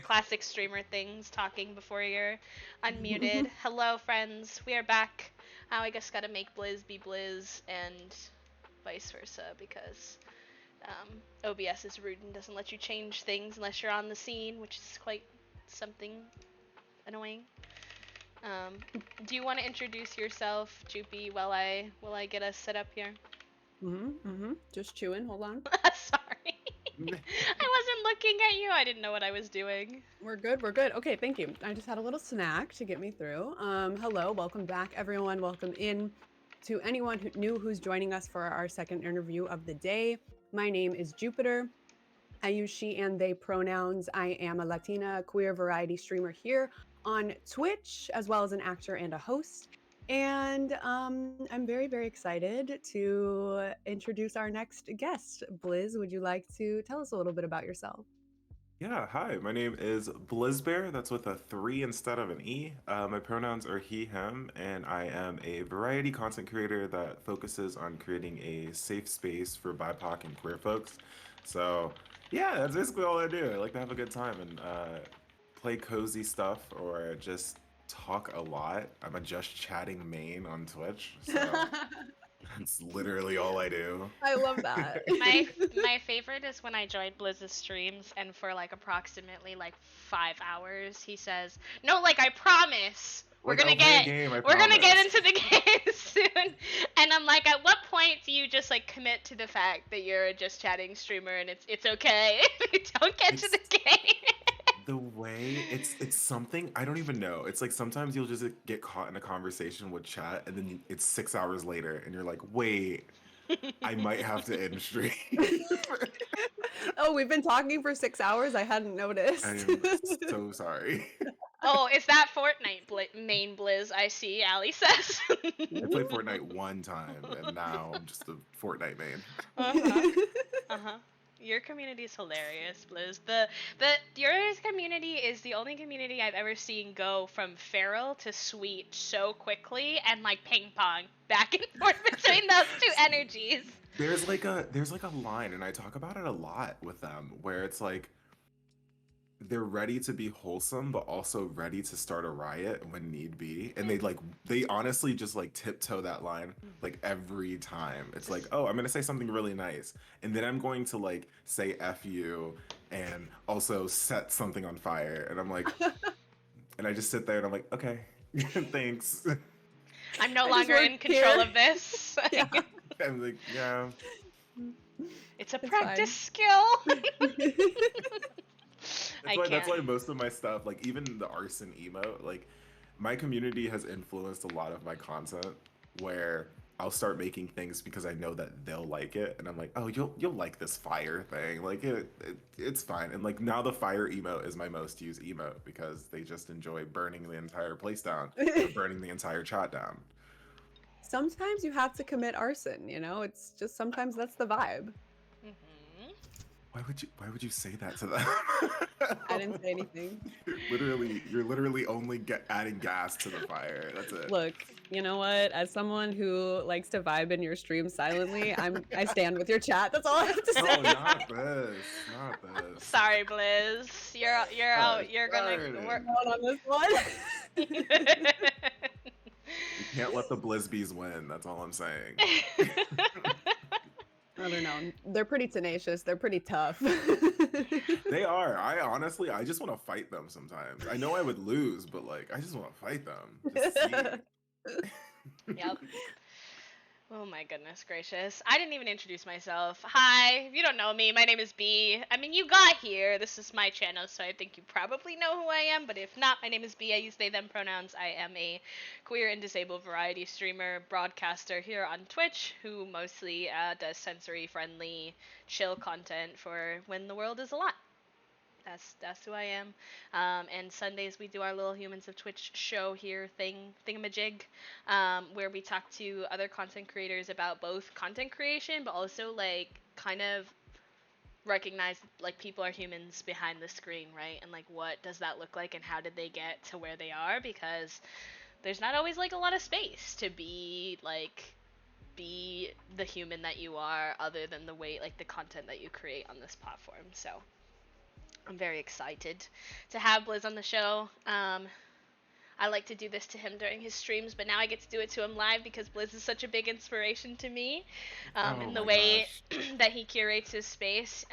classic streamer things, talking before you're unmuted. Hello, friends. We are back. Now I guess gotta make Blizz be Blizz and vice versa because OBS is rude and doesn't let you change things unless you're on the scene, which is quite something annoying. Do you want to introduce yourself, Joopy, while I get us set up here? Just chewing. Hold on. Sorry. I wasn't looking at you. I didn't know what I was doing. We're good. We're good. Okay, thank you. I just had a little snack to get me through. Hello, welcome back, everyone. Welcome in to anyone who's joining us for our second interview of the day. My name is Jupiter. I use she and they pronouns. I am a Latina queer variety streamer here on Twitch, as well as an actor and a host. And I'm very, very excited to introduce our next guest. Blizz, would you like to tell us a little bit about yourself? Yeah, hi, my name is Blizzbear. That's with a 3 instead of an E. My pronouns are he, him, and I am a variety content creator that focuses on creating a safe space for BIPOC and queer folks. So, yeah, that's basically all I do. I like to have a good time and play cozy stuff or just talk a lot. I'm a just chatting main on Twitch, so that's literally all I do. I love that. My favorite is when I join Blizz's streams and for like approximately like 5 hours he says, "No, like I promise we're Like, gonna I'll play a get game, I we're gonna get promise. into the game soon." And I'm like, at what point do you just like commit to the fact that you're a just chatting streamer and it's okay if you don't get to It's the game? the way it's something I don't even know. It's like sometimes you'll just get caught in a conversation with chat, and then it's 6 hours later, and you're like, wait, I might have to end stream. Oh, we've been talking for 6 hours. I hadn't I noticed. am so sorry. Oh, is that Fortnite main Blizz? I see, Ali says. I played Fortnite one time, and now I'm just a Fortnite main. Uh-huh. Uh-huh. Your community is hilarious, Blizz. Your community is the only community I've ever seen go from feral to sweet so quickly and like ping pong back and forth between those two energies. There's like a line, and I talk about it a lot with them, where it's like they're ready to be wholesome but also ready to start a riot when need be, and they honestly just like tiptoe that line like every time. It's like, oh, I'm gonna say something really nice, and then I'm going to like say F you and also set something on fire, and I'm like, and I just sit there and I'm like, okay, thanks. I'm no I just longer in work control here. of this. Yeah, I'm like, yeah. It's a it's practice fine. skill. I That's can't. why most of my stuff, like even the arson emote, like my community has influenced a lot of my content where I'll start making things because I know that they'll like it, and I'm like, oh, you'll like this fire thing, like it's fine. And like now the fire emote is my most used emote because they just enjoy burning the entire place down or burning the entire chat down. Sometimes you have to commit arson, it's just sometimes that's the vibe. Mhm. Why would you say that to them? I didn't say anything. You're literally only adding gas to the fire. That's it. Look, you know what? As someone who likes to vibe in your stream silently, I stand with your chat. That's all I have to say. Oh, not this. Not this. Sorry, Blizz. You're out. You're gonna work. Going on this one. You can't let the Blizzbees win. That's all I'm saying. I don't know. They're pretty tenacious. They're pretty tough. They are. I just want to fight them sometimes. I know I would lose, but like, I just want to fight them. Just see. Yep. Oh my goodness gracious. I didn't even introduce myself. Hi, if you don't know me, my name is B. I mean, you got here. This is my channel, so I think you probably know who I am, but if not, my name is B. I use they, them pronouns. I am a queer and disabled variety streamer, broadcaster here on Twitch, who mostly does sensory-friendly, chill content for when the world is a lot. That's who I am. And Sundays we do our little Humans of Twitch show here thingamajig, where we talk to other content creators about both content creation, but also like kind of recognize like people are humans behind the screen, right? And like what does that look like, and how did they get to where they are? Because there's not always like a lot of space to be the human that you are, other than the way like the content that you create on this platform. So I'm very excited to have Blizz on the show. I like to do this to him during his streams, but now I get to do it to him live because Blizz is such a big inspiration to me. Oh In the my way gosh. that he curates his space.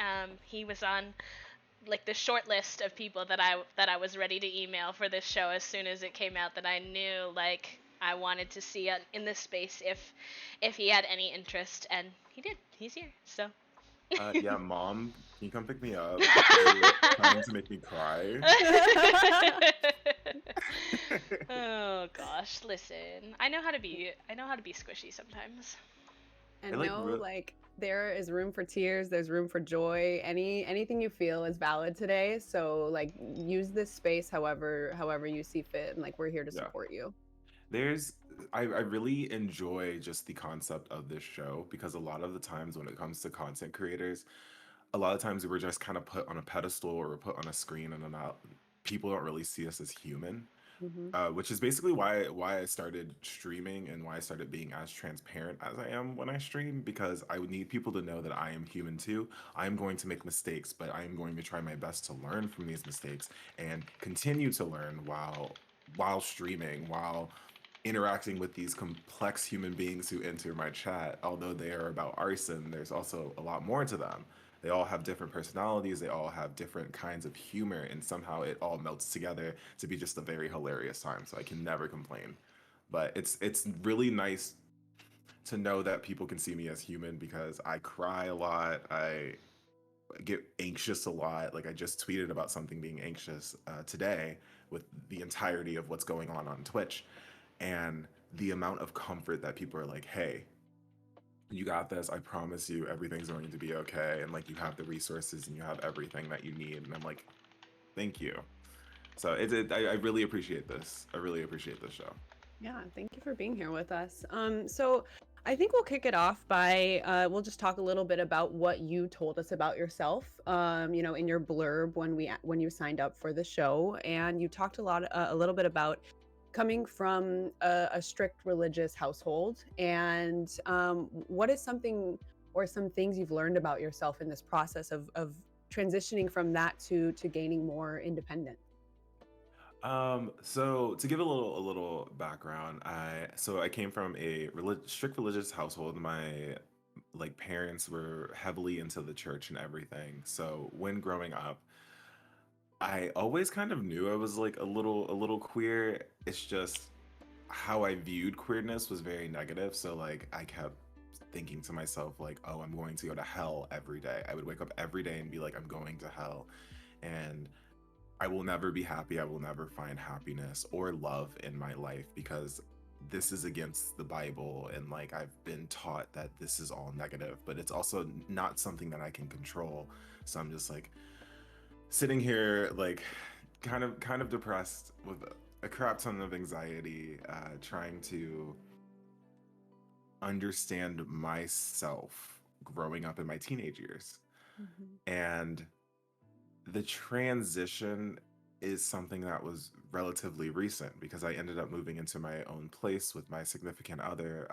He was on like the short list of people that I was ready to email for this show as soon as it came out, that I knew like I wanted to see in this space if he had any interest, and he did. He's here. So Yeah, Mom, can you come pick me up? You're trying to make me cry. Oh gosh, listen. I know how to be squishy sometimes. And like know, real. like, there is room for tears, there's room for joy. Anything you feel is valid today. So like use this space however you see fit, and like we're here to Yeah. support you. There's I really enjoy just the concept of this show because a lot of the times when it comes to content creators, a lot of times we're just kind of put on a pedestal or we're put on a screen and not people don't really see us as human. Hmm. Which is basically why I started streaming and why I started being as transparent as I am when I stream, because I would need people to know that I am human too. I am going to make mistakes, but I am going to try my best to learn from these mistakes and continue to learn while streaming, while interacting with these complex human beings who enter my chat. Although they are about arson, there's also a lot more to them. They all have different personalities, they all have different kinds of humor, and somehow it all melts together to be just a very hilarious time. So I can never complain. But it's really nice to know that people can see me as human because I cry a lot. I get anxious a lot. Like I just tweeted about something being anxious today with the entirety of what's going on Twitch, and the amount of comfort that people are like, "Hey, you got this. I promise you, everything's going to be okay." And like, you have the resources and you have everything that you need. And I'm like, "Thank you." So I really appreciate this. I really appreciate this show. Yeah, thank you for being here with us. So I think we'll kick it off by we'll just talk a little bit about what you told us about yourself. In your blurb when you signed up for the show, and you talked a little bit about coming from a strict religious household, and what is something or some things you've learned about yourself in this process of transitioning from that to gaining more independence. So to give a little background, I came from a strict religious household. My like parents were heavily into the church and everything. So when growing up, I always kind of knew I was like a little queer. It's just how I viewed queerness was very negative. So like I kept thinking to myself like, "Oh, I'm going to go to hell every day." I would wake up every day and be like, "I'm going to hell." And I will never be happy. I will never find happiness or love in my life because this is against the Bible. And like I've been taught that this is all negative, but it's also not something that I can control. So I'm just like sitting here, like kind of depressed with a crap ton of anxiety, trying to understand myself growing up in my teenage years. Mhm. And the transition is something that was relatively recent because I ended up moving into my own place with my significant other,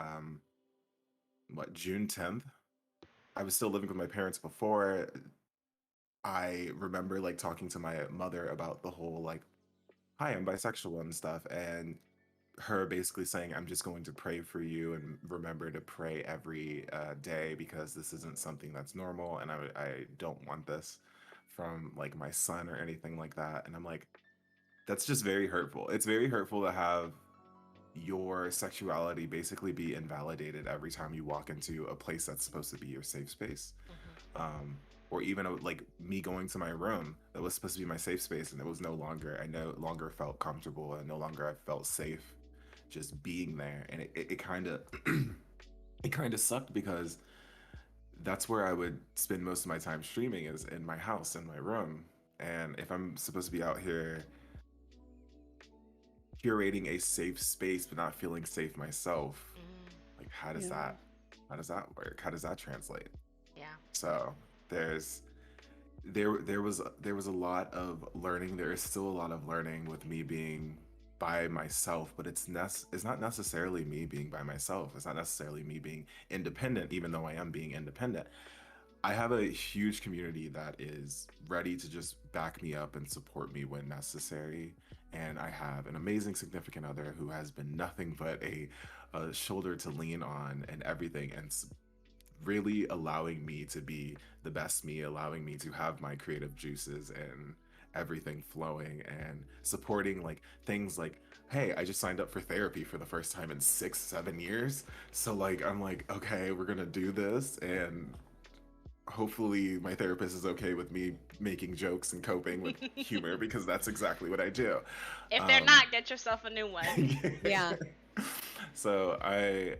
June 10th. I was still living with my parents before. I remember like talking to my mother about the whole like, "Hi, I'm bisexual" and stuff, and her basically saying, "I'm just going to pray for you and remember to pray every day because this isn't something that's normal, and I don't want this from like my son or anything like that." And I'm like, that's just very hurtful. It's very hurtful to have your sexuality basically be invalidated every time you walk into a place that's supposed to be your safe space. Mhm. Um, or even like me going to my room that was supposed to be my safe space and it was no longer, I no longer felt comfortable and no longer I felt safe just being there. And it kind of, it kind of sucked because that's where I would spend most of my time streaming is in my house, in my room. And if I'm supposed to be out here curating a safe space but not feeling safe myself, Mm, like Yeah. how does that work? How does that translate? yeah. So there's there was a lot of learning. There is still a lot of learning with me being by myself, but it's not necessarily me being by myself. It's not necessarily me being independent, even though I am being independent. I have a huge community that is ready to just back me up and support me when necessary. And I have an amazing significant other who has been nothing but a shoulder to lean on and everything, and really allowing me to be the best me, allowing me to have my creative juices and everything flowing, and supporting like things like, hey, I just signed up for therapy for the first time in 6 7 years, so like I'm like, okay, we're gonna do this, and hopefully my therapist is okay with me making jokes and coping with humor, because that's exactly what I do. If they're um not, get yourself a new one. Yeah. so I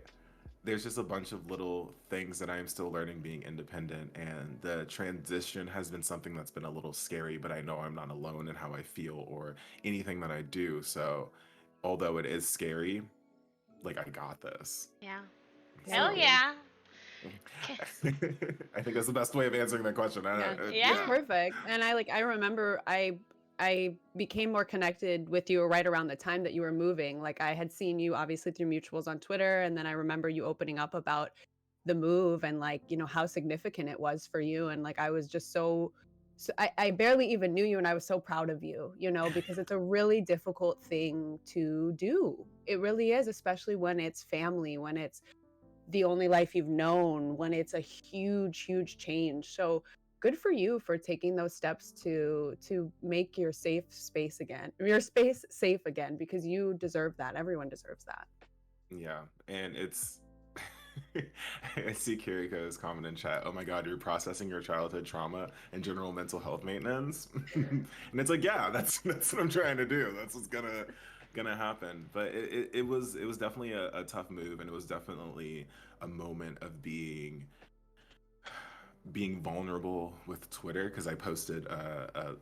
there's just a bunch of little things that I am still learning being independent, and the transition has been something that's been a little scary, but I know I'm not alone in how I feel or anything that I do. So although it is scary, like I got this. Yeah. Hell Hell So yeah. yeah. I think that's the best way of answering that question. Yeah. Yeah. It's perfect. And I remember I became more connected with you right around the time that you were moving. Like I had seen you obviously through mutuals on Twitter, and then I remember you opening up about the move and like, how significant it was for you. And like I was just so I barely even knew you, and I was so proud of you, because it's a really difficult thing to do. It really is, especially when it's family, when it's the only life you've known, when it's a huge change. So good for you for taking those steps to make your your space safe again, because you deserve that. Everyone deserves that. yeah, and it's I see Kiriko's comment in chat. Oh my God, you're processing your childhood trauma and general mental health maintenance, and it's like, yeah, that's what I'm trying to do. That's what's gonna happen. But it was definitely a tough move, and it was definitely a moment of being vulnerable with Twitter, because I posted a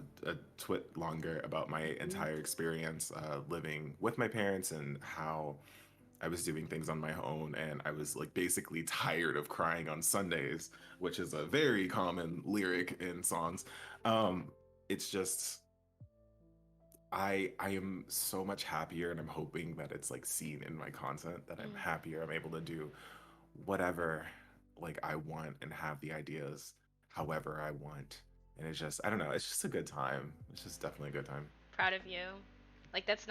twit longer about my entire experience living with my parents and how I was doing things on my own, and I was like basically tired of crying on Sundays, which is a very common lyric in songs. It's just I am so much happier, and I'm hoping that it's like seen in my content that I'm happier. I'm able to do whatever like I want and have the ideas however I want. And it's just, I don't know, it's just a good time. It's just definitely a good time. Proud of you. Like that's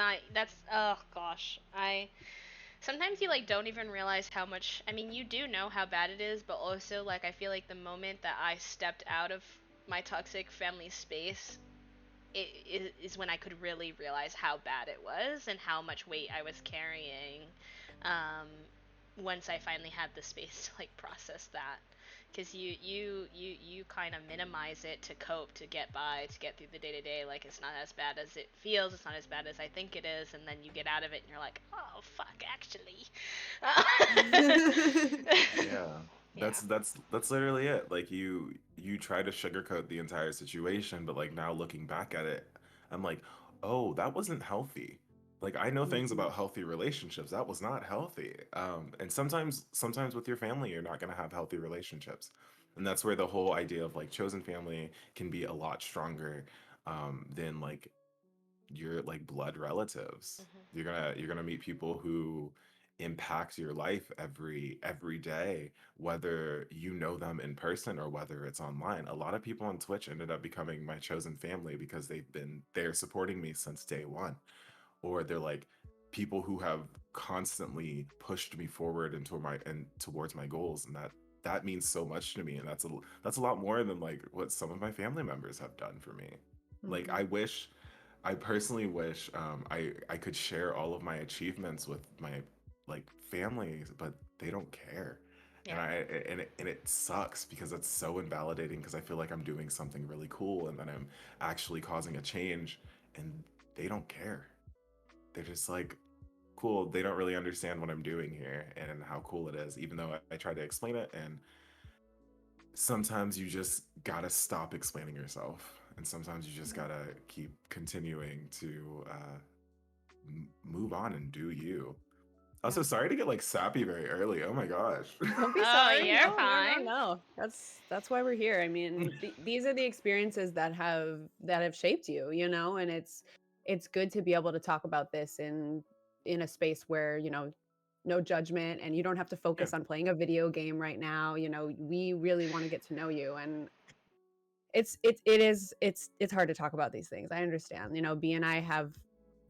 oh gosh. I sometimes you like don't even realize how much. I mean, you do know how bad it is, but also like I feel like the moment that I stepped out of my toxic family space, is when I could really realize how bad it was and how much weight I was carrying. Um, once I finally had the space to like process that, because you kind of minimize it to cope, to get by, to get through the day to day. Like it's not as bad as it feels, it's not as bad as I think it is, and then you get out of it and you're like, oh fuck, actually. Yeah. Yeah. That's literally it. Like you try to sugarcoat the entire situation, but like now looking back at it, I'm like, oh, that wasn't healthy. Like I know things Mhm. about healthy relationships. That was not healthy. And sometimes with your family, you're not gonna have healthy relationships. And that's where the whole idea of like chosen family can be a lot stronger than like your like blood relatives. Mhm. You're gonna meet people who impact your life every day, whether you know them in person or whether it's online. A lot of people on Twitch ended up becoming my chosen family because they've been there supporting me since day one, or they're like people who have constantly pushed me forward and towards my goals, and that means so much to me, and that's a lot more than like what some of my family members have done for me. Like Mhm. I personally wish I could share all of my achievements with my like family, but they don't care, and Yeah. it sucks because it's so invalidating, because I feel like I'm doing something really cool and then I'm actually causing a change, and they don't care. They're just like, cool. They don't really understand what I'm doing here and how cool it is, even though I try to explain it, and sometimes you just gotta stop explaining yourself, and sometimes you just gotta keep continuing to move on and do you. Yeah. Also, sorry to get like sappy very early. Oh my gosh. Don't be Oh, sorry. you're No. fine. No. That's why we're here. I mean, these are the experiences that have shaped you, and it's good to be able to talk about this in a space where, no judgment, and you don't have to focus on playing a video game right now. You know, we really want to get to know you, and it's hard to talk about these things. I understand. You know, B and I have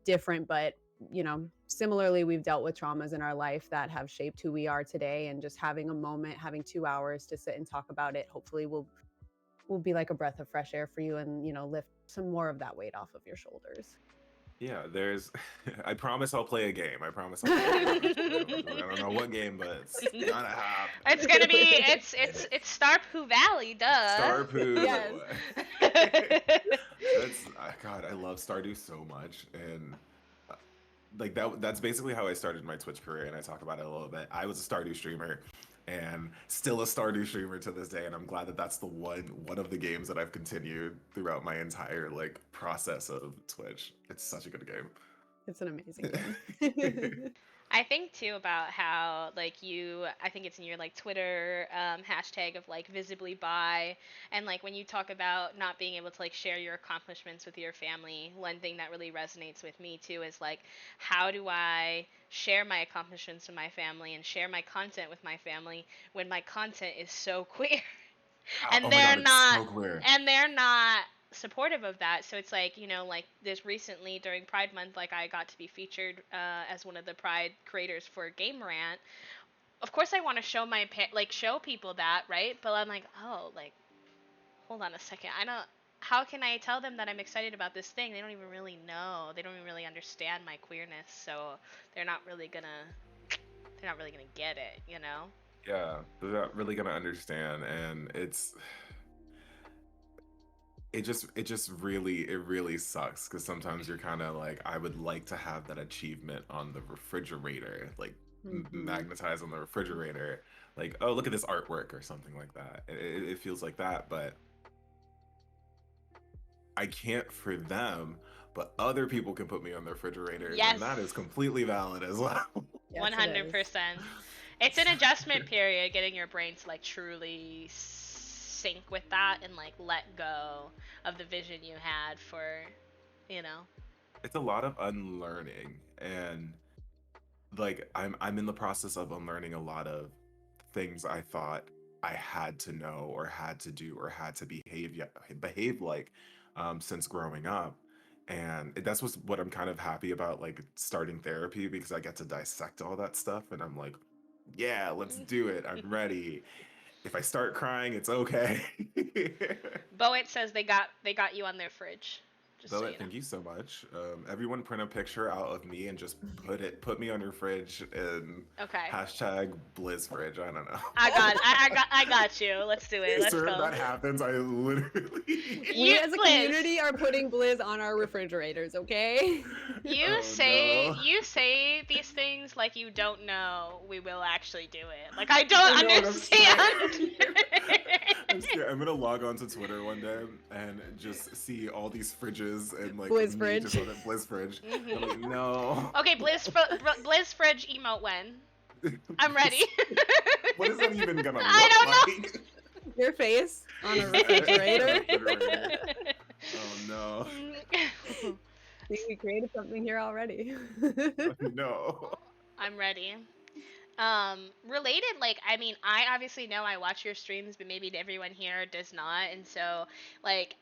different, but you know, similarly, we've dealt with traumas in our life that have shaped who we are today, and just having a moment, having 2 hours to sit and talk about it, hopefully will be like a breath of fresh air for you, and you know, lift some more of that weight off of your shoulders. Yeah, there's. I promise I'll play a game. I promise I'll play a game. I don't know what game, but it's gonna happen. It's gonna be it's Starpoo Valley, duh. Starpoo. Yes. God, I love Stardew so much, and like that's basically how I started my Twitch career, and I talk about it a little bit. I was a Stardew streamer and still a Stardew streamer to this day, and I'm glad that that's the one of the games that I've continued throughout my entire like process of Twitch. It's such a good game. It's an amazing game. I think too about how like I think it's in your like Twitter hashtag of like visibly bi, and like when you talk about not being able to like share your accomplishments with your family, one thing that really resonates with me too is like, how do I share my accomplishments with my family and share my content with my family when my content is so queer? And Oh my they're God, it's not so queer. and they're not supportive of that. So it's like, you know, like this recently during Pride Month, like I got to be featured as one of the Pride creators for Game Rant. Of course I want to show show people that, right? But I'm like, oh, like hold on a second. I don't how can I tell them that I'm excited about this thing? They don't even really know. They don't even really understand my queerness. So they're not really going to get it, you know? Yeah, they're not really gonna understand, and it just really sucks because sometimes you're kind of like, I would like to have that achievement on the refrigerator, like magnetized on the refrigerator, like, oh, look at this artwork or something like that. It feels like that, but I can't for them, but other people can put me on the refrigerator, Yes. and that is completely valid as well. Yes, 100%. It's an adjustment period, getting your brain to like truly sync with that and like let go of the vision you had for, you know. It's a lot of unlearning, and like I'm in the process of unlearning a lot of things I thought I had to know or had to do or had to behave like since growing up. And that's what I'm kind of happy about, like starting therapy, because I get to dissect all that stuff, and I'm like, yeah, let's do it. I'm ready. If I start crying, it's okay. Boet says they got you on their fridge. Just so Bella, you know. thank you so much. Everyone print a picture out of me and just put me on your fridge and Okay. hashtag Blizz fridge. I don't know. I got you. Let's do it. Let's Sir, go. if that happens, I literally. We as a Blizz. community are putting Blizz on our refrigerators, okay? You Oh, say no. you say these things like you don't know we will actually do it. Like I don't I know, and I'm understand. I'm scared. I'm gonna log on to Twitter one day and just see all these fridges and like Blizz me fridge. just on a Blizz fridge. I'm like, no. Okay, Blizz fridge emote when. I'm ready. What is that even gonna look I don't like? Your face on a refrigerator. Oh no. See, we created something here already. No. I'm ready. Related, like, I mean, I obviously know I watch your streams, but maybe everyone here does not, and so, like,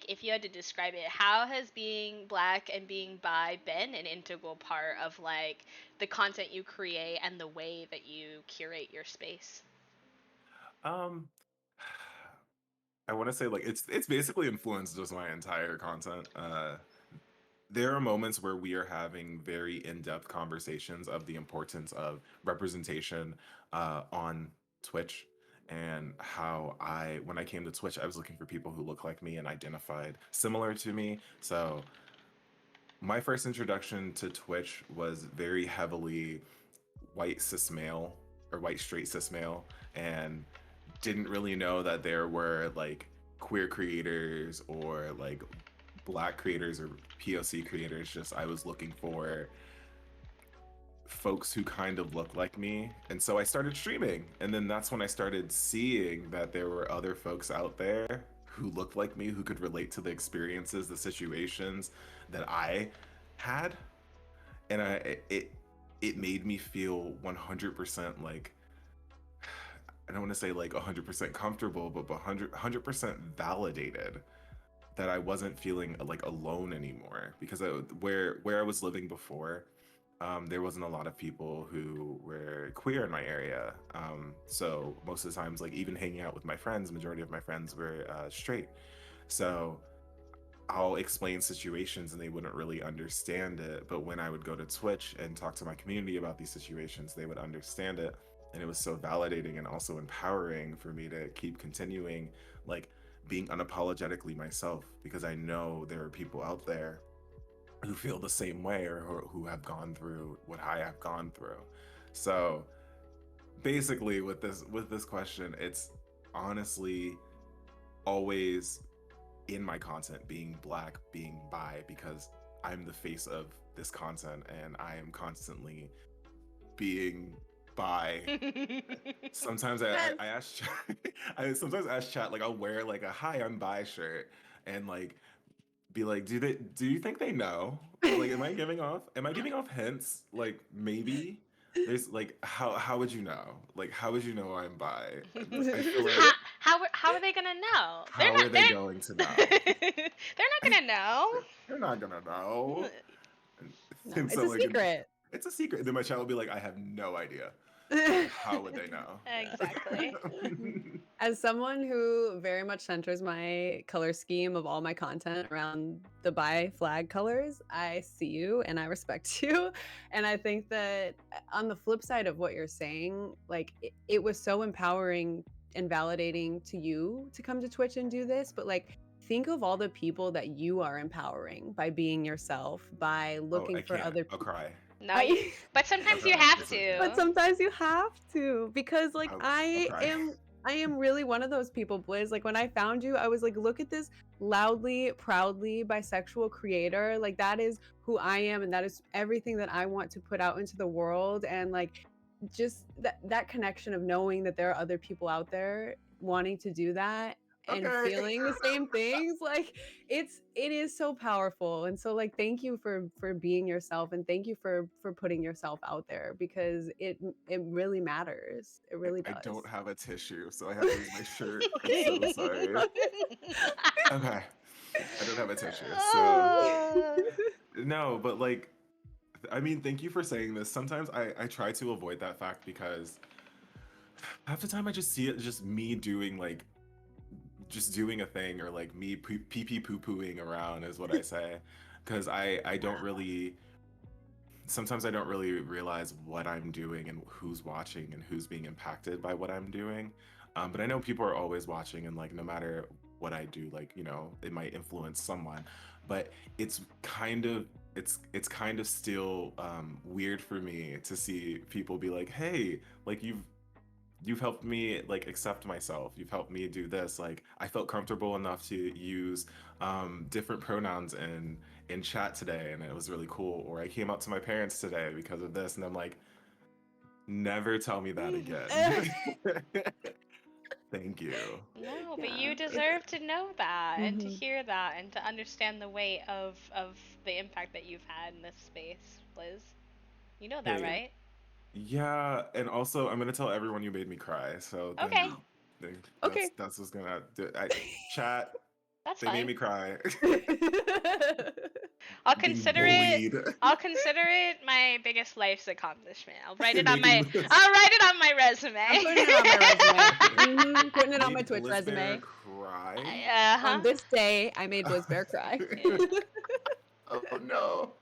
if you had to describe it, how has being black and being bi been an integral part of, like, the content you create and the way that you curate your space? Um, I want to say like it's basically influenced just my entire content. There are moments where we are having very in-depth conversations of the importance of representation on Twitch, and how when I came to Twitch, I was looking for people who look like me and identified similar to me. So my first introduction to Twitch was very heavily white cis male, or white straight cis male, and didn't really know that there were like queer creators or like black creators or POC creators. Just I was looking for folks who kind of looked like me, and so I started streaming, and then that's when I started seeing that there were other folks out there who looked like me, who could relate to the experiences, the situations that I had. And it made me feel 100% like, I don't want to say like 100% comfortable, but 100% validated that I wasn't feeling like alone anymore, because where I was living before, there wasn't a lot of people who were queer in my area. So most of the times, like even hanging out with my friends, majority of my friends were straight. So I'll explain situations and they wouldn't really understand it. But when I would go to Twitch and talk to my community about these situations, they would understand it. And it was so validating and also empowering for me to keep continuing, like being unapologetically myself, because I know there are people out there who feel the same way, or who have gone through what I have gone through. So basically with this question, it's honestly always in my content being black, being bi, because I'm the face of this content and I am constantly being bi. Sometimes I ask I sometimes ask chat, like I'll wear like a "Hi, I'm bi" shirt and like be like, do you think they know? Like am I giving off hints? Like maybe there's like, how would you know? Like how would you know I'm bi? I feel how, like, how are they gonna know? They're how not. are they going to know? They're not gonna know. They're not gonna know. No, And it's so a like secret. it's a secret. Then my child will be like, I have no idea. Like how would they know? Exactly. As someone who very much centers my color scheme of all my content around the bi flag colors, I see you and I respect you. And I think that on the flip side of what you're saying, like it was so empowering and validating to you to come to Twitch and do this. But like, think of all the people that you are empowering by being yourself, by Oh, looking I for can't. other I'll people. cry. No, but I'll sometimes you cry. have It's okay. But to. sometimes you have to, because like I'll cry. I am really one of those people, Blizz. Like when I found you, I was like, look at this loudly, proudly bisexual creator. Like that is who I am and that is everything that I want to put out into the world. And like just that connection of knowing that there are other people out there wanting to do that and Okay. feeling the same things, like it is so powerful. And so like thank you for being yourself, and thank you for putting yourself out there, because it really matters. It really I does. don't have a tissue, so I have to use my shirt. I'm so sorry. Okay. I don't have a tissue. So Oh. no, but like, I mean, thank you for saying this. Sometimes I try to avoid that fact, because half the time I just see it just me doing like just doing a thing, or like me pee pee poo pooing around is what I say, because I don't really, sometimes I don't really realize what I'm doing and who's watching and who's being impacted by what I'm doing. But I know people are always watching, and like no matter what I do, like it might influence someone. But it's kind of it's kind of still weird for me to see people be like, hey, like you've helped me like accept myself, you've helped me do this, like I felt comfortable enough to use different pronouns in chat today, and it was really cool, or I came out to my parents today because of this, and I'm like, never tell me that again. Thank you. No, but Yeah. you deserve to know that and to Mhm. hear that and to understand the weight of the impact that you've had in this space, Liz. You know that, Hey, right? yeah, and also I'm gonna tell everyone you made me cry, so Okay, then Okay. that's what's gonna do. Chat, that's they made fine. me cry. I'll Being consider it. bullied. I'll consider it my biggest life's accomplishment. Making I'll write it on my I'm resume. putting it on my resume. Putting it on my made Twitch Bliss Bear resume. cry. On Uh-huh. this day, I made Blizz Bear cry. Oh no.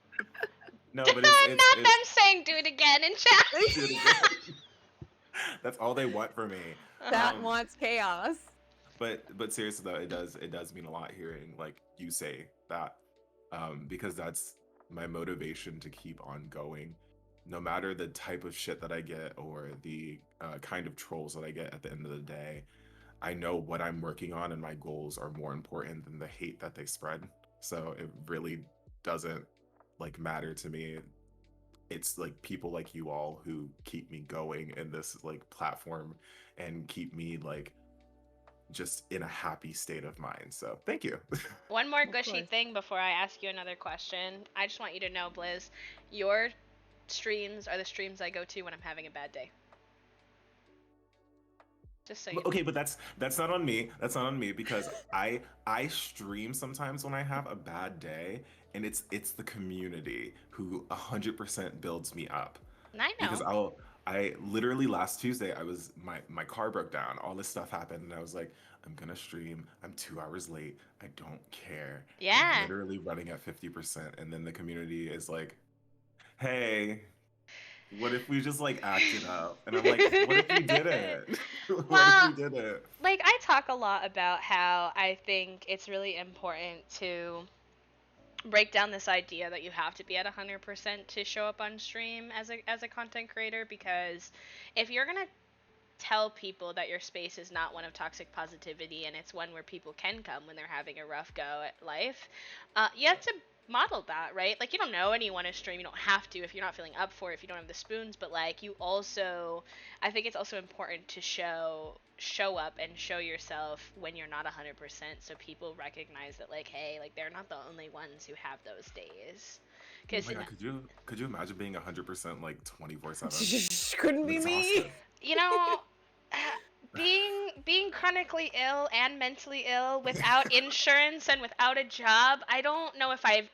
No, but Not it's them saying do it again in chat. do it again. That's all they want from me. Uh-huh. That wants chaos. But seriously though, it does mean a lot hearing like you say that, because that's my motivation to keep on going, no matter the type of shit that I get, or the kind of trolls that I get. At the end of the day, I know what I'm working on, and my goals are more important than the hate that they spread. So it really doesn't like matter to me. It's like people like you all who keep me going in this like platform, and keep me like just in a happy state of mind. So thank you. One more Of gushy course. thing before I ask you another question. I just want you to know, Blizz, your streams are the streams I go to when I'm having a bad day. Just so you know. Okay, but that's not on me. That's not on me because I stream sometimes when I have a bad day, and it's the community who 100% builds me up. I Because know. I literally last Tuesday I was my car broke down. All this stuff happened, and I was like, I'm gonna stream. I'm 2 hours late. I don't care. I'm Yeah. literally running at 50%, and then the community is like, hey, what if we just like acted up? And I'm like, what if we did it? What if Well, we did it? like I talk a lot about how I think it's really important to break down this idea that you have to be at 100% to show up on stream as a content creator, because if you're going to tell people that your space is not one of toxic positivity and it's one where people can come when they're having a rough go at life, you have to model that, right? Like, you don't know anyone to stream. You don't have to if you're not feeling up for it, if you don't have the spoons. But like, you also, I think it's also important to show up and show yourself when you're not 100%, so people recognize that, like, hey, like, they're not the only ones who have those days. Oh Because my God, could you imagine being 100% like 24/7? Couldn't I'm be me. exhausted. you know, uh, being chronically ill and mentally ill without insurance and without a job, I don't know if I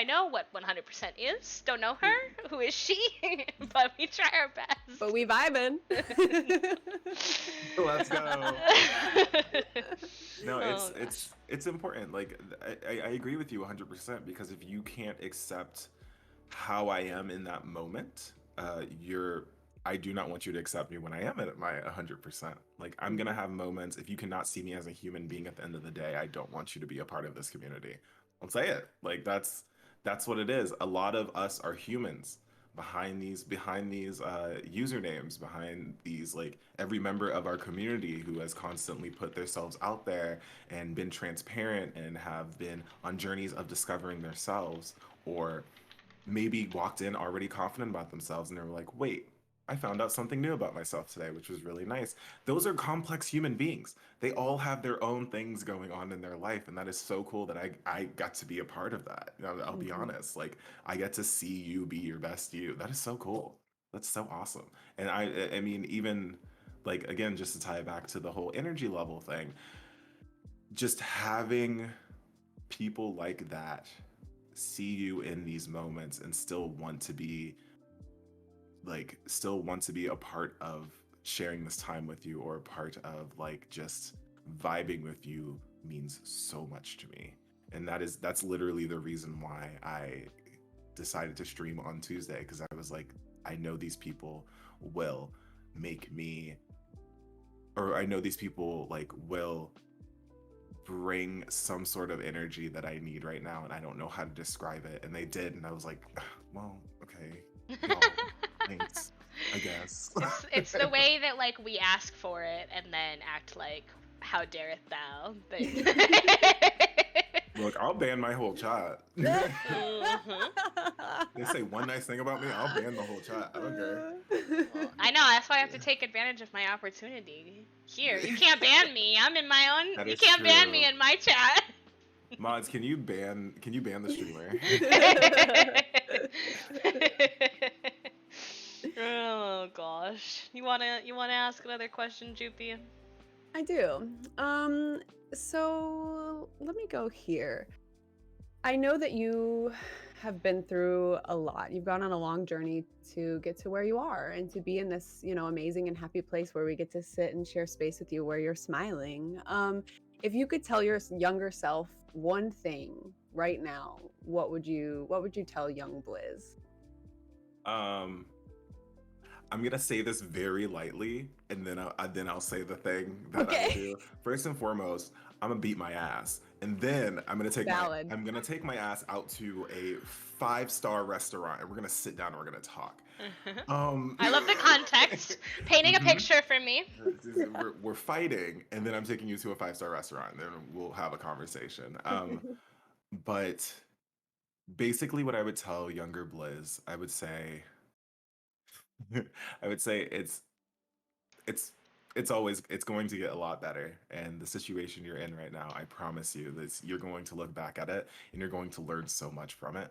know what 100% is. Don't know her. Who is she? But we try our best. But we vibing. Let's go. No, Oh it's gosh. it's it's important. Like I agree with you 100% because if you can't accept how I am in that moment, you're I do not want you to accept me when I am at my 100%. Like I'm gonna have moments. If you cannot see me as a human being at the end of the day, I don't want you to be a part of this community. I'll say it. Like that's what it is. A lot of us are humans behind these usernames, behind these, like every member of our community who has constantly put themselves out there and been transparent and have been on journeys of discovering themselves, or maybe walked in already confident about themselves and they were like, wait, I found out something new about myself today, which was really nice. Those are complex human beings. They all have their own things going on in their life. And that is so cool that I got to be a part of that. You know, I'll be Mhm. honest. Like, I get to see you be your best you. That is so cool. That's so awesome. And I mean, even like, again, just to tie it back to the whole energy level thing, just having people like that see you in these moments and still want to be a part of sharing this time with you or a part of like just vibing with you means so much to me. And that's literally the reason why I decided to stream on Tuesday, because I was like, I know these people will make me, or I know these people like will bring some sort of energy that I need right now, and I don't know how to describe it. And they did, and I was like, well, okay, y'all, thanks, I guess. It's the way that like we ask for it and then act like, how dareth thou? Look, I'll ban my whole chat. Mhm. They say one nice thing about me, I'll ban the whole chat. I don't care. Well, I know, that's why I have to take advantage of my opportunity. Here, you can't ban me. I'm in my own. That You is can't ban me true. in my chat. Mods, can you ban the streamer? Oh gosh. You wanna ask another question, Jupy? I do. So let me go here. I know that you have been through a lot. You've gone on a long journey to get to where you are and to be in this, amazing and happy place where we get to sit and share space with you where you're smiling. If you could tell your younger self one thing right now, what would you tell young Blizz? um I'm gonna say this very lightly, and then I'll say the thing that I would Okay. do. First and foremost, I'm gonna beat my ass, and then Valid. I'm gonna take my ass out to a 5-star restaurant, and we're gonna sit down and we're gonna talk. I love the context. Painting a mhm. picture for me. We're fighting, and then I'm taking you to a 5-star restaurant, and then we'll have a conversation. But basically, what I would tell younger Blizz, I would say it's it's going to get a lot better, and the situation you're in right now, I promise you this, you're going to look back at it and you're going to learn so much from it.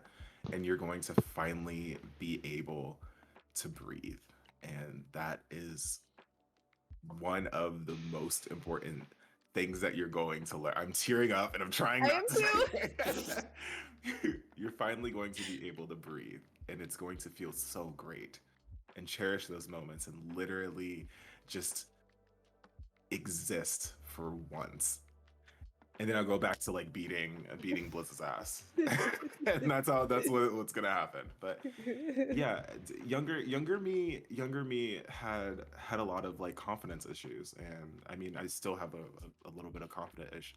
and you're going to finally be able to breathe. And that is one of the most important things that you're going to learn. I'm tearing up and I'm trying I not am to say you're finally going to be able to breathe, and it's going to feel so great. And cherish those moments and literally just exist for once. And then I'll go back to like beating Blizz's ass. And what's gonna happen. But yeah, younger me had a lot of like confidence issues, and I mean I still have a little bit of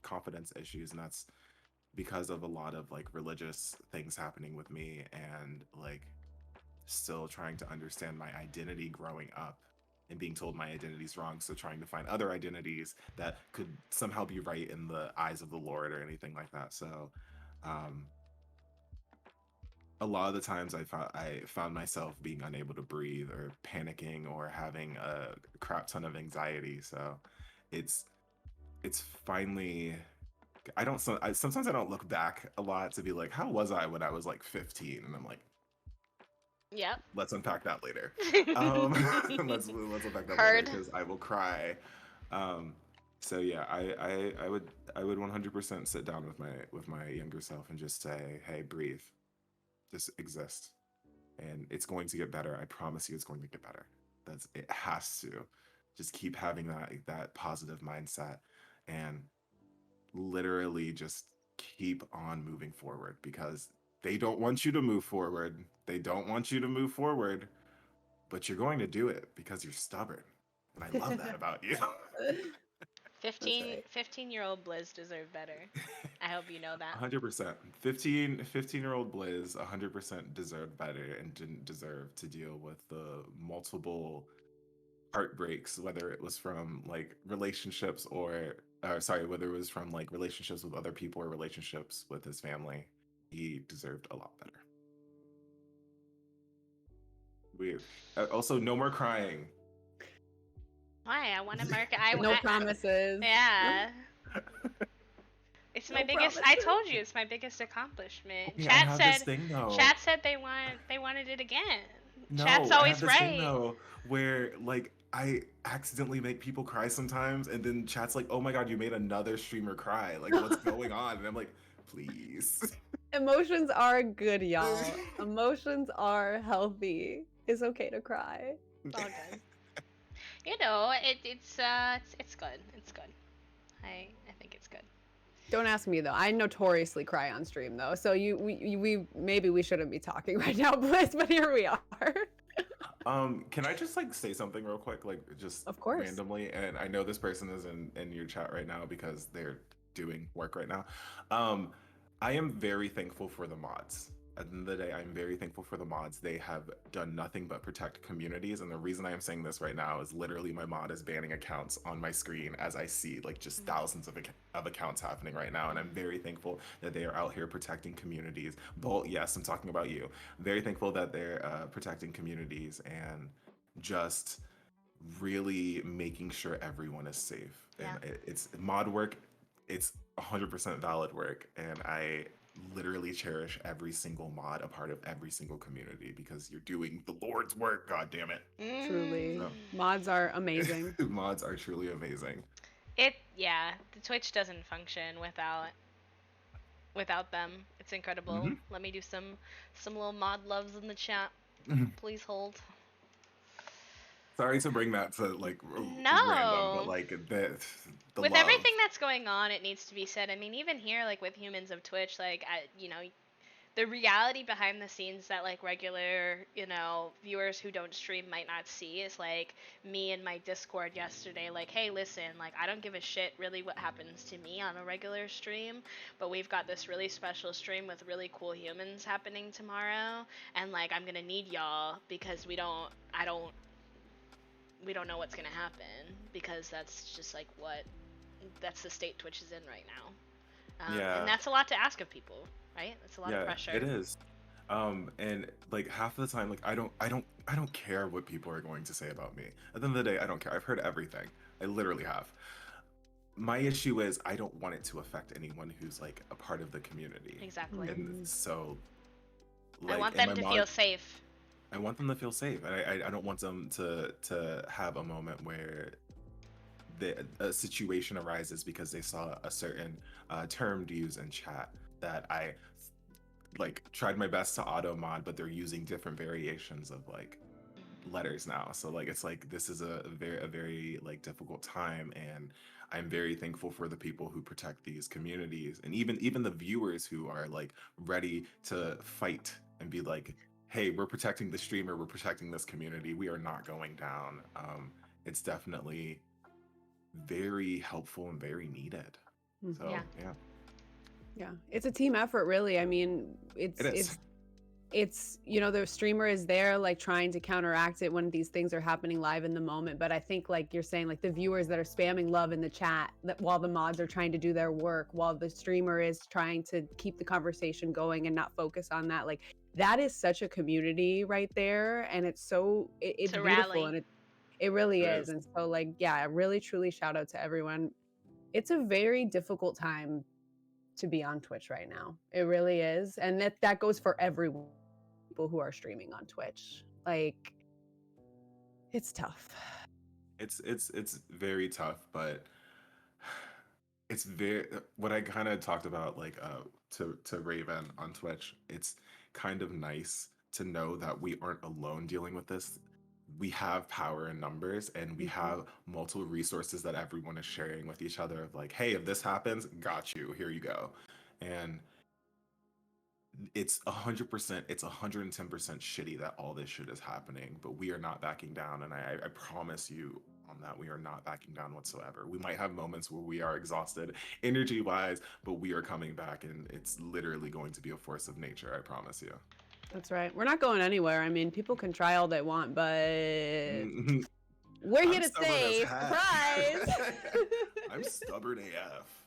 confidence issues, and that's because of a lot of like religious things happening with me, and like still trying to understand my identity growing up and being told my identity's wrong, so trying to find other identities that could somehow be right in the eyes of the Lord or anything like that. So um a lot of the times I found myself being unable to breathe or panicking or having a crap ton of anxiety. So it's it's finally sometimes I don't look back a lot to be like, how was I when I was like 15? And I'm like, Yep. let's unpack that later. Um, let's unpack that later Heard. because I will cry. Um, so yeah, I would 100% sit down with my younger self and just say, hey, breathe, just exist, and it's going to get better. I promise you, it's going to get better. It has to. Just keep having that positive mindset, and literally just keep on moving forward because they don't want you to move forward. They don't want you to move forward, but you're going to do it because you're stubborn. And I love that about you. 15, right. 15-year-old Blizz deserve better. I hope you know that. 100%. 15-year-old Blizz 100% deserved better and didn't deserve to deal with the multiple heartbreaks, whether it was from like relationships whether it was from like relationships with other people or relationships with his family. He deserved a lot better. We also no more crying. Why? I want to mark. No promises. Yeah. It's my No biggest. I promises. told you, it's my biggest accomplishment. Okay, I have this thing though. Chat said they wanted it again. Chat's No, I have always this thing right. though where like I accidentally make people cry sometimes, and then chat's like, "Oh my god, you made another streamer cry! Like, what's going on?" And I'm like, "Please." Emotions are good, y'all. Emotions are healthy. It's okay to cry. It's all good. You know, it's good. It's good. I think it's good. Don't ask me though. I notoriously cry on stream though. So we maybe we shouldn't be talking right now, Bliss, but here we are. Can I just like say something real quick, like just Of course. randomly? And I know this person is in your chat right now because they're doing work right now. Um, I am very thankful for the mods. At the end of the day, I'm very thankful for the mods. They have done nothing but protect communities. And the reason I am saying this right now is literally my mod is banning accounts on my screen as I see like just thousands of accounts happening right now. And I'm very thankful that they are out here protecting communities. Bolt, yes, I'm talking about you. Very thankful that they're protecting communities and just really making sure everyone is safe. Yeah. And it's mod work. It's 100% valid work, and I literally cherish every single mod a part of every single community because you're doing the Lord's work. God damn it! Truly, Mm. mods are amazing. Mods are truly amazing. Yeah, the Twitch doesn't function without them. It's incredible. Mhm. Let me do some little mod loves in the chat. Please hold. Sorry to bring that to like random, but No. like the With love. everything that's going on, it needs to be said. I mean, even here, like with humans of Twitch, like the reality behind the scenes that like regular, viewers who don't stream might not see is like me in my Discord yesterday, like, hey, listen, like I don't give a shit really what happens to me on a regular stream, but we've got this really special stream with really cool humans happening tomorrow, and like I'm gonna need y'all because we don't know what's gonna happen because that's just like that's the state Twitch is in right now. Yeah. And that's a lot to ask of people, right? That's a lot of pressure. It is. And like half of the time, like I don't care what people are going to say about me. At the end of the day, I don't care. I've heard everything. I literally have. My issue is I don't want it to affect anyone who's like a part of the community. Exactly. And so I like want in them my to mod, feel safe. I want them to feel safe. I don't want them to have a moment where a situation arises because they saw a certain term to use in chat that I like tried my best to auto mod, but they're using different variations of like letters now. So like it's like this is a very like difficult time, and I'm very thankful for the people who protect these communities, and even the viewers who are like ready to fight and be like, hey, we're protecting the streamer, we're protecting this community, we are not going down. It's definitely very helpful and very needed. Mhm. So Yeah. yeah, Yeah, it's a team effort, really. I mean, it is. it's the streamer is there like trying to counteract it when these things are happening live in the moment, but I think like you're saying, like the viewers that are spamming love in the chat, that while the mods are trying to do their work, while the streamer is trying to keep the conversation going and not focus on that, like that is such a community right there, and it's To beautiful, and rally. it really It is. is. And so like, yeah, really truly shout out to everyone. It's a very difficult time to be on Twitch right now. It really is. And that goes for everyone, people who are streaming on Twitch. Like it's tough. It's very tough, but it's very what I kind of talked about like to Raven on Twitch. It's kind of nice to know that we aren't alone dealing with this. We have power in numbers, and we Mhm. have multiple resources that everyone is sharing with each other of like, hey, if this happens, got you, here you go. And it's 100%, it's 110% shitty that all this shit is happening, but we are not backing down. And I promise you on that, we are not backing down whatsoever. We might have moments where we are exhausted energy wise, but we are coming back, and it's literally going to be a force of nature. I promise you. That's right. We're not going anywhere. I mean, people can try all they want, but Mhm. we're here I'm to stubborn as stay. heck. Surprise. I'm stubborn AF.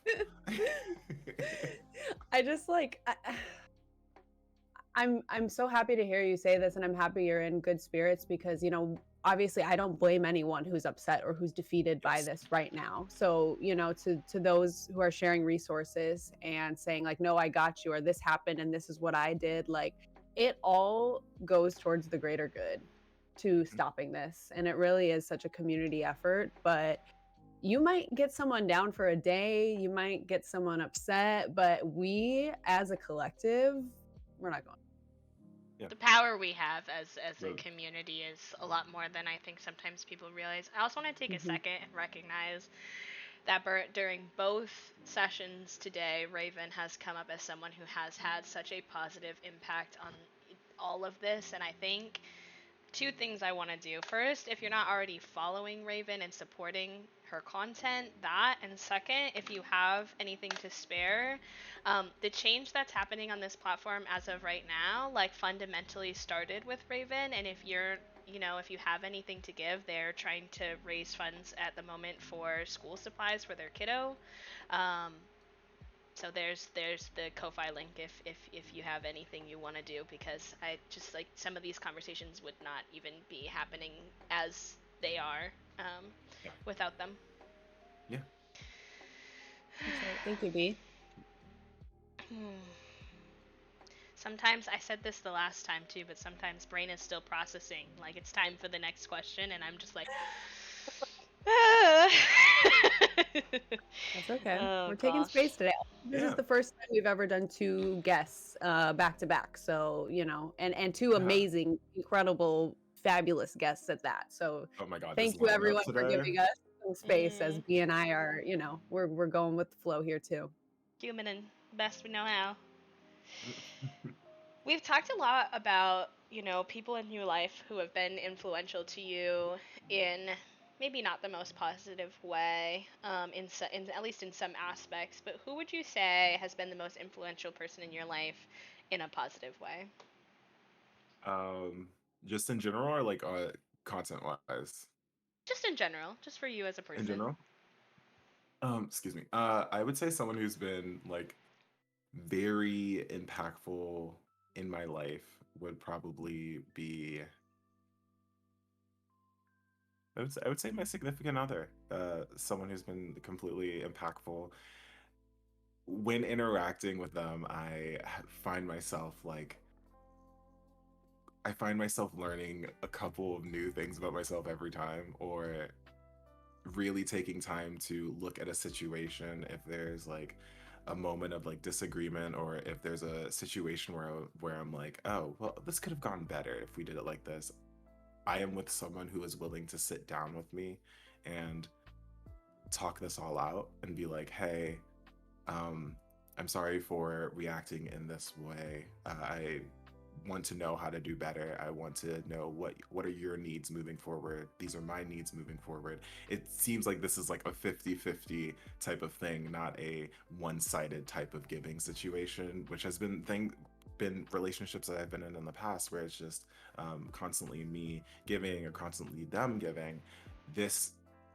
I just like I'm so happy to hear you say this, and I'm happy you're in good spirits because, obviously I don't blame anyone who's upset or who's defeated by Yes. this right now. So, to those who are sharing resources and saying like, no, I got you, or this happened and this is what I did, like it all goes towards the greater good to stopping this. And it really is such a community effort, but you might get someone down for a day, you might get someone upset, but we as a collective, we're not going. Yeah. The power we have as a Really. community is a lot more than I think sometimes people realize. I also want to take a Mhm. second and recognize that during both sessions today, Raven has come up as someone who has had such a positive impact on all of this, and I think two things I want to do. First, if you're not already following Raven and supporting her content, that, and second, if you have anything to spare, the change that's happening on this platform as of right now, like fundamentally started with Raven, and if you have anything to give, they're trying to raise funds at the moment for school supplies for their kiddo. Um, so there's the Ko-fi link if you have anything you want to do, because I just like some of these conversations would not even be happening as they are Yeah. without them. Yeah. That's right. Thank you, B. Sometimes I said this the last time too, but sometimes brain is still processing. Like it's time for the next question, and I'm just like, That's okay. oh We're taking gosh. space today. This is Yeah. the first time we've ever done two guests back to back. So, and two Yeah. amazing, incredible, fabulous guests at that. So Oh my God, this thank you lineup everyone for today. giving us some space as Mm, B and I are, we're going with the flow here too. human and best we know how. We've talked a lot about, people in your life who have been influential to you in maybe not the most positive way, in at least in some aspects. But who would you say has been the most influential person in your life in a positive way? Um, just in general, or like content wise? Just in general, just for you as a In person. general. Excuse me. I would say someone who's been like very impactful in my life would probably be I would say my significant other. Someone who's been completely impactful. When interacting with them, I find myself like I find myself learning a couple of new things about myself every time, or really taking time to look at a situation if there's like a moment of like disagreement, or if there's a situation where I'm like, oh, well, this could have gone better if we did it like this. I am with someone who is willing to sit down with me and talk this all out and be like, hey, um, I'm sorry for reacting in this way. I want to know how to do better. I want to know what are your needs moving forward. These are my needs moving forward. It seems like this is like a 50-50 type of thing, not a one-sided type of giving situation, which has been relationships that I've been in the past, where it's just constantly me giving or constantly them giving. This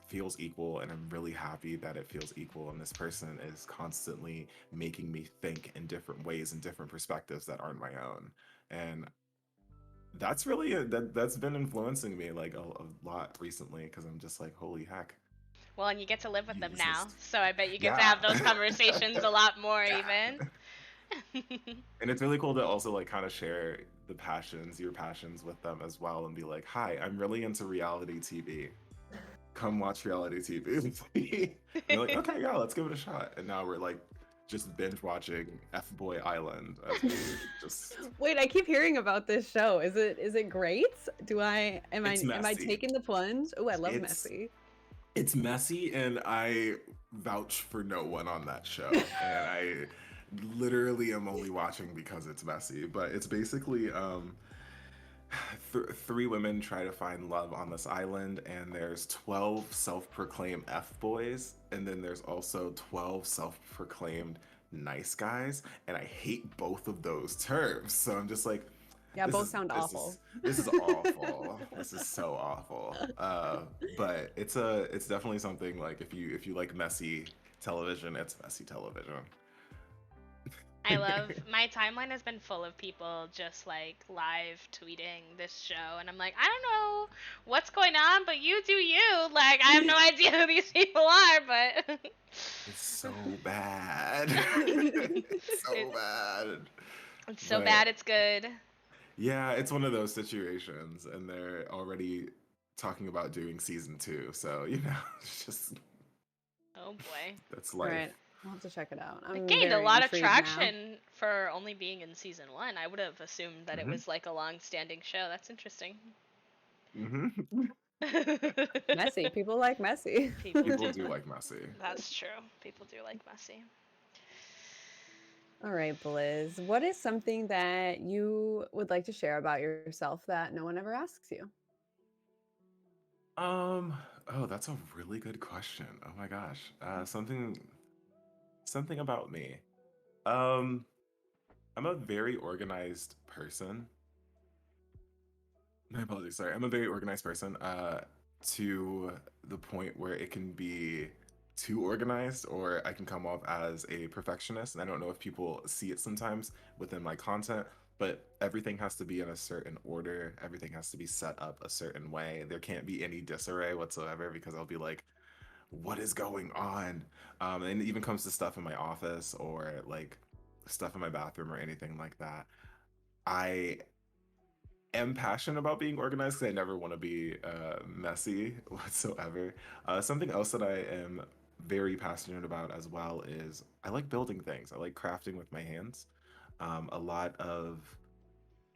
feels equal, and I'm really happy that it feels equal, and this person is constantly making me think in different ways and different perspectives that aren't my own. And that's really that's been influencing me like a lot recently, because I'm just like, holy heck, Well, and you get to live with you them now, exist. so I bet you get to Yeah. have those conversations a lot more Yeah. even. And it's really cool to also like kind of share your passions with them as well, and be like, hi, I'm really into reality TV. Come watch reality TV with me. And they're like, okay, yeah, let's give it a shot. And now we're like just binge watching F Boy Island as we just. Wait, I keep hearing about this show. Is it great? It's Am I messy. taking the plunge? Oh, I love It's messy. it's messy, and I vouch for no one on that show. And I literally am only watching because it's messy. But it's basically three women try to find love on this island, and there's 12 self-proclaimed F-boys, and then there's also 12 self-proclaimed nice guys, and I hate both of those terms. So I'm just like, Yeah, this both is sound this awful. is this is awful. This is so awful. But it's definitely something, like, if you like messy television, it's messy television. I love my timeline has been full of people just like live tweeting this show, and I'm like, I don't know what's going on, but you do you. Like, I have no idea who these people are, but It's so bad. It's so it, bad. it's so bad But it's good. yeah, it's one of those situations, and they're already talking about doing season two. So, it's just, Oh boy. that's All life. right, I'll have to check it out. It I'm gained a very lot of intrigued now. traction for only being in season 1. I would have assumed that it Hmm. was like a long-standing show. That's interesting. Hmm. Messy. People like messy. People People do. do like messy. That's true. People do like messy. All right, Blizz. What is something that you would like to share about yourself that no one ever asks you? Um, oh, that's a really good question. Oh my gosh. Something about me. Um, I'm a very organized person. My apologies. Sorry, I'm a very organized person. To the point where it can be too organized, or I can come off as a perfectionist. And I don't know if people see it sometimes within my content, but everything has to be in a certain order. Everything has to be set up a certain way. There can't be any disarray whatsoever, because I'll be like, what is going on? And it even comes to stuff in my office, or like stuff in my bathroom, or anything like that. I am passionate about being organized, because I never want to be messy whatsoever. Something else that I am very passionate about as well is I like building things. I like crafting with my hands. A lot of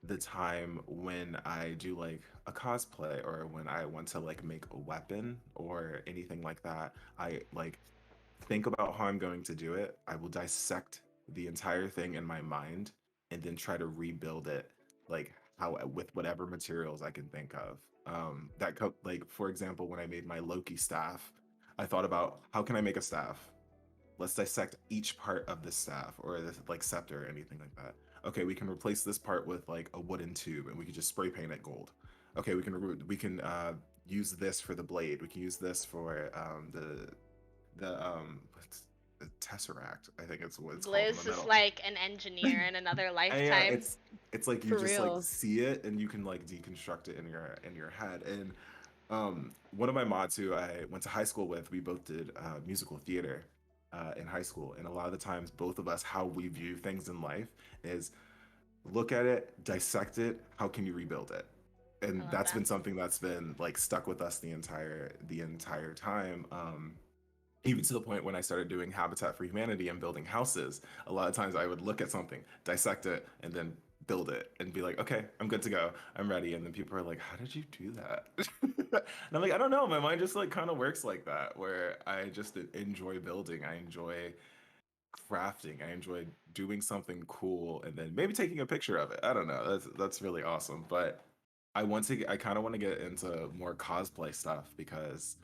the time when I do like a cosplay, or when I want to like make a weapon or anything like that, I like think about how I'm going to do it. I will dissect the entire thing in my mind, and then try to rebuild it, like how, with whatever materials I can think of. Like, for example, when I made my Loki staff, I thought about, how can I make a staff? Let's dissect each part of the staff, or the like scepter or anything like that. Okay, we can replace this part with like a wooden tube, and we can just spray paint it gold. Okay, we can use this for the blade. We can use this for what's the tesseract, I think it's what it's called, in the Blizz is middle. like an engineer in another And yeah, lifetime. it's like you For just like real. see it, and you can like deconstruct it in your head. And one of my mods who I went to high school with, we both did musical theater in high school, and a lot of the times both of us, how we view things in life is, look at it, dissect it, how can you rebuild it? I And love that's that. been something that's been like stuck with us the entire time. Even to the point when I started doing Habitat for Humanity and building houses, a lot of times I would look at something, dissect it, and then build it and be like, okay, I'm good to go. I'm ready. And then people are like, how did you do that? And I'm like, I don't know. My mind just like kind of works like that, where I just enjoy building. I enjoy crafting. I enjoy doing something cool and then maybe taking a picture of it. I don't know. That's really awesome. But I kind of want to get into more cosplay stuff because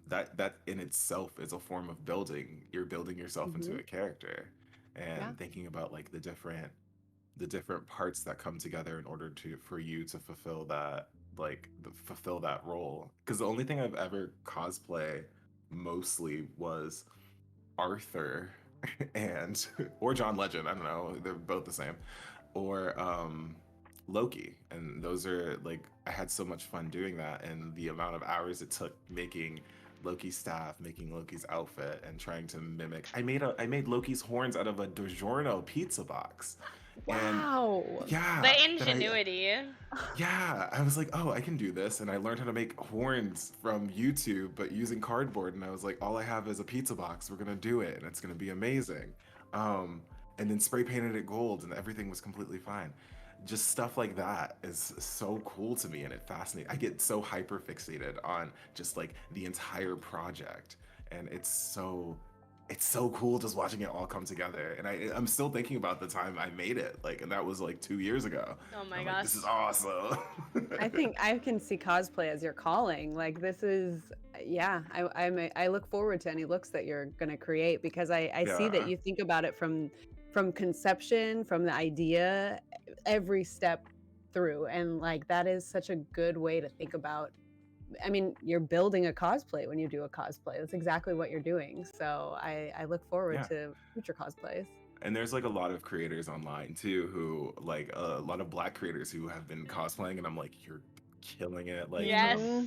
that in itself is a form of building. You're building yourself into Hmm. a character Yeah. and thinking about like the different parts that come together in order to for you to fulfill that fulfill that role. Because the only thing I've ever cosplay mostly was Arthur and or John Legend. I don't know. They're both the same. Or Loki. And those are like I had so much fun doing that, and the amount of hours it took making Loki's staff, making Loki's outfit, and trying to mimic. I made Loki's horns out of a DiGiorno pizza box, and Wow. yeah, The that I ingenuity. yeah, I was like, oh, I can do this. And I learned how to make horns from YouTube, but using cardboard. And I was like, all I have is a pizza box. We're gonna do it, and it's gonna be amazing. Um, and then spray painted it gold, and everything was completely fine. Just stuff like that is so cool to me, and it fascinates. I get so hyper fixated on just like the entire project, and it's so cool just watching it all come together. And I'm still thinking about the time I made it, like, and that was like 2 years ago. Oh And my I'm like, gosh. this is awesome. I think I can see cosplay as your calling. Like this is, yeah. I look forward to any looks that you're gonna create because I see that Yeah, you think about it from conception, from the idea, every step through, and like that is such a good way to think about. I mean, you're building a cosplay when you do a cosplay. That's exactly what you're doing. So I look forward yeah. to future cosplays. And there's like a lot of creators online too who like a lot of black creators who have been cosplaying, and I'm like, you're killing it. Like Yes. Hmm.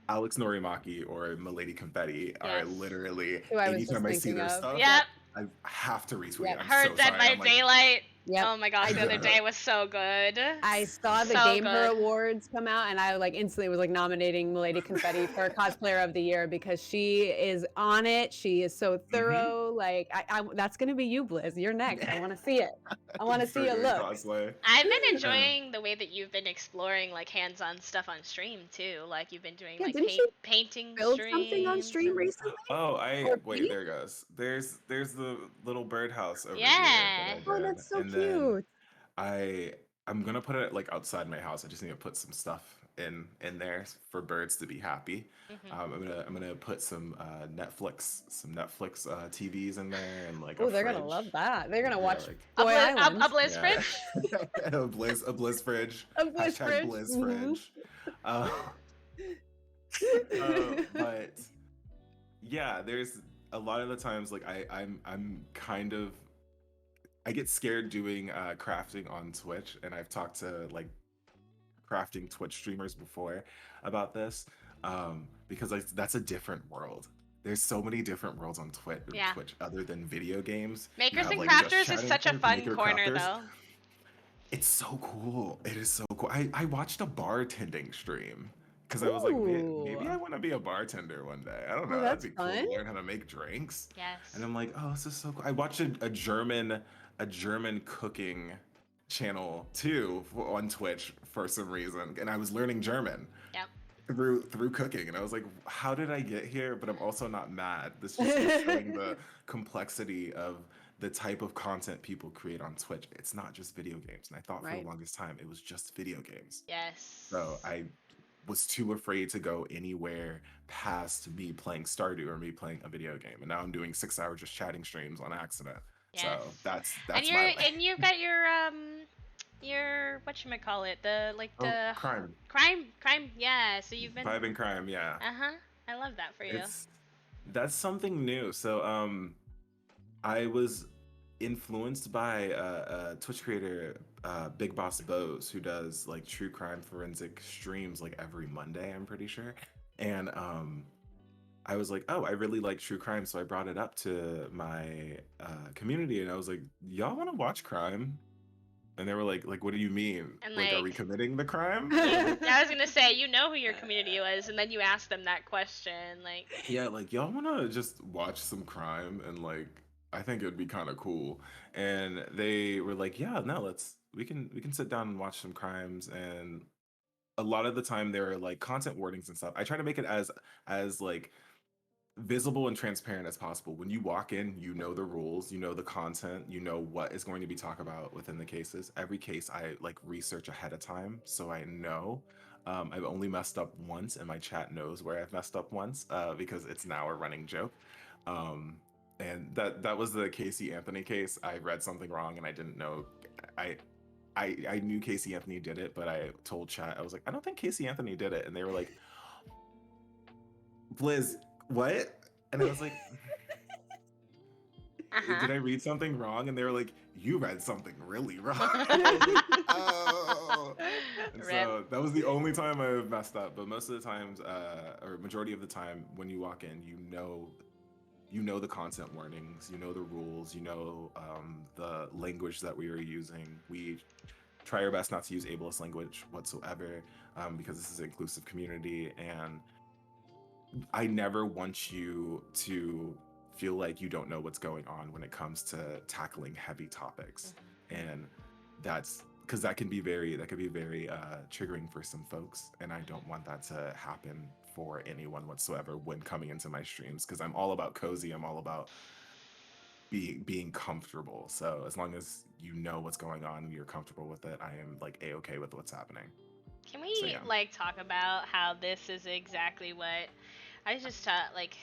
Alex Norimaki or Milady Confetti are Yes. literally Who I was just anytime I see thinking their of. stuff, Yep. Yep. I have to retweet. Yep. I'm Her so Dead sorry. by I'm like, Daylight. Yep. Oh my gosh, I the other did. day was so good. I saw the So Game Her good. Awards come out, and I like instantly was like nominating Milady Confetti for Cosplayer of the Year because she is on it. She is so mm-hmm. thorough. Like, that's gonna be you, Blizz. You're next. I want to see it. I want to see For your doing looks. cosplay. I've been Uh, enjoying the way that you've been exploring like hands-on stuff on stream too. Like you've been doing Yeah, like didn't she painting build something on streams stream and recently oh, I or wait. paint? There it goes. There's the little birdhouse over here that yeah. I Oh, did, that's so and then cute. I I'm gonna put it like outside my house. I just need to put some stuff in there for birds to be happy. Hmm. I'm gonna put some Netflix TVs in there and like a Oh, they're gonna fridge. love that. They're gonna Yeah, watch like Boy A Island. Blizz yeah, fridge. a Blizz fridge. A Bliss Hashtag fridge. Blizz Hmm. fridge. Uh, but yeah, there's a lot of the times like I'm kind of I get scared doing crafting on Twitch, and I've talked to like crafting Twitch streamers before about this, because like that's a different world. There's so many different worlds on Yeah. Twitch other than video games. You Makers have and like just crafters is chatting such a players, fun maker corner crafters. though. It's so cool. It is so cool. I watched a bartending stream because I was like, maybe I Ooh. want to be a bartender one day. I don't Oh, know. That'd that's be cool to fun. learn how to make drinks. And Yes. I'm like, oh, this is so cool. I watched a German cooking channel too on Twitch for some reason, and I was learning German Yep. through cooking, and I was like, how did I get here? But I'm also not mad. This just is showing the complexity of the type of content people create on Twitch. It's not just video games, and I thought for the Right. longest time it was just video games. Yes. So I was too afraid to go anywhere past me playing Stardew or me playing a video game, and now I'm doing 6 hour just chatting streams on accident. Yes. So that's And that's you're my and you've got your whatchamacallit, the like oh, the crime, crime, yeah. So you've been vibe and crime, yeah. uh-huh. I love that for you. It's That's something new. So I was influenced by a Twitch creator, Big Boss Bose, who does like true crime forensic streams like every Monday, I'm pretty sure. And I was like, oh, I really like true crime, so I brought it up to my community, and I was like, y'all want to watch crime? And they were like, what do you mean? And Like, are we like, committing the crime? I was gonna say, you know who your community was, and then you ask them that question, like, Yeah, like y'all wanna just watch some crime and like I think it'd be kind of cool. And they were like, yeah, no, we can sit down and watch some crimes. And a lot of the time there are like content warnings and stuff. I try to make it as like visible and transparent as possible. When you walk in, you know the rules, you know the content, you know what is going to be talked about within the cases. Every case I like research ahead of time so I know. I've only messed up once, and my chat knows where I've messed up once because it's now a running joke. Um, and that was the Casey Anthony case. I read something wrong and I didn't know. I I knew Casey Anthony did it, but I told chat I was like, I don't think Casey Anthony did it, and they were like, Blizz, what? And I was like, uh-huh. did I read something wrong? And they were like, you read something really wrong. I was like, oh. And Rip. so that was the only time I messed up. But most of the times, or majority of the time, when you walk in, you know the content warnings, you know the rules, you know the language that we are using. We try our best not to use ableist language whatsoever because this is an inclusive community, and I never want you to feel like you don't know what's going on when it comes to tackling heavy topics. And that's because that could be very triggering for some folks, and I don't want that to happen for anyone whatsoever when coming into my streams, because I'm all about cozy, I'm all about being comfortable. So as long as you know what's going on and you're comfortable with it, I am like a-okay with what's happening. Can So we yeah. like talk about how this is exactly what I just thought, like,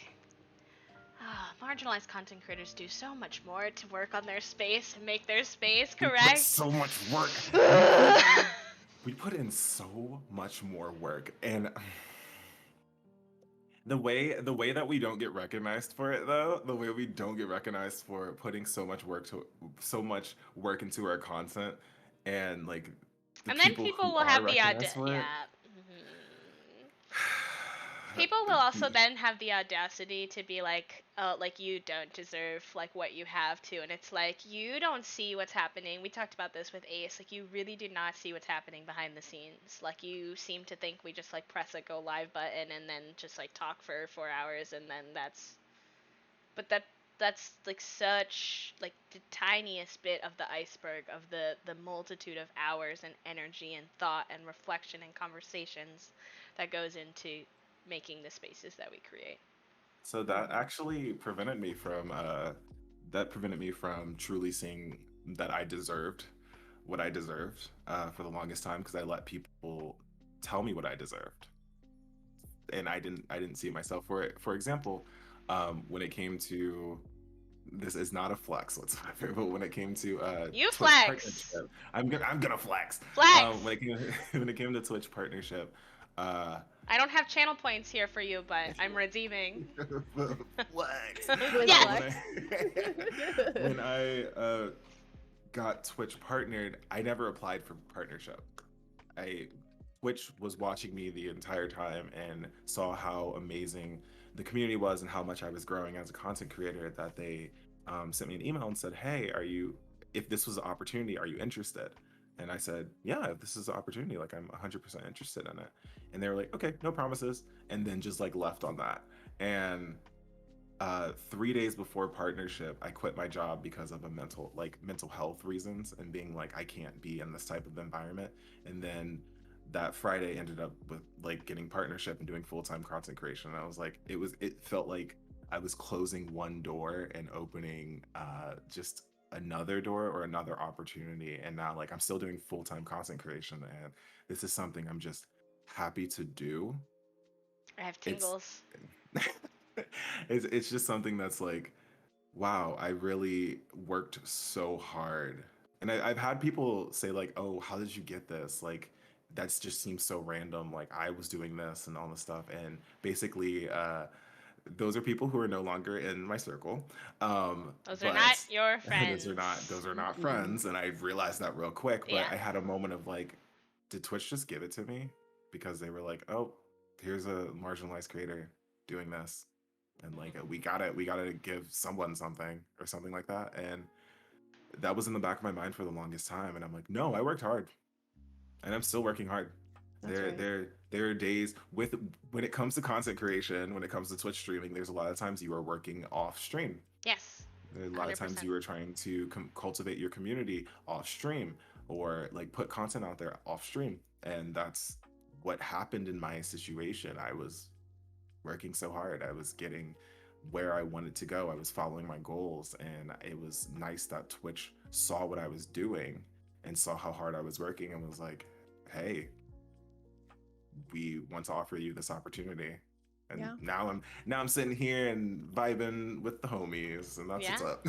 marginalized content creators do so much more to work on their space and make their space We put correct. so much work. We put in so much more work, and the way that we don't get recognized for it, though, the way we don't get recognized for putting so much work into our content, and like the And then people people who will are have the recognized for it. yeah. People will also then have the audacity to be like, oh, like, you don't deserve like what you have to, and it's like, you don't see what's happening. We talked about this with Ace. Like, you really do not see what's happening behind the scenes. Like, you seem to think we just like press a go live button and then just like talk for 4 hours, and then but that's like such like the tiniest bit of the iceberg of the multitude of hours and energy and thought and reflection and conversations that goes into making the spaces that we create. So that actually prevented me from truly seeing that I deserved what I deserved for the longest time, because I let people tell me what I deserved, and I didn't see it myself. For example, when it came to, this is not a flex whatsoever, but when it came to You Twitch flex. partnership, I'm gonna flex. Flex. When it came to Twitch partnership, I don't have channel points here for you, but I'm redeeming. flex. Yes. When I got Twitch partnered, I never applied for partnership. Twitch was watching me the entire time and saw how amazing the community was and how much I was growing as a content creator, that they sent me an email and said, hey, if this was an opportunity, are you interested? And I said, yeah, if this is an opportunity, like, I'm 100% interested in it. And they were like, okay, no promises. And then just like left on that. And 3 days before partnership, I quit my job because of a mental health reasons, and being like, I can't be in this type of environment. And then that Friday ended up with like getting partnership and doing full-time content creation. And I was like, it felt like I was closing one door and opening just another door or another opportunity. And now like I'm still doing full-time content creation, and this is something I'm just happy to do. I have It's tingles. it's just something that's like, wow, I really worked so hard. And I've had people say like, oh, how did you get this? Like, that's just seems so random. Like, I was doing this and all this stuff. And basically, those are people who are no longer in my circle. Those are But not your friends. those are not friends. And I realized that real quick. But Yeah. I had a moment of like, did Twitch just give it to me? Because they were like, oh, here's a marginalized creator doing this, and like we gotta give someone something or something like that. And that was in the back of my mind for the longest time, and I'm like, no, I worked hard, and I'm still working hard. That's right. There are days with when it comes to content creation, when it comes to Twitch streaming, there's a lot of times you are working off stream. Yes. There are a lot of times 100%. you are trying to cultivate your community off stream, or like put content out there off stream, and that's what happened in my situation. I was working so hard. I was getting where I wanted to go. I was following my goals, and it was nice that Twitch saw what I was doing and saw how hard I was working and was like, "Hey, we want to offer you this opportunity." And Yeah. now I'm sitting here and vibing with the homies, and that's what's up.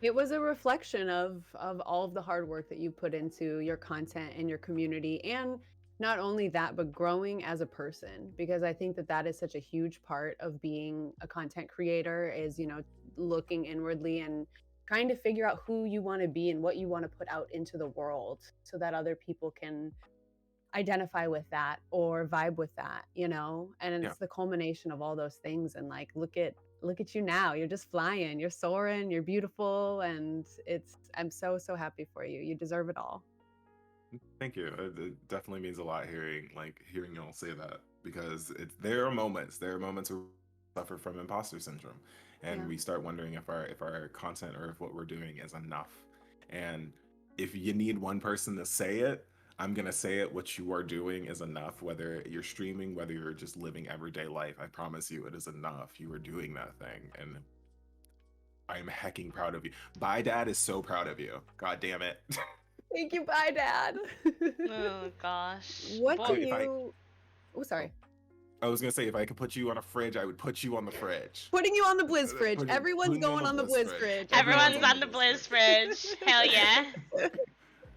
It was a reflection of all of the hard work that you put into your content and your community, and not only that, but growing as a person, because I think that that is such a huge part of being a content creator is, you know, looking inwardly and trying to figure out who you want to be and what you want to put out into the world so that other people can identify with that or vibe with that, you know. And Yeah. it's the culmination of all those things. And like, look at you now. You're just flying, you're soaring, you're beautiful, and I'm so happy for you. You deserve it all. Thank you. It definitely means a lot hearing y'all say that, because there are moments where we suffer from imposter syndrome, and Yeah. we start wondering if our content or if what we're doing is enough. And if you need one person to say it, I'm gonna say it. What you are doing is enough. Whether you're streaming, whether you're just living everyday life, I promise you, it is enough. You are doing that thing, and I am hecking proud of you. Bye, Dad is so proud of you. God damn it. Thank you. Bye, Dad. Oh gosh. What Boy. do If I- you oh, sorry. I was gonna say, if I could put you on a fridge, I would put you on the fridge. Putting you on the Blizz fridge. Putting- Everyone's putting you going on the Blizz fridge. Everyone's on the Blizz fridge. Hell yeah.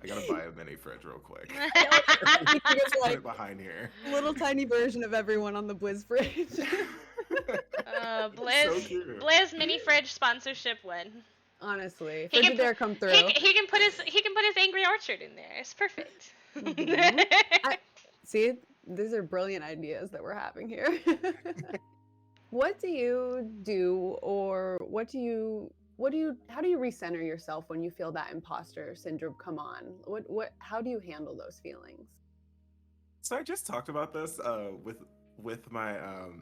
I gotta buy a mini fridge real quick. It's Put like it behind here. little tiny version of everyone on the Blizz fridge. Blizz, So cute. Blizz mini fridge sponsorship win. Honestly, He can Frigidaire come through. He can put his Angry Orchard in there. It's perfect. Mhm. See, these are brilliant ideas that we're having here. What do you do, or how do you recenter yourself when you feel that imposter syndrome come on? How do you handle those feelings? So I just talked about this with my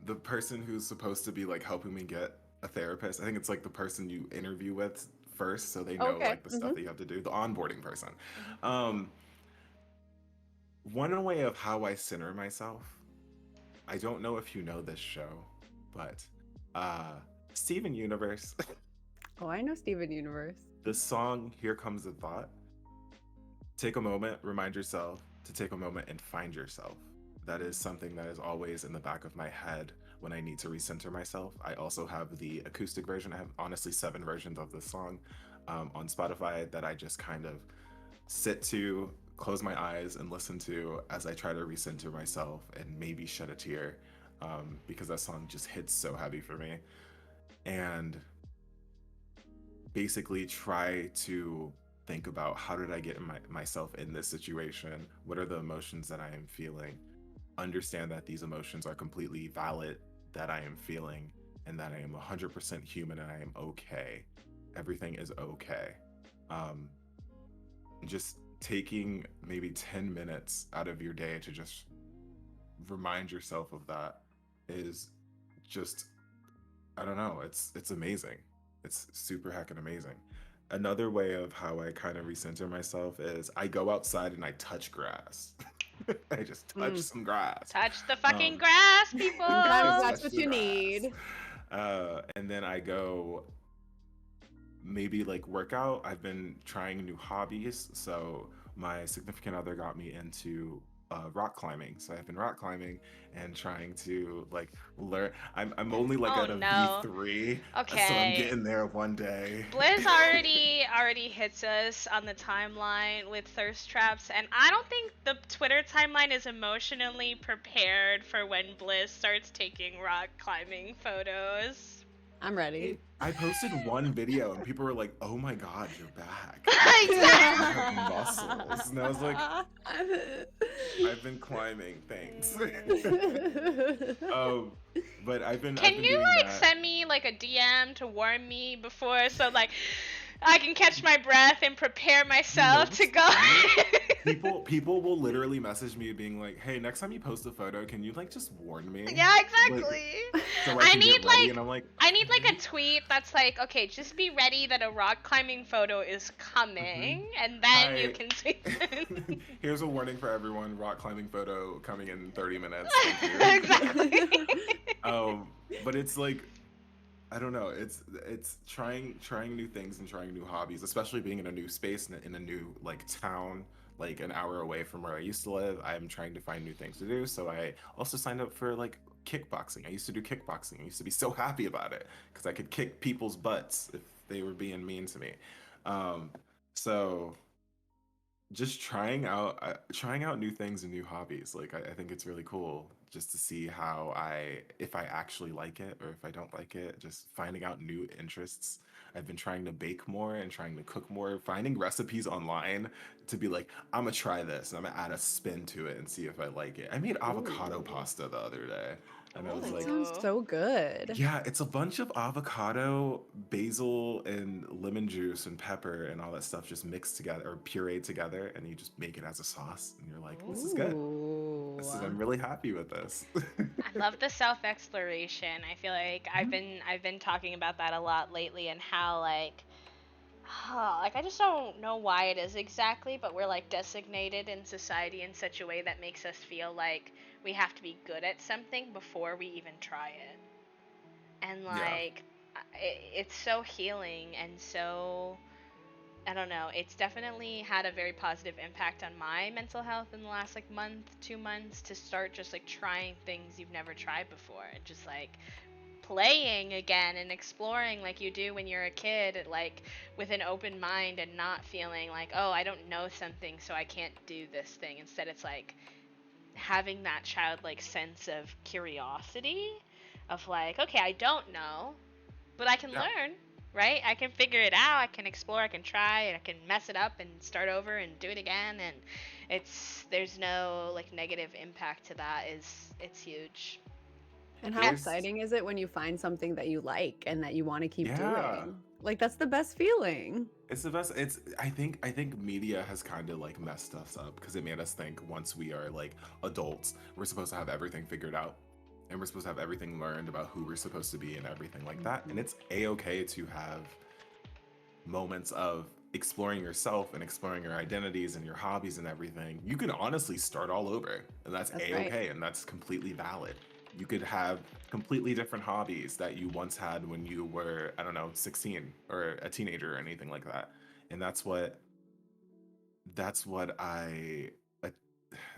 the person who's supposed to be like helping me get a therapist. I think it's like the person you interview with first, so they know Okay. like the stuff that you have to do, the onboarding person. One way of how I center myself, I don't know if you know this show, but Steven Universe, Oh, I know Steven Universe. the song Here Comes a Thought. Take a moment, remind yourself to take a moment and find yourself. That is something that is always in the back of my head when I need to recenter myself. I also have the acoustic version. I have honestly 7 versions of this song on Spotify that I just kind of sit to, close my eyes, and listen to as I try to recenter myself and maybe shed a tear, because that song just hits so heavy for me. And basically try to think about, how did I get myself in this situation? What are the emotions that I am feeling? Understand that these emotions are completely valid, that I am feeling, and that I am 100% human, and I am okay. Everything is okay. Just taking maybe 10 minutes out of your day to just remind yourself of that is just, I don't know, it's amazing. It's super heckin' amazing. Another way of how I kind of recenter myself is I go outside and I touch grass. I just touch some grass. Touch the fucking grass, people. Sometimes Touch that's what the you grass. need. And then I go maybe like work out. I've been trying new hobbies. So my significant other got me into rock climbing. So I've been rock climbing and trying to like learn. I'm only like Oh, at a no. V3. So Okay. I'm getting there one day. Blizz already hits us on the timeline with thirst traps, and I don't think the Twitter timeline is emotionally prepared for when Blizz starts taking rock climbing photos. I'm ready. I posted one video and people were like, "Oh my god, you're back." Exactly. I have muscles. And I was like, I've been climbing, thanks. But I've been Can I've been you doing like that. send me like a DM to warn me before, so like I can catch my breath and prepare You know myself to what's go. funny? People will literally message me being like, "Hey, next time you post a photo, can you like just warn me, Yeah, like, exactly. so I I can need get ready?" And like I'm like, I need like "Okay." a tweet that's like, okay, just be ready that a rock climbing photo is Hmm. coming, and then you Hi. can tweet it. Here's a warning for everyone: rock climbing photo coming in 30 minutes. Thank you. Exactly. um, but it's like I don't know. It's trying new things and trying new hobbies, especially being in a new space in a new like town, like an hour away from where I used to live. I'm trying to find new things to do. So I also signed up for like kickboxing. I used to do kickboxing. I used to be so happy about it because I could kick people's butts if they were being mean to me. Um, so just trying out new things and new hobbies. Like I think it's really cool just to see how I if I actually like it or if I don't like it, just finding out new interests. I've been trying to bake more and trying to cook more, finding recipes online to be like, I'm gonna try this and I'm gonna add a spin to it and see if I like it. I made avocado Ooh. pasta the other day and I Oh, was that like, sounds Ooh. so good. yeah, it's a bunch of avocado, basil, and lemon juice and pepper and all that stuff just mixed together or pureed together, and you just make it as a sauce, and you're like, this is good. Ooh. I'm really happy with this. I love the self-exploration. I feel like I've been talking about that a lot lately and how like like I just don't know why it is exactly, but we're like designated in society in such a way that makes us feel like we have to be good at something before we even try it. And Yeah, like it's so healing and so I don't know, it's definitely had a very positive impact on my mental health in the last like month, 2 months to start just like trying things you've never tried before and just like playing again and exploring like you do when you're a kid, like with an open mind and not feeling like, oh, I don't know something, so I can't do this thing. Instead, it's like having that childlike sense of curiosity of like, okay, I don't know, but I can yeah. learn, right? I can figure it out, I can explore, I can try, and I can mess it up and start over and do it again. And there's no like negative impact to that. It's huge. And how I, There's exciting is it when you find something that you like and that you want to keep yeah. doing? Like that's the best feeling. It's the best. I think media has kind of like messed us up because it made us think once we are like adults, we're supposed to have everything figured out and we're supposed to have everything learned about who we're supposed to be and everything like that. And Mhm. it's a-okay to have moments of exploring yourself and exploring your identities and your hobbies and everything. You can honestly start all over, and that's That's right. a-okay and that's completely valid. You could have completely different hobbies that you once had when you were, I don't know, 16 or a teenager or anything like that. And that's what I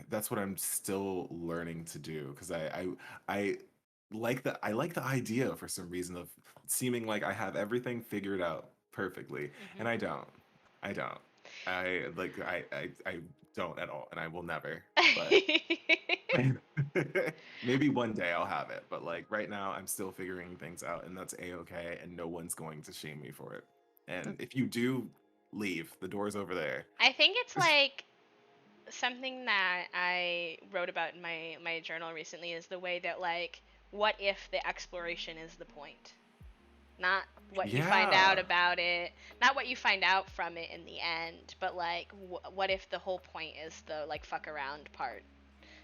that's what I'm still learning to do because I I like the idea for some reason of seeming like I have everything figured out perfectly, and I mhm. don't. I don't. I don't at all, and I will never. But maybe one day I'll have it. But like right now, I'm still figuring things out, and that's a-okay, and no one's going to shame me for it. And if you do leave, the door's over there. I think it's like something that I wrote about in my journal recently is the way that like what if the exploration is the point? Not what you find out Yeah. about it, not what you find out from it in the end, but like what if the whole point is the like fuck around part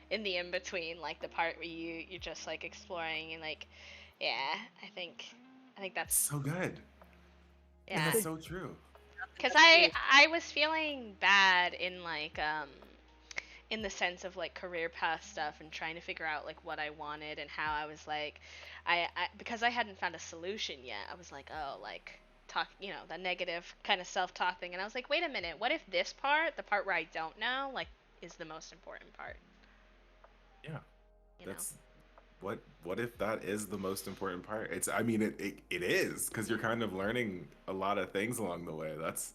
in the in between, like the part where you're just like exploring and like yeah, I think that's So good. And yeah. that's That's so true. Cause great. I was feeling bad in like in the sense of like career path stuff and trying to figure out like what I wanted and how I was like I because I hadn't found a solution yet. I was like, oh, like talk, the negative kind of self-talk thing, and I was like, wait a minute, what if this part, the part where I don't know, like is the most important part, Yeah. you know? That's what if that is the most important part? It's I mean it is because you're kind of learning a lot of things along the way. That's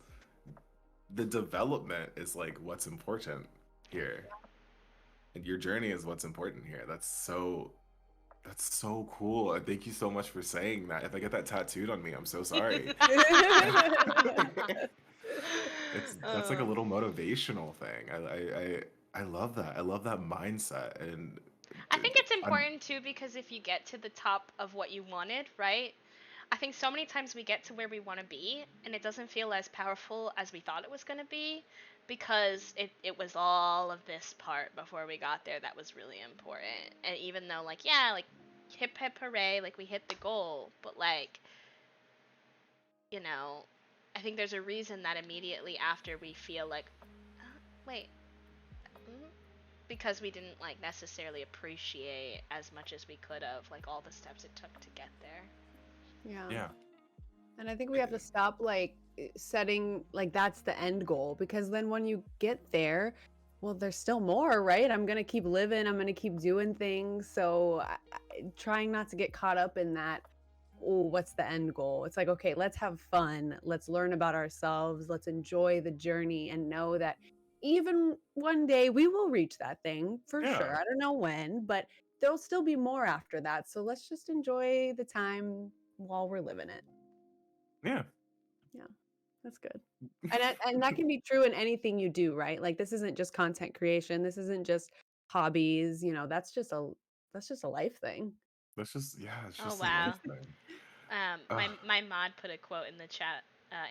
the development is like what's important here. And your journey is what's important here. That's so cool. Thank you so much for saying that. If I get that tattooed on me, I'm so sorry. It's that's like a Uh, little motivational thing. I love that. I love that mindset I think it's I'm important too because if you get to the top of what you wanted, right? I think so many times we get to where we want to be and it doesn't feel as powerful as we thought it was going to be because it was all of this part before we got there that was really important. And even though, like, yeah, like, hip hip hooray, like, we hit the goal, but, like, you know, I think there's a reason that immediately after we feel like, wait, mm, because we didn't, like, necessarily appreciate as much as we could have, like, all the steps it took to get there. Yeah. Yeah. And I think we have to stop like setting like that's the end goal, because then when you get there, well, there's still more, right? I'm going to keep living, I'm going to keep doing things. So trying not to get caught up in that, oh, what's the end goal? It's like, okay, let's have fun. Let's learn about ourselves. Let's enjoy the journey and know that even one day we will reach that thing for Yeah. sure. I don't know when, but there'll still be more after that. So let's just enjoy the time while we're living it. Yeah. Yeah, that's good. And that can be true in anything you do, right? Like this isn't just content creation. This isn't just hobbies. You know, that's just a life thing. That's just, yeah, it's Oh, just a wow. life thing. My Ugh. my mod put a quote in the chat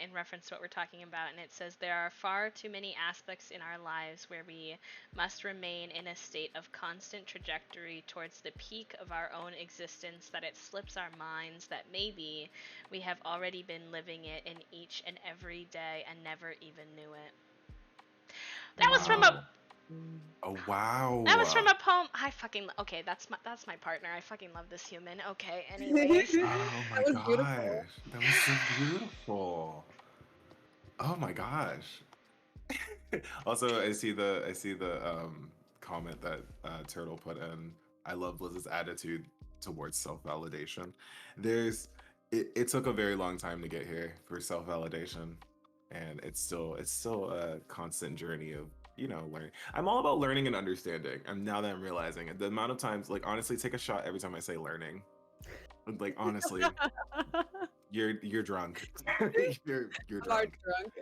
in reference to what we're talking about, and it says there are far too many aspects in our lives where we must remain in a state of constant trajectory towards the peak of our own existence that it slips our minds that maybe we have already been living it in each and every day and never even knew it. That was from a Wow. Oh, wow. that was from a poem. Okay. That's my partner. I fucking love this human. Okay. Anyways. Oh my That was beautiful. gosh. That was so beautiful. Oh my gosh. Also, I see the comment that Turtle put in. I love Blizz's attitude towards self-validation. It took a very long time to get here for self-validation, and it's still a constant journey of learning. I'm all about learning and understanding, and now that I'm realizing it, the amount of times, like, honestly, take a shot every time I say learning. Like, honestly, you're drunk. You're I'm already drunk. drunk.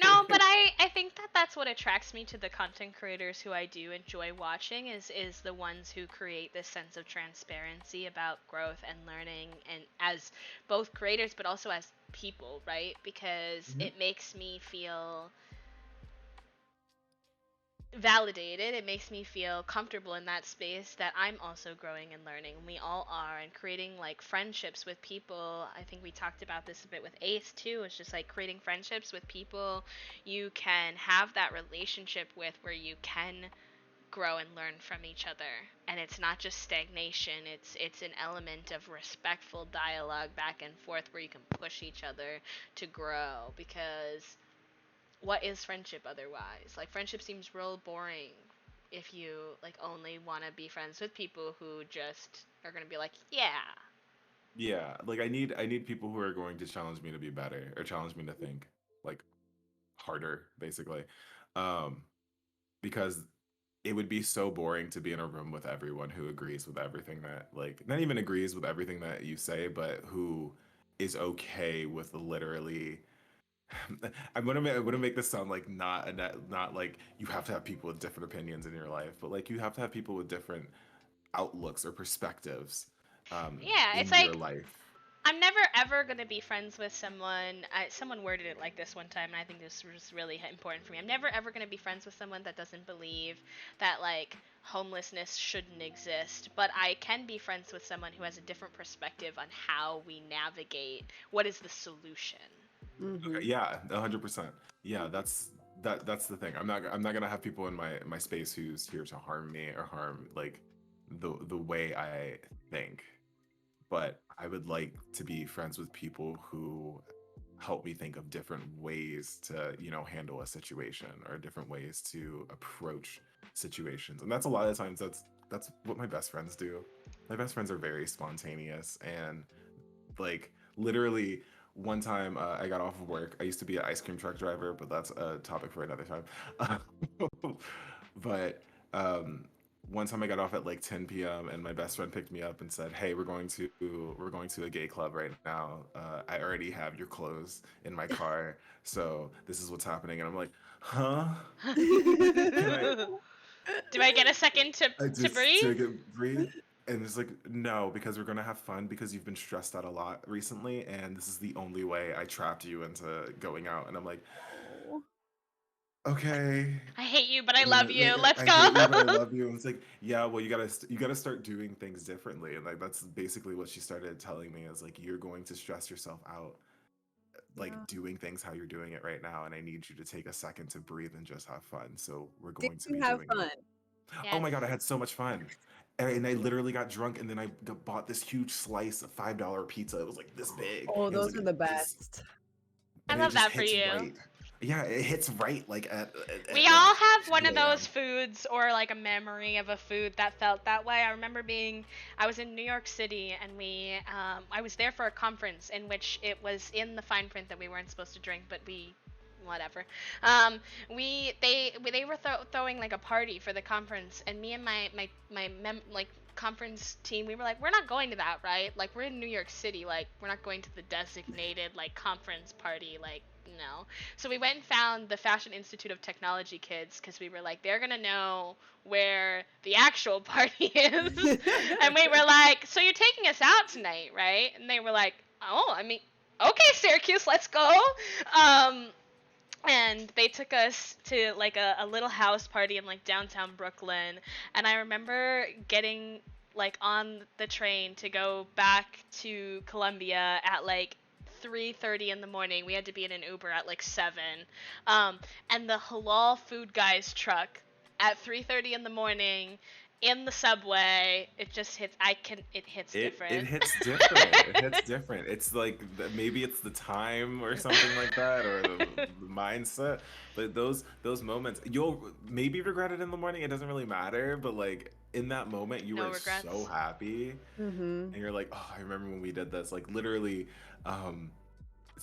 No, but I think that that's what attracts me to the content creators who I do enjoy watching is the ones who create this sense of transparency about growth and learning, and as both creators but also as people, right? Because Mhm. it makes me feel validated. It makes me feel comfortable in that space that I'm also growing and learning. We all are, and creating like friendships with people. I think we talked about this a bit with Ace too. It's just like creating friendships with people you can have that relationship with where you can grow and learn from each other. And it's not just stagnation. It's an element of respectful dialogue back and forth where you can push each other to grow, because what is friendship otherwise? Like, friendship seems real boring if you like only want to be friends with people who just are going to be like, yeah. Yeah, like I need people who are going to challenge me to be better or challenge me to think like harder, basically. Um, because it would be so boring to be in a room with everyone who agrees with everything that, like, not even agrees with everything that you say, but who is okay with literally I want to make this sound like not like you have to have people with different opinions in your life, but like you have to have people with different outlooks or perspectives Yeah, it's in your like life. I'm never ever gonna be friends with someone. Someone worded it like this one time, and I think this was really important for me. I'm never ever gonna be friends with someone that doesn't believe that like homelessness shouldn't exist, but I can be friends with someone who has a different perspective on how we navigate what is the solution. Okay, Mhm. yeah, 100%. Yeah, that's the thing. I'm not gonna have people in my space who's here to harm me or harm like the way I think. But I would like to be friends with people who help me think of different ways to, handle a situation or different ways to approach situations. And that's a lot of times that's what my best friends do. My best friends are very spontaneous and like literally one time I got off of work. I used to be an ice cream truck driver, but that's a topic for another time. but um, one time I got off at like 10 p.m. and my best friend picked me up and said, "Hey, we're going to a gay club right now. I already have your clothes in my car, so this is what's happening." And I'm like, "Huh? Can I Do I get a second to I to just breathe? take a breathe?" And it's like, no, because we're gonna have fun because you've been stressed out a lot recently, and this is the only way I trapped you into going out. And I'm like, Oh. okay. I hate you, but I And then love you. Let's I go. hate you, but I love you. And it's like, yeah, well, you gotta start doing things differently. And like that's basically what she started telling me is like, you're going to stress yourself out, Yeah. like doing things how you're doing it right now, and I need you to take a second to breathe and just have fun. So we're Did going to you be have doing fun? it. Oh Yes. my god, I had so much fun. And I literally got drunk, and then bought this huge slice of $5 pizza. It was like this big. Oh, It was those like are the this, best. I and it love just that for hits you. right. Yeah, it hits right like We at like all have one of 2 those a.m. foods or like a memory of a food that felt that way. I remember I was in New York City and I was there for a conference in which it was in the fine print that we weren't supposed to drink, but whatever. They were throwing like a party for the conference, and me and like conference team, we were like, we're not going to that, right? Like we're in New York City, like we're not going to the designated like conference party, like no. So we went and found the Fashion Institute of Technology kids because we were like, they're gonna know where the actual party is. And we were like, so you're taking us out tonight, right? And they were like, oh, I mean, okay, Syracuse, let's go. Um, and they took us to like a little house party in like downtown Brooklyn, and I remember getting like on the train to go back to Columbia at like 3:30 in the morning. We had to be in an Uber at like 7. And the halal food guy's truck at 3:30 in the morning in the subway, it just hits it hits It different. hits different. It hits different. It's like maybe it's the time or something like that, or the mindset. But those moments, you'll maybe regret it in the morning. It doesn't really matter. But like in that moment, you No were so regrets. happy, Mm-hmm. and you're like, oh, I remember when we did this. Like literally, um,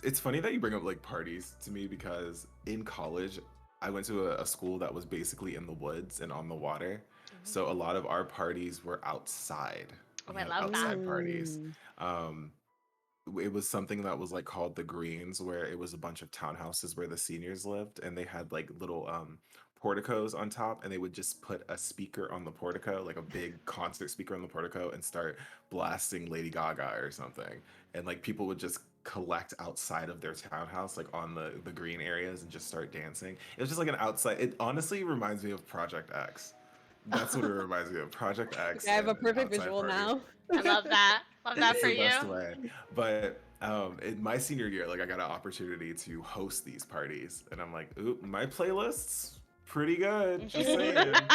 it's funny that you bring up like parties to me because in college, I went to a school that was basically in the woods and on the water. So a lot of our parties were outside. Oh, We I had love that. outside parties. Mm. Um, it was something that was like called the Greens, where it was a bunch of townhouses where the seniors lived, and they had like little porticos on top, and they would just put a speaker on the portico, like a big concert speaker on the portico, and start blasting Lady Gaga or something. And like people would just collect outside of their townhouse, like on the green areas, and just start dancing. It was just like an outside. It honestly reminds me of Project X. That's what it reminds me of. Project X I have a and perfect outside visual parties. now. I love that. Love that It's for the you. best way. But in my senior year, like I got an opportunity to host these parties, and I'm like, oop, my playlist's pretty good, just saying.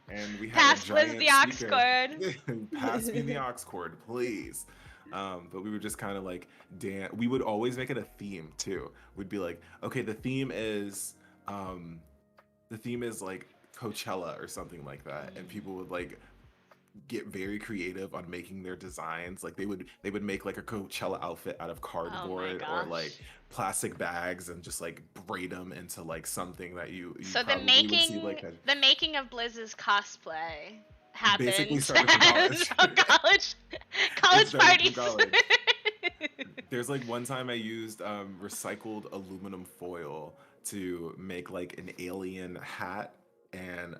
And we had a Pass Blizz giant the aux speaker. cord. Pass me the aux cord, please. But we would just kind of like dance. We would always make it a theme too. We'd be like, okay, um, the theme is like Coachella or something like that, and people would like get very creative on making their designs. Like they would make like a Coachella outfit out of Oh my cardboard or like gosh. plastic bags and just like braid them into like something that you So the probably would see making like a, the making of Blizz's cosplay basically happened started from college. from college It college started from parties. college. There's like one time I used recycled aluminum foil to make like an alien hat, and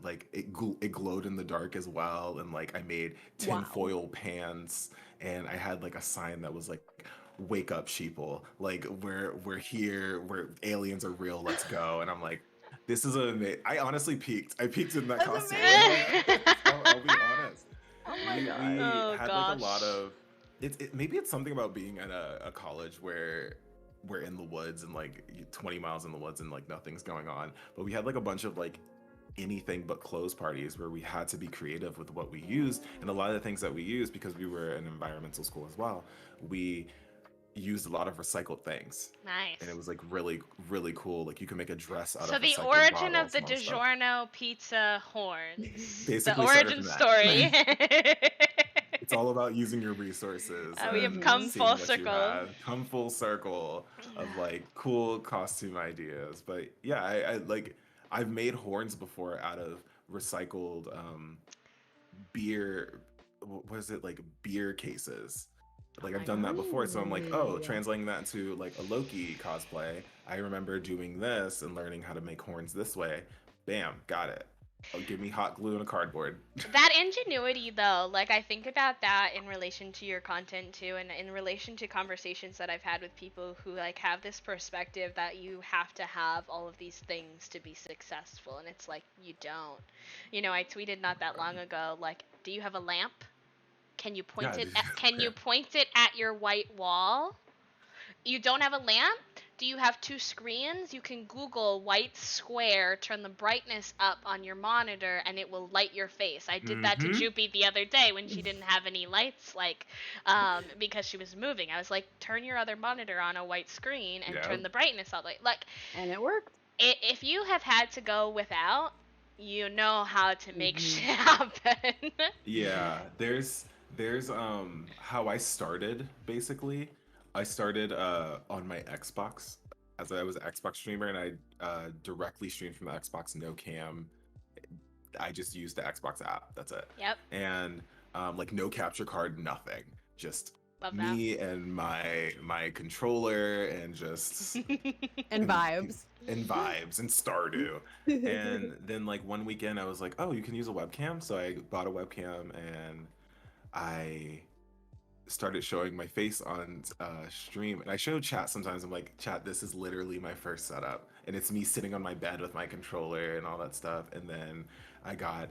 like it glowed in the dark as well, and like I made tin Wow. foil pants, and I had like a sign that was like, wake up sheeple, like we're here, where aliens are real, let's go. And I'm like, this is I honestly peaked. I peaked in that That's costume. amazing. I'll be honest. Oh my we god. we Oh had like a lot gosh. of maybe it's something about being at a college where we're in the woods and like 20 miles in the woods and like nothing's going on, but we had like a bunch of like anything but clothes parties where we had to be creative with what we used. And a lot of the things that we used, because we were an environmental school as well, we used a lot of recycled things, Nice. and it was like really really cool. Like you can make a dress out So of the recycled origin of bottles the and all that stuff. DiGiorno pizza horns. The Basically started origin from that. story. It's all about using your resources We have and come seeing full what you circle. have. Come full circle of like cool costume ideas. But yeah, I like I've made horns before out of recycled beer. What is it, like beer cases? Like Oh I've my done that before, so I'm like, oh, Ooh. translating that into like a Loki cosplay. I remember doing this and learning how to make horns this way. Bam, got it. Oh, give me hot glue and a cardboard. That ingenuity, though, like I think about that in relation to your content too, and in relation to conversations that I've had with people who like have this perspective that you have to have all of these things to be successful, and it's like you don't. You know, I tweeted not that long ago, like, do you have a lamp? Can you point Yeah, it at, can you point it at your white wall? You don't have a lamp? Do you have two screens? You can Google white square, turn the brightness up on your monitor, and it will light your face. I did that to mm-hmm. Jupy the other day when she didn't have any lights, like, because she was moving. I was like, turn your other monitor on a white screen and Yeah. turn the brightness up. Like, And it worked. if you have had to go without, you know how to make Mhm. shit happen. Yeah, there's how I started basically. I started on my Xbox as I was an Xbox streamer, and I directly streamed from the Xbox, no cam. I just used the Xbox app. That's it. Yep, And like no capture card, nothing. Just love that. me and my controller and just And vibes. and vibes and Stardew. And then like one weekend I was like, oh, you can use a webcam. So I bought a webcam and I started showing my face on stream. And I show chat sometimes. I'm like, chat, this is literally my first setup. And it's me sitting on my bed with my controller and all that stuff. And then I got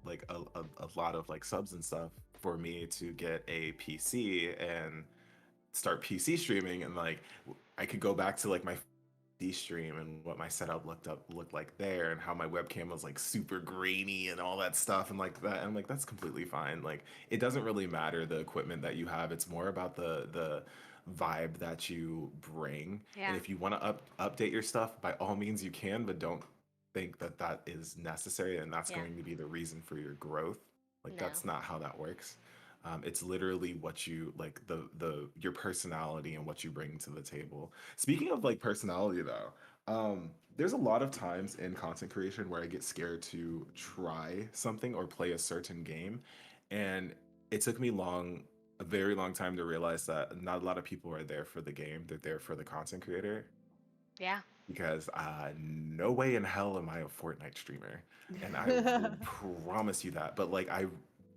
like a lot of like subs and stuff for me to get a PC and start PC streaming. And like I could go back to like my stream and what my setup looked like there, and how my webcam was like super grainy and all that stuff and like that. And I'm like, that's completely fine. Like it doesn't really matter the equipment that you have. It's more about the vibe that you bring. Yeah. And if you want to update your stuff, by all means you can, but don't think that that is necessary and that's Yeah. going to be the reason for your growth. Like No. that's not how that works. It's literally what you like, the your personality and what you bring to the table. Speaking of like personality though, there's a lot of times in content creation where I get scared to try something or play a certain game, and it took me a very long time to realize that not a lot of people are there for the game; they're there for the content creator. Yeah. Because no way in hell am I a Fortnite streamer, and I will promise you that. But like,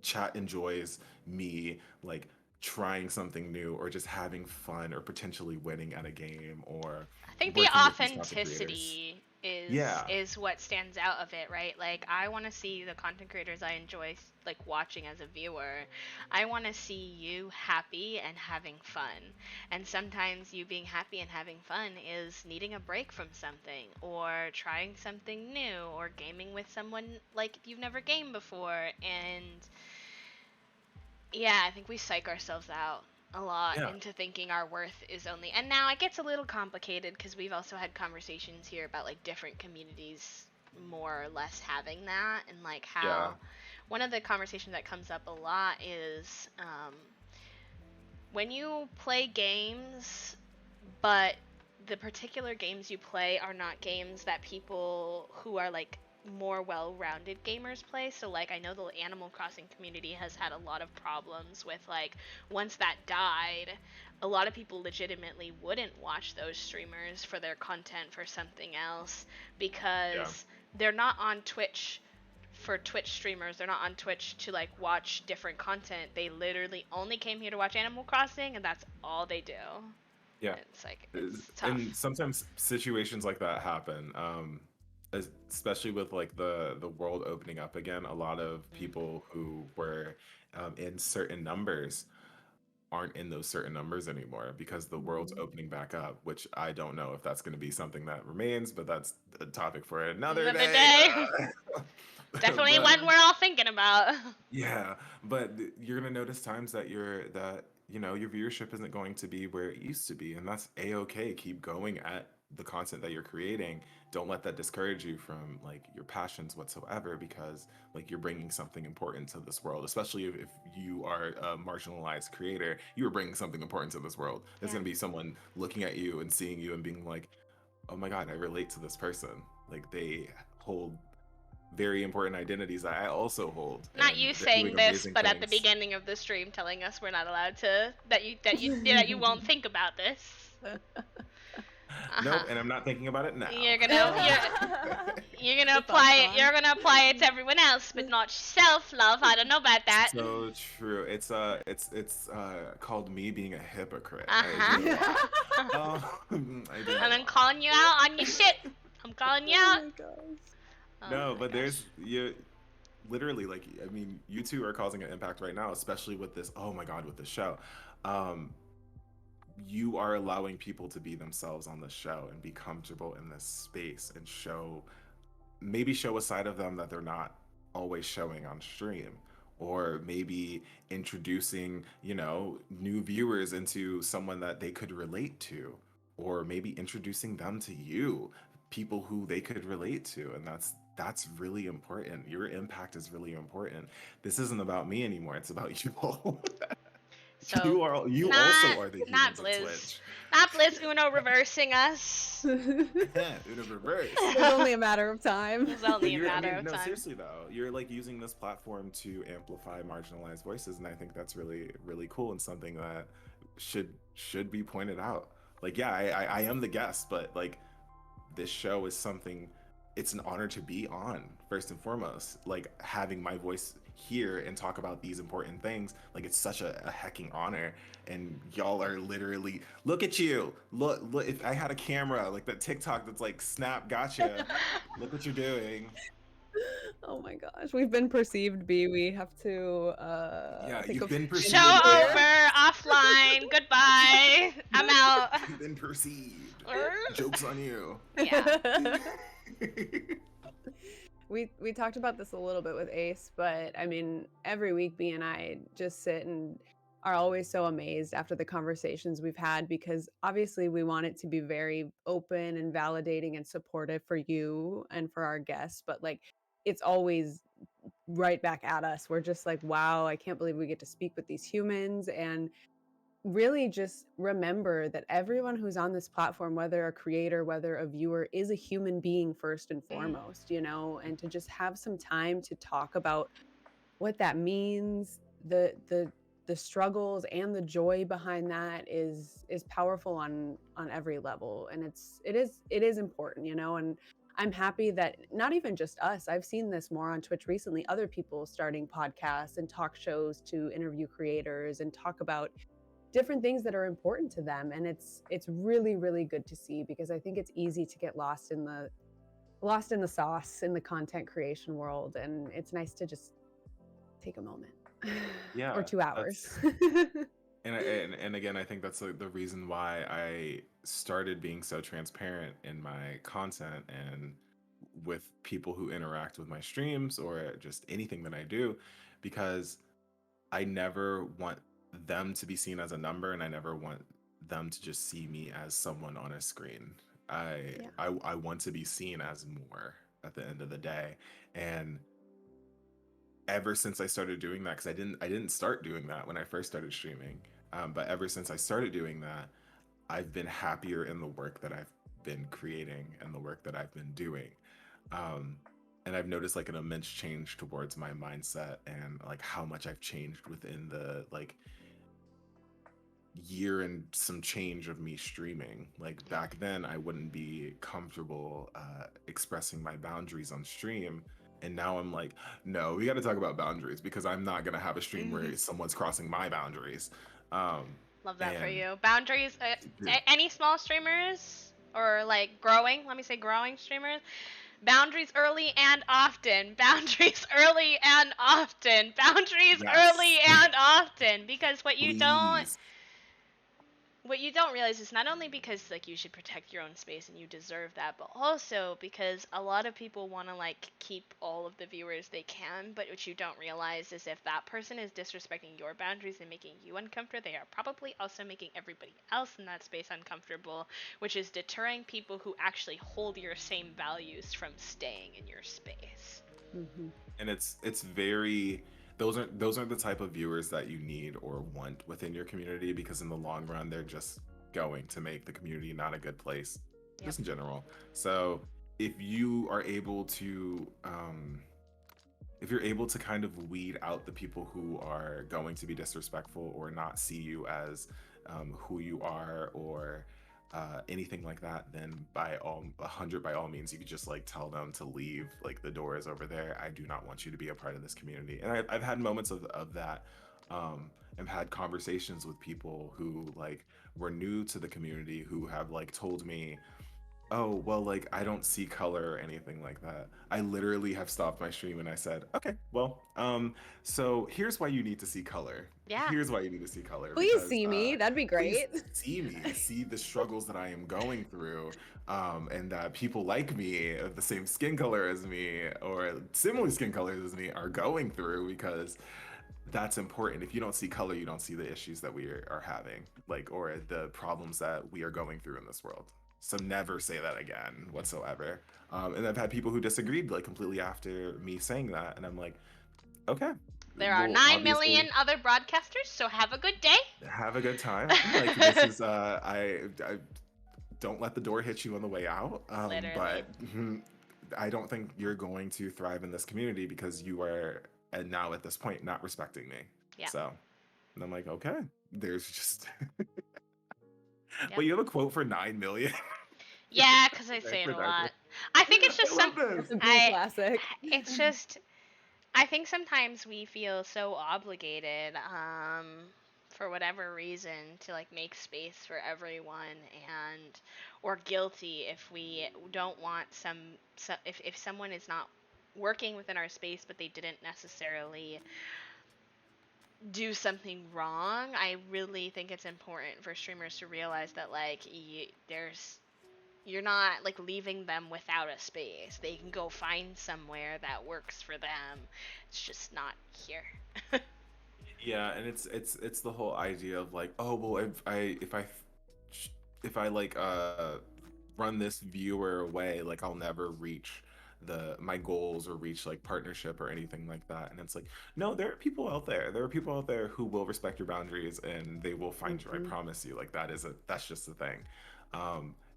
chat enjoys me like trying something new or just having fun or potentially winning at a game or I think the working with these content creators. authenticity Yeah, is what stands out of it, right? Like I want to see the content creators I enjoy like watching as a viewer. I want to see you happy and having fun. And sometimes you being happy and having fun is needing a break from something or trying something new or gaming with someone like you've never gamed before. And yeah, I think we psych ourselves out a lot yeah, into thinking our worth is only. And now it gets a little complicated because we've also had conversations here about like different communities more or less having that, and like yeah, how one of the conversations that comes up a lot is when you play games, but the particular games you play are not games that people who are like more well-rounded gamers play. So like I know the Animal Crossing community has had a lot of problems with like once that died, a lot of people legitimately wouldn't watch those streamers for their content for something else yeah, because they're not on Twitch for Twitch streamers. They're not on Twitch to like watch different content. They literally only came here to watch Animal Crossing and that's all they do. yeah. It's like it's And tough. sometimes situations like that happen. Especially with like the world opening up again, a lot of people who were in certain numbers aren't in those certain numbers anymore because the world's Mhm. opening back up, which I don't know if that's going to be something that remains, but that's a topic for another Another day. day. Definitely But one we're all thinking about. yeah, but you're gonna notice times that your viewership isn't going to be where it used to be, and that's a-okay. Keep going at the content that you're creating. Don't let that discourage you from like your passions whatsoever, because like you're bringing something important to this world. Especially if you are a marginalized creator, you are bringing something important to this world. There's Yeah. gonna be someone looking at you and seeing you and being like, "Oh my God, I relate to this person. Like they hold very important identities that I also hold, Not and you they're doing saying this, amazing but at the things." beginning of the stream telling us we're not allowed to that you won't think about this. Nope, and I'm not thinking about it now. You're gonna apply it. You're gonna apply it to everyone else, but not self-love. I don't know about that. So true. It's called me being a hypocrite. Uh-huh. I do. And I'm calling you out on your shit. I'm calling you out. Oh my gosh. Oh No, my but gosh. there's you literally, like, I mean, you two are causing an impact right now, especially with this. Oh my God, with this show. Um, you are allowing people to be themselves on the show and be comfortable in this space and show a side of them that they're not always showing on stream, or maybe introducing, new viewers into someone that they could relate to, or maybe introducing them to you, people who they could relate to. And that's really important. Your impact is really important. This isn't about me anymore, it's about you all. So You not also are the not humans of Blizz, Twitch. not Blizz Uno reversing us. Yeah, in a reverse. It's only a matter of time. It's only a You're, I matter mean, of no, time. seriously though, you're like using this platform to amplify marginalized voices, and I think that's really, really cool and something that should be pointed out. Like, yeah, I am the guest, but like, this show is something. It's an honor to be on, first and foremost. Like, having my voice here and talk about these important things, like, it's such a hecking honor. And y'all are literally, look at you, look, if I had a camera like that TikTok that's like, snap, gotcha, look what you're doing. Oh my gosh, we've been perceived, B. We have to Yeah, take you've a been perceived. Show here. over, offline, goodbye. I'm out. You've been perceived. Joke's on you. Yeah. We talked about this a little bit with Ace, but I mean, every week B and I just sit and are always so amazed after the conversations we've had, because obviously we want it to be very open and validating and supportive for you and for our guests, but like, it's always right back at us. We're just like, wow, I can't believe we get to speak with these humans. And really just remember that everyone who's on this platform, whether a creator, whether a viewer, is a human being first and foremost, and to just have some time to talk about what that means, the struggles and the joy behind that is powerful on every level. And it is important, and I'm happy that not even just us, I've seen this more on Twitch recently, other people starting podcasts and talk shows to interview creators and talk about different things that are important to them. And it's really, really good to see, because I think it's easy to get lost in the sauce in the content creation world, and it's nice to just take a moment. Yeah, or 2 hours. and again, I think that's the reason why I started being so transparent in my content and with people who interact with my streams or just anything that I do, because I never want them to be seen as a number, and I never want them to just see me as someone on a screen. I want to be seen as more at the end of the day. And ever since I started doing that, because I didn't start doing that when I first started streaming, but ever since I started doing that, I've been happier in the work that I've been creating and the work that I've been doing. And I've noticed like an immense change towards my mindset and like how much I've changed within the like year and some change of me streaming. Like back then I wouldn't be comfortable expressing my boundaries on stream, and now I'm like, no, we got to talk about boundaries, because I'm not gonna have a stream where someone's crossing my boundaries. Love that for and- you. Boundaries. Any small streamers or like growing? Let me say growing streamers. Boundaries early and often. Boundaries early and often. Boundaries Yes. early and often. Because what you don't Please. realize is not only because like you should protect your own space and you deserve that, but also because a lot of people want to like keep all of the viewers they can, but what you don't realize is if that person is disrespecting your boundaries and making you uncomfortable, they are probably also making everybody else in that space uncomfortable, which is deterring people who actually hold your same values from staying in your space. And it's very, those aren't the type of viewers that you need or want within your community, because in the long run they're just going to make the community not a good place. Just in general. So if you are able to kind of weed out the people who are going to be disrespectful or not see you as who you are, or anything like that, then by all 100 by all means, you could just like tell them to leave. Like the door is over there. I do not want you to be a part of this community. And I've had moments of that. I've had conversations with people who like were new to the community who have like told me, oh, well, like I don't see color or anything like that. I literally have stopped my stream and I said, okay, well, so here's why you need to see color. Yeah. Here's why you need to see color Please because see me. That'd be please great. see me, see the struggles that I am going through, and that people like me, of the same skin color as me or similar skin colors as me, are going through because that's important. If you don't see color, you don't see the issues that we are having, like, or the problems that we are going through in this world. So never say that again whatsoever. And I've had people who disagreed like completely after me saying that, and I'm like, okay, There are well, 9 obviously, million other broadcasters, so have a good day. have a good time. Like this is, I don't let the door hit you on the way out. Literally. But I don't think you're going to thrive in this community because you are, and now at this point, not respecting me. Yeah. So, and I'm like, okay, there's just. Yep. But you have a quote for 9 million. Yeah, because I say it a lot. I think it's just I love this. It's a B classic. It's just, I think sometimes we feel so obligated, for whatever reason, to like make space for everyone, and or guilty if we don't want if someone is not working within our space, but they didn't necessarily do something wrong. I really think it's important for streamers to realize that like you're not like leaving them without a space. They can go find somewhere that works for them. It's just not here. Yeah, and it's the whole idea of like, oh well, if I like run this viewer away, like I'll never reach my goals or reach like partnership or anything like that. And it's like, no, there are people out there. There are people out there who will respect your boundaries and they will find you. I promise you. Like that's just the thing.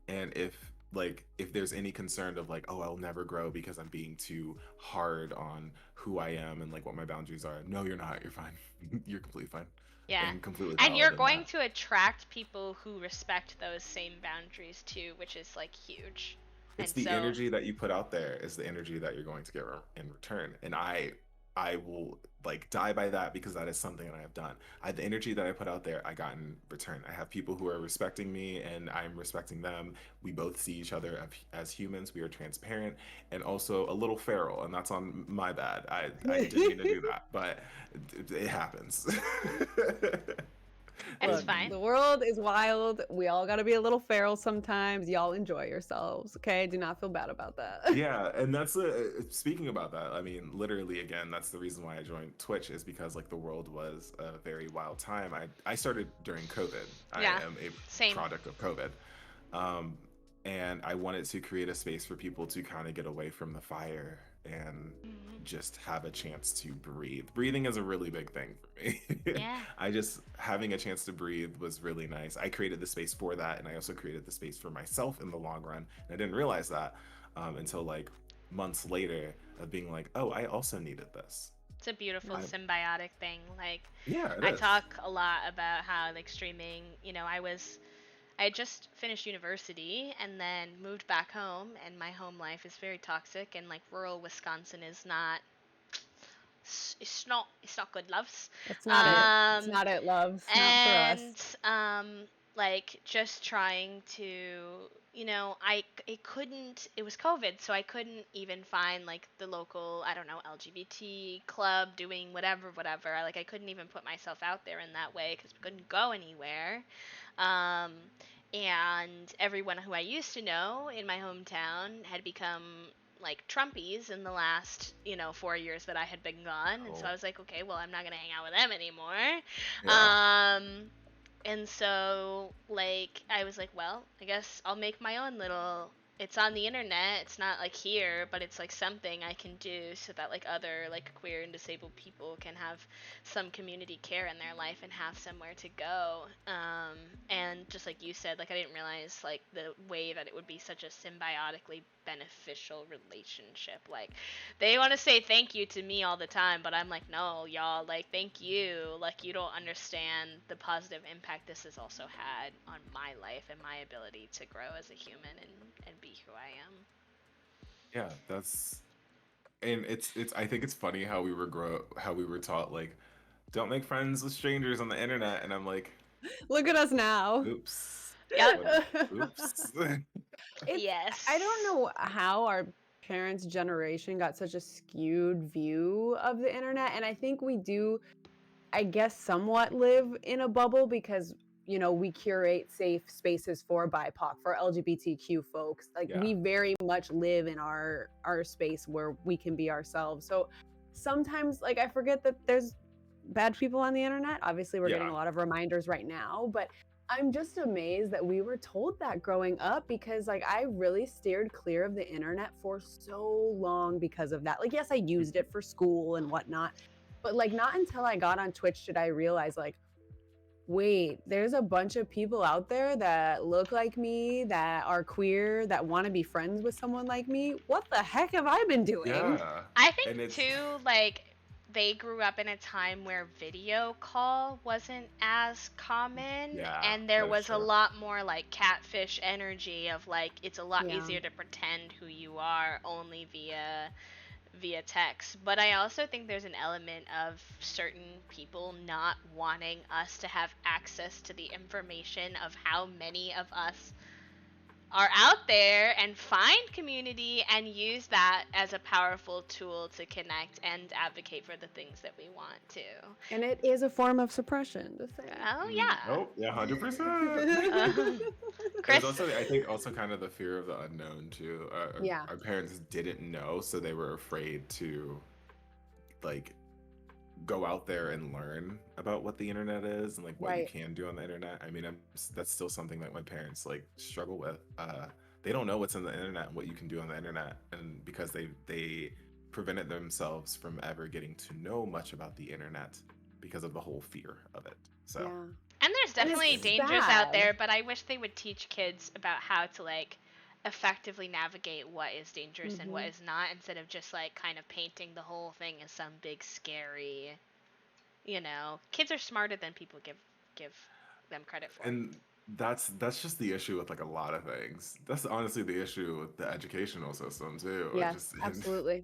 And if there's any concern of like, oh, I'll never grow because I'm being too hard on who I am and like what my boundaries are. No, you're not. You're fine. You're completely fine. Yeah. And completely And you're valid in going that. to attract people who respect those same boundaries too, which is like huge. It's And the so energy that you put out there is the energy that you're going to get in return. And I will like die by that because that is something that I have done. The energy that I put out there, I got in return. I have people who are respecting me and I'm respecting them. We both see each other as humans. We are transparent and also a little feral, and that's on my bad. I didn't mean to do that, but it happens. it's Look, fine. the world is wild. We all got to be a little feral sometimes. Y'all enjoy yourselves, okay? Do not feel bad about that. Yeah, and that's speaking about that. I mean, literally, again, that's the reason why I joined Twitch is because like the world was a very wild time. I started during COVID. Yeah, I am a same. product of COVID, and I wanted to create a space for people to kind of get away from the fire and just have a chance to breathe. Breathing is a really big thing for me. Yeah. I just having a chance to breathe was really nice. I created the space for that, and I also created the space for myself in the long run. And I didn't realize that until like months later of being like, oh, I also needed this. It's a beautiful symbiotic thing. Like, Yeah, I talk a lot about how like streaming, I had just finished university and then moved back home, and my home life is very toxic, and like rural Wisconsin is not it's not good, loves. That's not it. It's not it, loves. Not for us. And like just trying to, it couldn't, it was COVID, so I couldn't even find like the local, I don't know, LGBT club doing whatever. I couldn't even put myself out there in that way because we couldn't go anywhere. Um, and everyone who I used to know in my hometown had become like Trumpies in the last, 4 years that I had been gone. And so I was like, okay, well, I'm not going to hang out with them anymore. Yeah. And so like I was like, well, I guess I'll make my own little it's on the internet. It's not like here, but it's like something I can do so that like other like queer and disabled people can have some community care in their life and have somewhere to go. And just like you said, like I didn't realize like the way that it would be such a symbiotically beneficial relationship. Like they want to say thank you to me all the time, but I'm like, no, y'all, like thank you. Like you don't understand the positive impact this has also had on my life and my ability to grow as a human and be who I am. Yeah, that's and it's I think it's funny how how we were taught like don't make friends with strangers on the internet, and I'm like, Look at us now. oops. Yep. Oops. It's I don't Yes. know how our parents' generation got such a skewed view of the internet, and I think we do, I guess, somewhat live in a bubble because we curate safe spaces for BIPOC, for LGBTQ folks. Like Yeah. we very much live in our space where we can be ourselves. So sometimes, like, I forget that there's bad people on the internet. Obviously, we're getting Yeah. a lot of reminders right now, but I'm just amazed that we were told that growing up because like I really steered clear of the internet for so long because of that. Like, yes, I used it for school and whatnot, but like not until I got on Twitch did I realize like, wait, there's a bunch of people out there that look like me, that are queer, that want to be friends with someone like me. What the heck have I been doing? Yeah. I think And it's too, like they grew up in a time where video call wasn't as common yeah, and there that is was a true. lot more like catfish energy of like it's a lot Yeah. easier to pretend who you are only via text. But I also think there's an element of certain people not wanting us to have access to the information of how many of us are out there and find community and use that as a powerful tool to connect and advocate for the things that we want to. And it is a form of suppression, just saying. Oh Oh, yeah, 100%. yeah. There's Chris. also, I think, also kind of the fear of the unknown too. Yeah. Our parents didn't know, so they were afraid to like go out there and learn about what the internet is and like what you Right. can do on the internet. I mean, that's still something that my parents like struggle with. They don't know what's on the internet and what you can do on the internet, and because they prevented themselves from ever getting to know much about the internet because of the whole fear of it. So, Yeah. And there's And definitely it's dangers out sad. there, but I wish they would teach kids about how to like effectively navigate what is dangerous and what Mhm. is not instead of just like kind of painting the whole thing as some big scary, kids are smarter than people give them credit for. and that's just the issue with like a lot of things. That's honestly the issue with the educational system too. It Yes, just absolutely.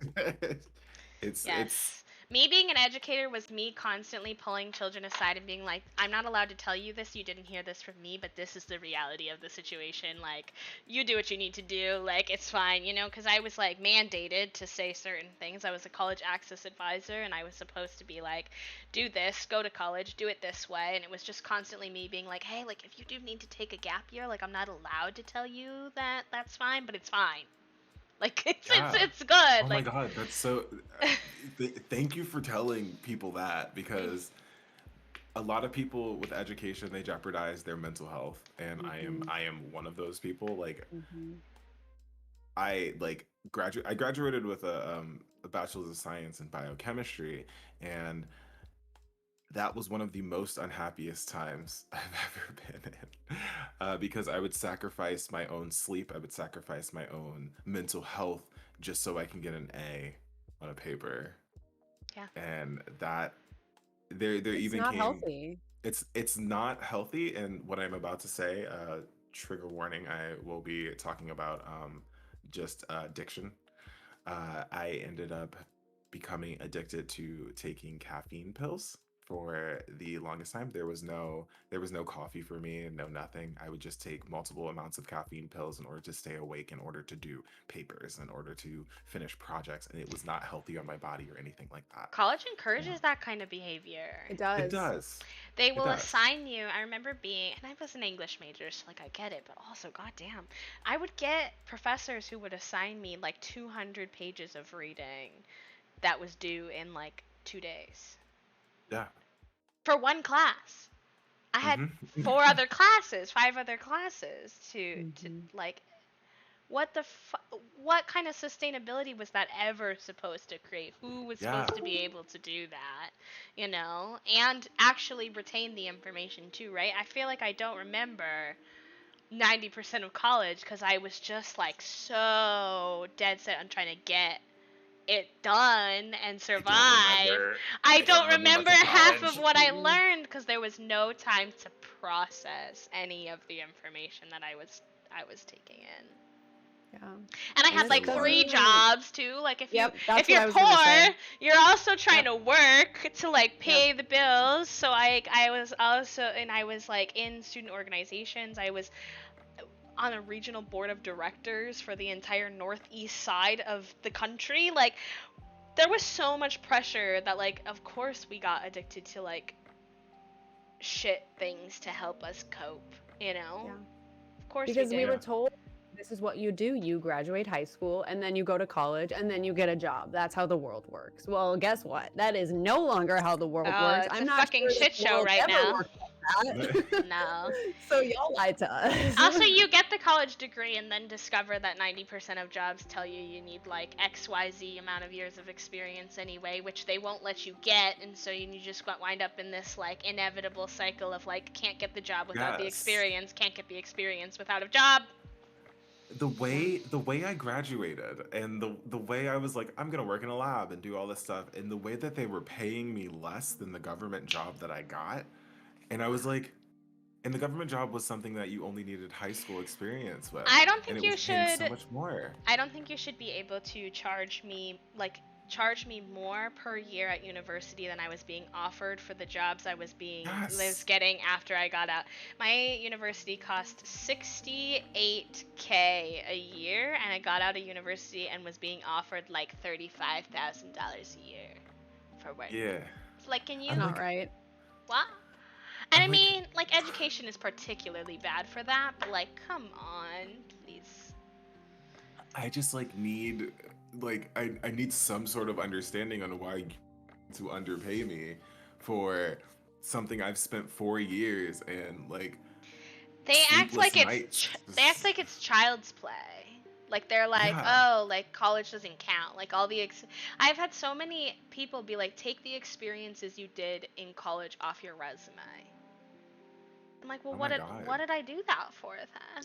it's Yes. Me being an educator was me constantly pulling children aside and being like, I'm not allowed to tell you this. You didn't hear this from me, but this is the reality of the situation. Like, you do what you need to do. Like, it's fine, because I was like mandated to say certain things. I was a college access advisor and I was supposed to be like, do this, go to college, do it this way. And it was just constantly me being like, hey, like, if you do need to take a gap year, like, I'm not allowed to tell you that that's fine, but it's fine. Like, it's, it's, yeah. it's good. Oh my Like, God, that's so. Thank you for telling people that because a lot of people with education they jeopardize their mental health, and Mhm. I am one of those people. Like Mhm. I like I graduated with a bachelor's of science in biochemistry, and that was one of the most unhappiest times I've ever been in because I would sacrifice my own sleep, I would sacrifice my own mental health just so I can get an A on a paper. yeah. And that there It's even not came healthy. it's not healthy, and what I'm about to say, trigger warning, I will be talking about just addiction. I ended up becoming addicted to taking caffeine pills for the longest time. There was no coffee for me and no nothing. I would just take multiple amounts of caffeine pills in order to stay awake, in order to do papers, in order to finish projects, and it was not healthy on my body or anything like that. College Yeah. encourages that kind of behavior. It It does. does. They It will does. assign you. I remember being, and I was an English major, so like I get it, but also, goddamn, I would get professors who would assign me like 200 pages of reading that was due in like 2 days Yeah. for one class. I had Hmm. four other classes, five other classes to Mhm. like what kind of sustainability was that ever supposed to create? Who was Yeah. supposed to be able to do that, and actually retain the information too, right? I feel like I don't remember 90% of college because I was just like so dead set on trying to get it done and I don't survive. remember. I I don't don't remember remember much of half of college. what I Mm-mm. learned because there was no time to process any of the information that I was taking in. Yeah. And I And had this like doesn't three Lord. even. jobs too. Like if you Yep, if that's what you're I was gonna poor, say. you're also trying Yep. to work to like Yep. pay the bills. So I was also, and I was like in student organizations. I was on a regional board of directors for the entire northeast side of the country. Like there was so much pressure that like of course we got addicted to like shit things to help us cope, Yeah. Of course we Because we did. were Yeah. told this is what you do. You graduate high school and then you go to college and then you get a job. That's how the world works. Well, guess what? That is no longer how the world Oh, works. it's a I'm not fucking sure that shit the show world right ever now. worked like that. No. So y'all lied to us. Also, you get the college degree and then discover that 90% of jobs tell you need like XYZ amount of years of experience anyway, which they won't let you get, and so you just wind up in this like inevitable cycle of like can't get the job without the Yes. experience, can't get the experience without a job. The way I graduated and the way I was like, I'm gonna work in a lab and do all this stuff, and the way that they were paying me less than the government job that I got, and I was like, and the government job was something that you only needed high school experience with, I don't and think it you was paying so should much more. I don't think you should be able to charge me more per year at university than I was being offered for the jobs I was Yes. getting after I got out. My university cost 68K a year, and I got out of university and was being offered like $35,000 a year for work. Yeah. It's like, can you I'm Not like, right. what? And I I'm like, mean, like education is particularly bad for that, but like, come on, please. I just like need like I need some sort of understanding on why to underpay me for something I've spent 4 years and like They act sleepless like nights. they act Just, like it's child's play. Like they're like, yeah. oh, like college doesn't count. Like all the I've had so many people be like, take the experiences you did in college off your resume. I'm like, well, Oh my God. what did I do that for then?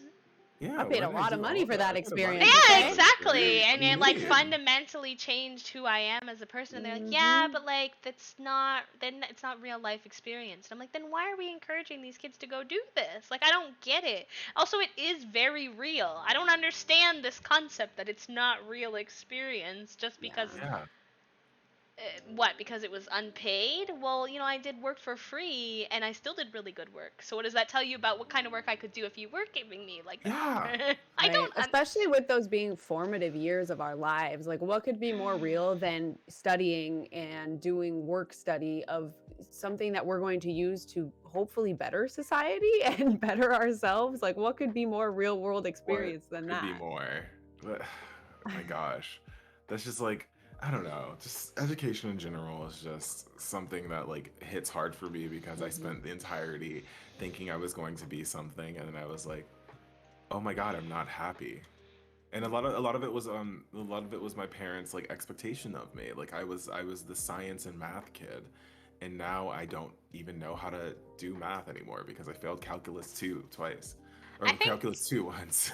I Yeah, paid why a did I lot of do all money of for that? that I put a lot of experience, money for Yeah, okay? that exactly. experience. What And do you it like mean? fundamentally changed who I am as a person. And they're like, yeah, Mm-hmm. but like then it's not real life experience. And I'm like, then why are we encouraging these kids to go do this? Like I don't get it. Also, it is very real. I don't understand this concept that it's not real experience just Yeah. because Yeah. what? Because it was unpaid? Well, I did work for free and I still did really good work. So what does that tell you about what kind of work I could do if you were giving me like Yeah. that? I Right. don't Especially with those being formative years of our lives. Like, what could be more un- real than studying and doing work study of something that we're going to use to hopefully better society and better ourselves? Like, what could be more real world What experience than could be that? more? But my gosh. That's just like I don't know. Just education in general is just something that like hits hard for me because I Hmm. spent the entirety thinking I was going to be something and then I was like, "Oh my God, I'm not happy." And a lot of it was my parents like expectation of me. Like I was the science and math kid and now I don't even know how to do math anymore because I failed calculus 2 twice I or think calculus 2 once.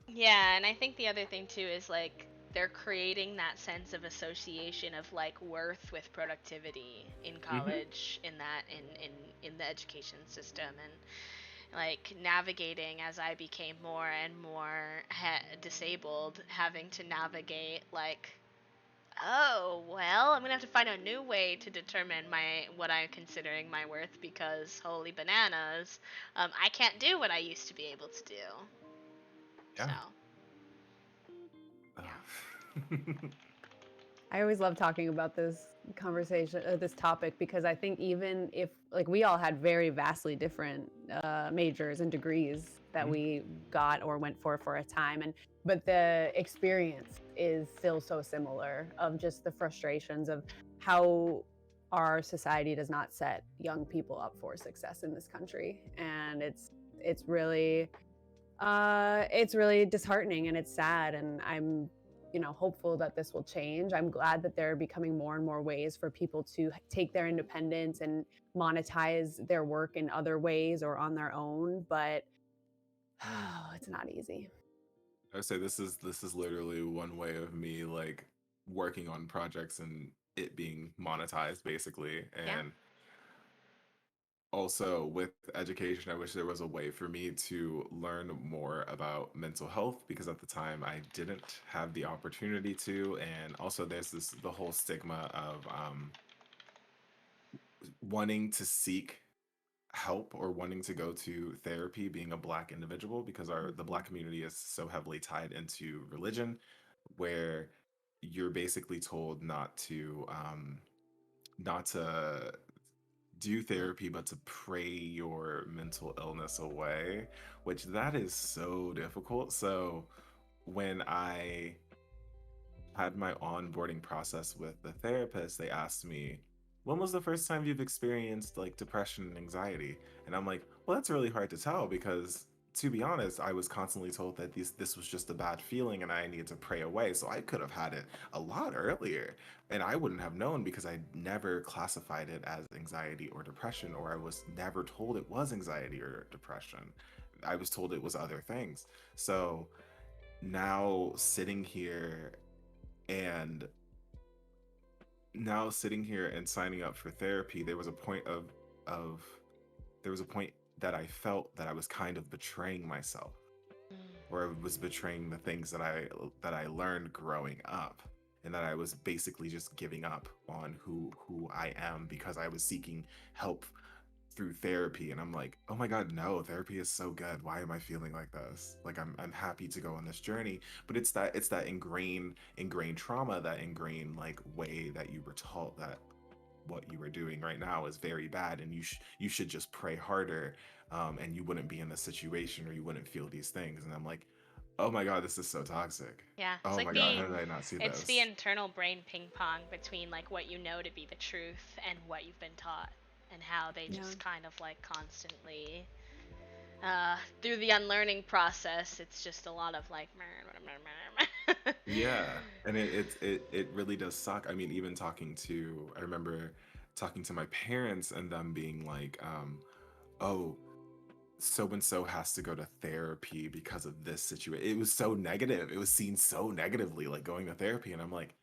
Yeah, and I think the other thing too is like they're creating that sense of association of like worth with productivity in Hmm. college, in that in the education system, and like navigating as I became more and more disabled, having to navigate like, oh well, I'm gonna have to find a new way to determine my what I'm considering my worth because holy bananas, I can't do what I used to be able to do. So Yeah. yeah. I always love talking about this conversation, this topic, because I think even if, like, we all had very vastly different majors and degrees that Mhm. we got or went for a time, but the experience is still so similar of just the frustrations of how our society does not set young people up for success in this country, and it's really It's really disheartening and it's sad, and I'm, hopeful that this will change. I'm glad that there are becoming more and more ways for people to take their independence and monetize their work in other ways or on their own, but it's not easy. I would say this is literally one way of me like working on projects and it being monetized basically. Yeah. And also with education, I wish there was a way for me to learn more about mental health because at the time I didn't have the opportunity to. And also there's the whole stigma of wanting to seek help or wanting to go to therapy being a black individual because the Mhm. black community is so heavily tied into religion where you're basically told not to do therapy but to pray your mental illness away, which that is so difficult. So when I had my onboarding process with the therapist, they asked me, when was the first time you've experienced like depression and anxiety? And I'm like, well, that's really hard to tell because to be honest, I was constantly told that this was just a bad feeling and I needed to pray away. So I could have had it a lot earlier and I wouldn't have known because I never classified it as anxiety or depression, or I was never told it was anxiety or depression. I was told it was other things. So now sitting here and signing up for therapy, of there was a point that I felt that I was kind of betraying myself, Mm. or I was betraying the things that I learned growing up, and that I was basically just giving up on who I am because I was seeking help through therapy. And I'm like, oh my god, no, therapy is so good, why am I feeling like this? Like I'm happy to go on this journey, but it's that ingrained trauma, that ingrained like way that you were taught that what you were doing right now is very bad and you should just pray harder, and you wouldn't be in this situation or you wouldn't feel these things. And I'm like, oh my god, this is so toxic. Yeah, it's Oh like my god, how did I not see the this? internal brain ping pong between like what you know to be the truth and what you've been taught, and how they Yeah. just kind of like constantly through the unlearning process, it's just a lot of like Yeah, and it really does suck. I mean, even I remember talking to my parents and them being like, "Oh, so and so has to go to therapy because of this situation." It was so negative. It was seen so negatively, like going to therapy, and I'm like,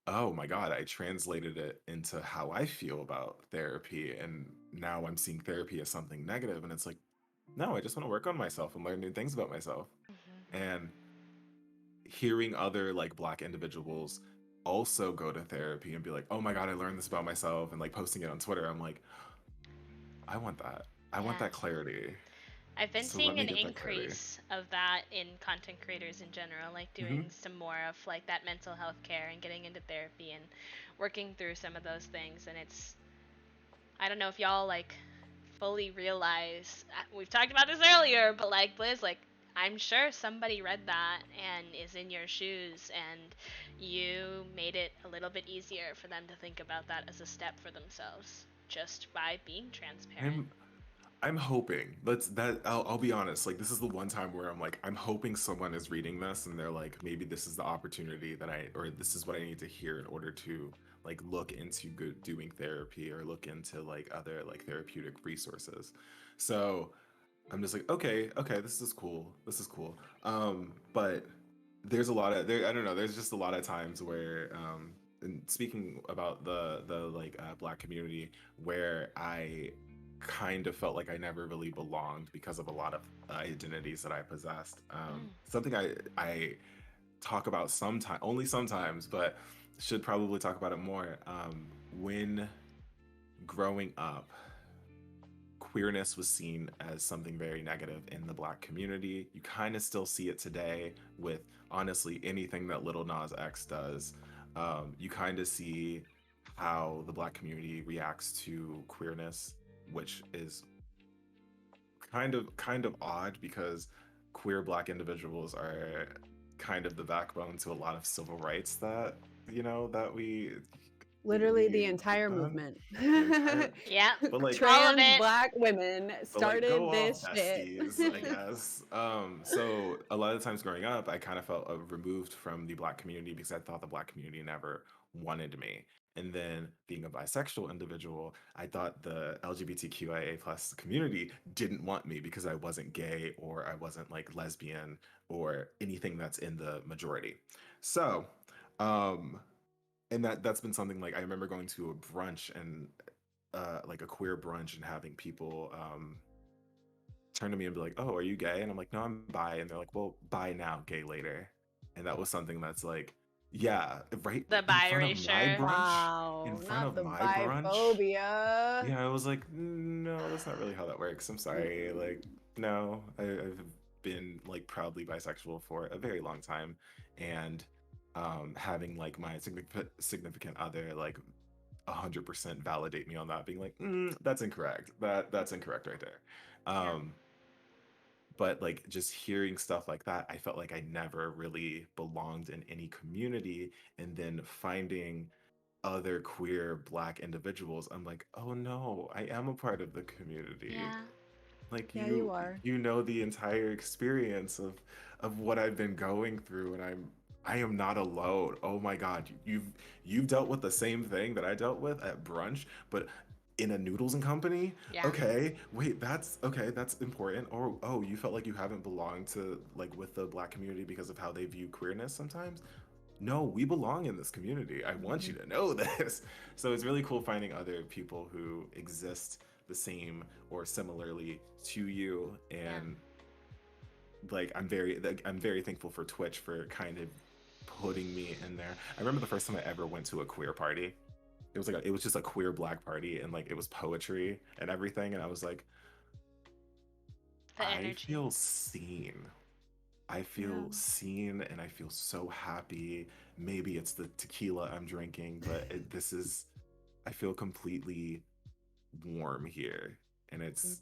"Oh my God!" I translated it into how I feel about therapy, and now I'm seeing therapy as something negative, and it's like, no, I just want to work on myself and learn new things about myself. Mhm. And hearing other like black individuals also go to therapy and be like, oh my god, I learned this about myself, and like posting it on Twitter, I'm like, I want that. I want Yeah. that clarity. I've been So let seeing me an get that clarity. increase of that in content creators in general, like Hmm. doing some more of like that mental health care and getting into therapy and working through some of those things. And it's, I don't know if y'all like fully realize, we've talked about this earlier, but like Blizz, like I'm sure somebody read that and is in your shoes, and you made it a little bit easier for them to think about that as a step for themselves just by being transparent. i'm I'm hoping. I'll be honest. Like this is the one time where I'm like, I'm hoping someone is reading this and they're like, maybe this is the opportunity or this is what I need to hear in order to like look into good doing therapy or look into like other like therapeutic resources. So I'm just like, okay, okay, this is cool. This is cool. But there's a lot of there. I don't know. There's just a lot of times where, and speaking about the like black community, where I kind of felt like I never really belonged because of a lot of identities that I possessed. Mm. Something I talk about sometimes, only sometimes, but should probably talk about it more. When growing up, queerness was seen as something very negative in the black community. You kind of still see it today with honestly anything that Little Nas X does. You kind of see how the black community reacts to queerness, which is kind of odd because queer black individuals are kind of the backbone to a lot of civil rights that that we Literally the we entire done movement. the entire, Yeah, but like, all of Trans it. black women but like, go started off, this shit. besties, I guess. So a lot of times growing up, I kind of felt removed from the black community because I thought the black community never wanted me. And then being a bisexual individual, I thought the LGBTQIA plus community didn't want me because I wasn't gay or I wasn't like lesbian or anything that's in the majority. So, um, and that's been something like I remember going to a brunch and like a queer brunch and having people turn to me and be like, "Oh, are you gay?" And I'm like, "No, I'm bi." And they're like, "Well, bi now, gay later." And that was something that's like, yeah, right The in bi front of my erasure. brunch, in Wow, front not of the my brunch. biphobia. Yeah, I was like, no, that's not really how that works. I'm sorry. Mm-mm. Like, no, I've been like proudly bisexual for a very long time, and having like my significant other like 100% validate me on that, being like, that's incorrect. That's incorrect right there. Yeah. Um, but like just hearing stuff like that, I felt like I never really belonged in any community, and then finding other queer black individuals, I'm like, oh no, I am a part of the community. Yeah. Like Yeah, you are. you know the entire experience of what I've been going through, and I am not alone. Oh my God, you've dealt with the same thing that I dealt with at brunch, but in a noodles and company. Yeah. Okay, wait, that's okay, that's important. Or oh, you felt like you haven't belonged to like with the black community because of how they view queerness sometimes. No, we belong in this community. I want you Mhm. to know this. So it's really cool finding other people who exist the same or similarly to you. Yeah. And like I'm very thankful for Twitch for kind of putting me in there. I remember the first time I ever went to a queer party. It was just a queer black party, and like it was poetry and everything, and I was like, The I energy. feel seen. I Yeah. feel seen and I feel so happy. Maybe it's the tequila I'm drinking, but this is, I feel completely warm here. And it's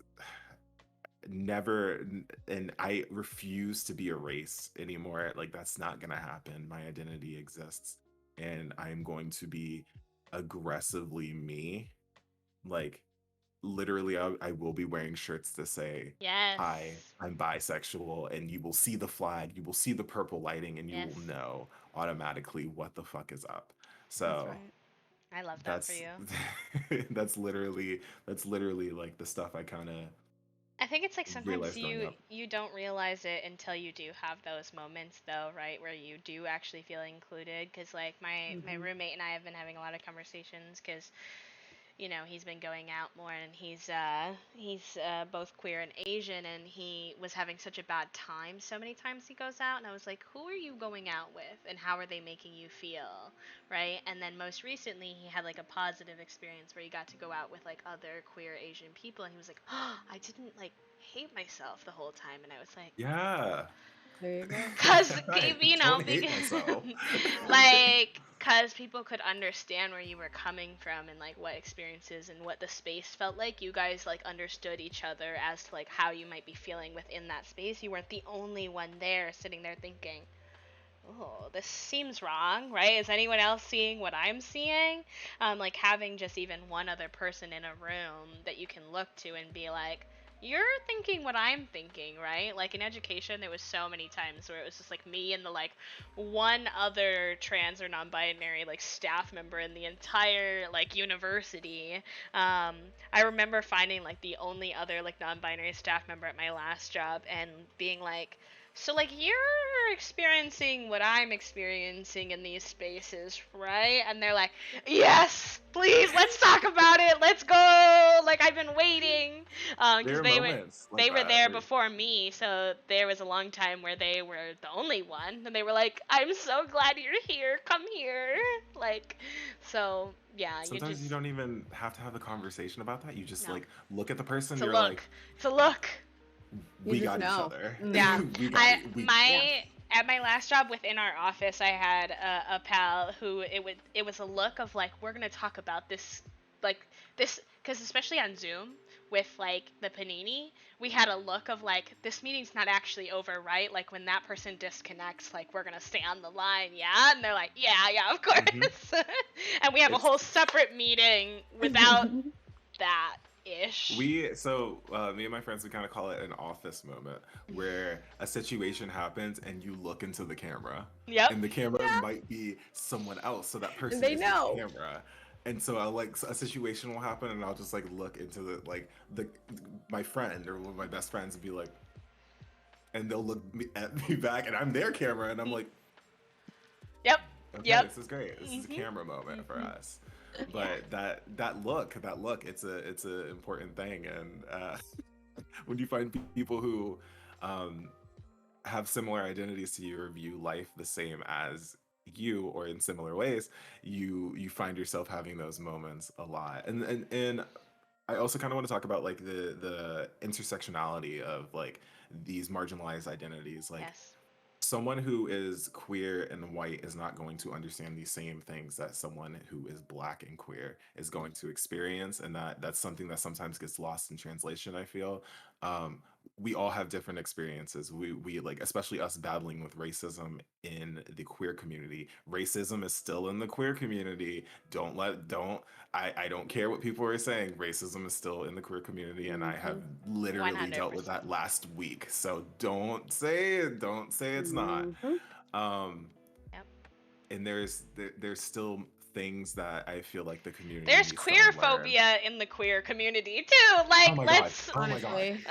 never, and I refuse to be a race anymore. Like, that's not going to happen. My identity exists, and I'm going to be aggressively me. Like, literally I will be wearing shirts to say Yes. hi, I'm bisexual, and you will see the flag, you will see the purple lighting, and you Yes. will know automatically what the fuck is up. That's So right. I love that for that's you. that's literally like the stuff I kind of I think it's like sometimes realized growing you up. you don't realize it until you do have those moments though, right, where you do actually feel included. Because like my Hmm. roommate and I have been having a lot of conversations because he's been going out more, and he's both queer and Asian, and he was having such a bad time so many times he goes out, and I was like, who are you going out with, and how are they making you feel, right? And then most recently he had like a positive experience where he got to go out with like other queer Asian people, and he was like, oh, I didn't like hate myself the whole time, and I was like, Yeah. There you go. cause I don't hate myself. like, cause people could understand where you were coming from and like what experiences and what the space felt like. You guys like understood each other as to like how you might be feeling within that space. You weren't the only one there sitting there thinking, oh, this seems wrong, right? Is anyone else seeing what I'm seeing? Like having just even one other person in a room that you can look to and be like, you're thinking what I'm thinking, right? Like in education, there was so many times where it was just like me and the like one other trans or non-binary like staff member in the entire like university. I remember finding like the only other like non-binary staff member at my last job and being like, so, like, you're experiencing what I'm experiencing in these spaces, right? And they're like, yes, please, let's talk about it. Let's go. Like, I've been waiting. Because There are moments like they were that there where before me, so there was a long time where they were the only one, and they were like, I'm so glad you're here. Come here. Like, so yeah, you sometimes you just don't even have to have a conversation about that. You just no. like look at the person, It's a you're like, look. It's a look. You we just got each know. other. Yeah, Hmm. we got I it. We Yeah. my at my last job within our office, I had a pal who it was a look of like we're gonna talk about this like this because especially on Zoom with like the panini, we had a look of like, this meeting's not actually over, right? Like when that person disconnects, like we're gonna stay on the line, yeah? And they're like, yeah, of course. And we have a It's whole separate meeting without that ish. Me and my friends, we kind of call it an office moment, where a situation happens and you look into the camera, Yep. and the camera might be someone else, so that person they is know. the camera. And so I like a situation will happen, and I'll just like look into the my friend or one of my best friends and be like, and they'll look at me back, and I'm their camera, and I'm like, Yep. okay, Yep. this is great. This is a camera moment for us. Yeah. But that look, it's a important thing, and when you find people who have similar identities to you or view life the same as you or in similar ways, you find yourself having those moments a lot. And I also kind of want to talk about like the intersectionality of like these marginalized identities. Like Yes. someone who is queer and white is not going to understand these same things that someone who is black and queer is going to experience, and that's something that sometimes gets lost in translation, I feel. We all have different experiences. We like, especially us battling with racism in the queer community. Racism is still in the queer community. I don't care what people are saying. Racism is still in the queer community, and I have literally dealt with 100%. that last week. So don't say it's not. Um, Yep. and there's still things that I feel like the community There's needs to queer unlearn. phobia in the queer community too. Like, Oh my let's god! Oh my god! Honestly.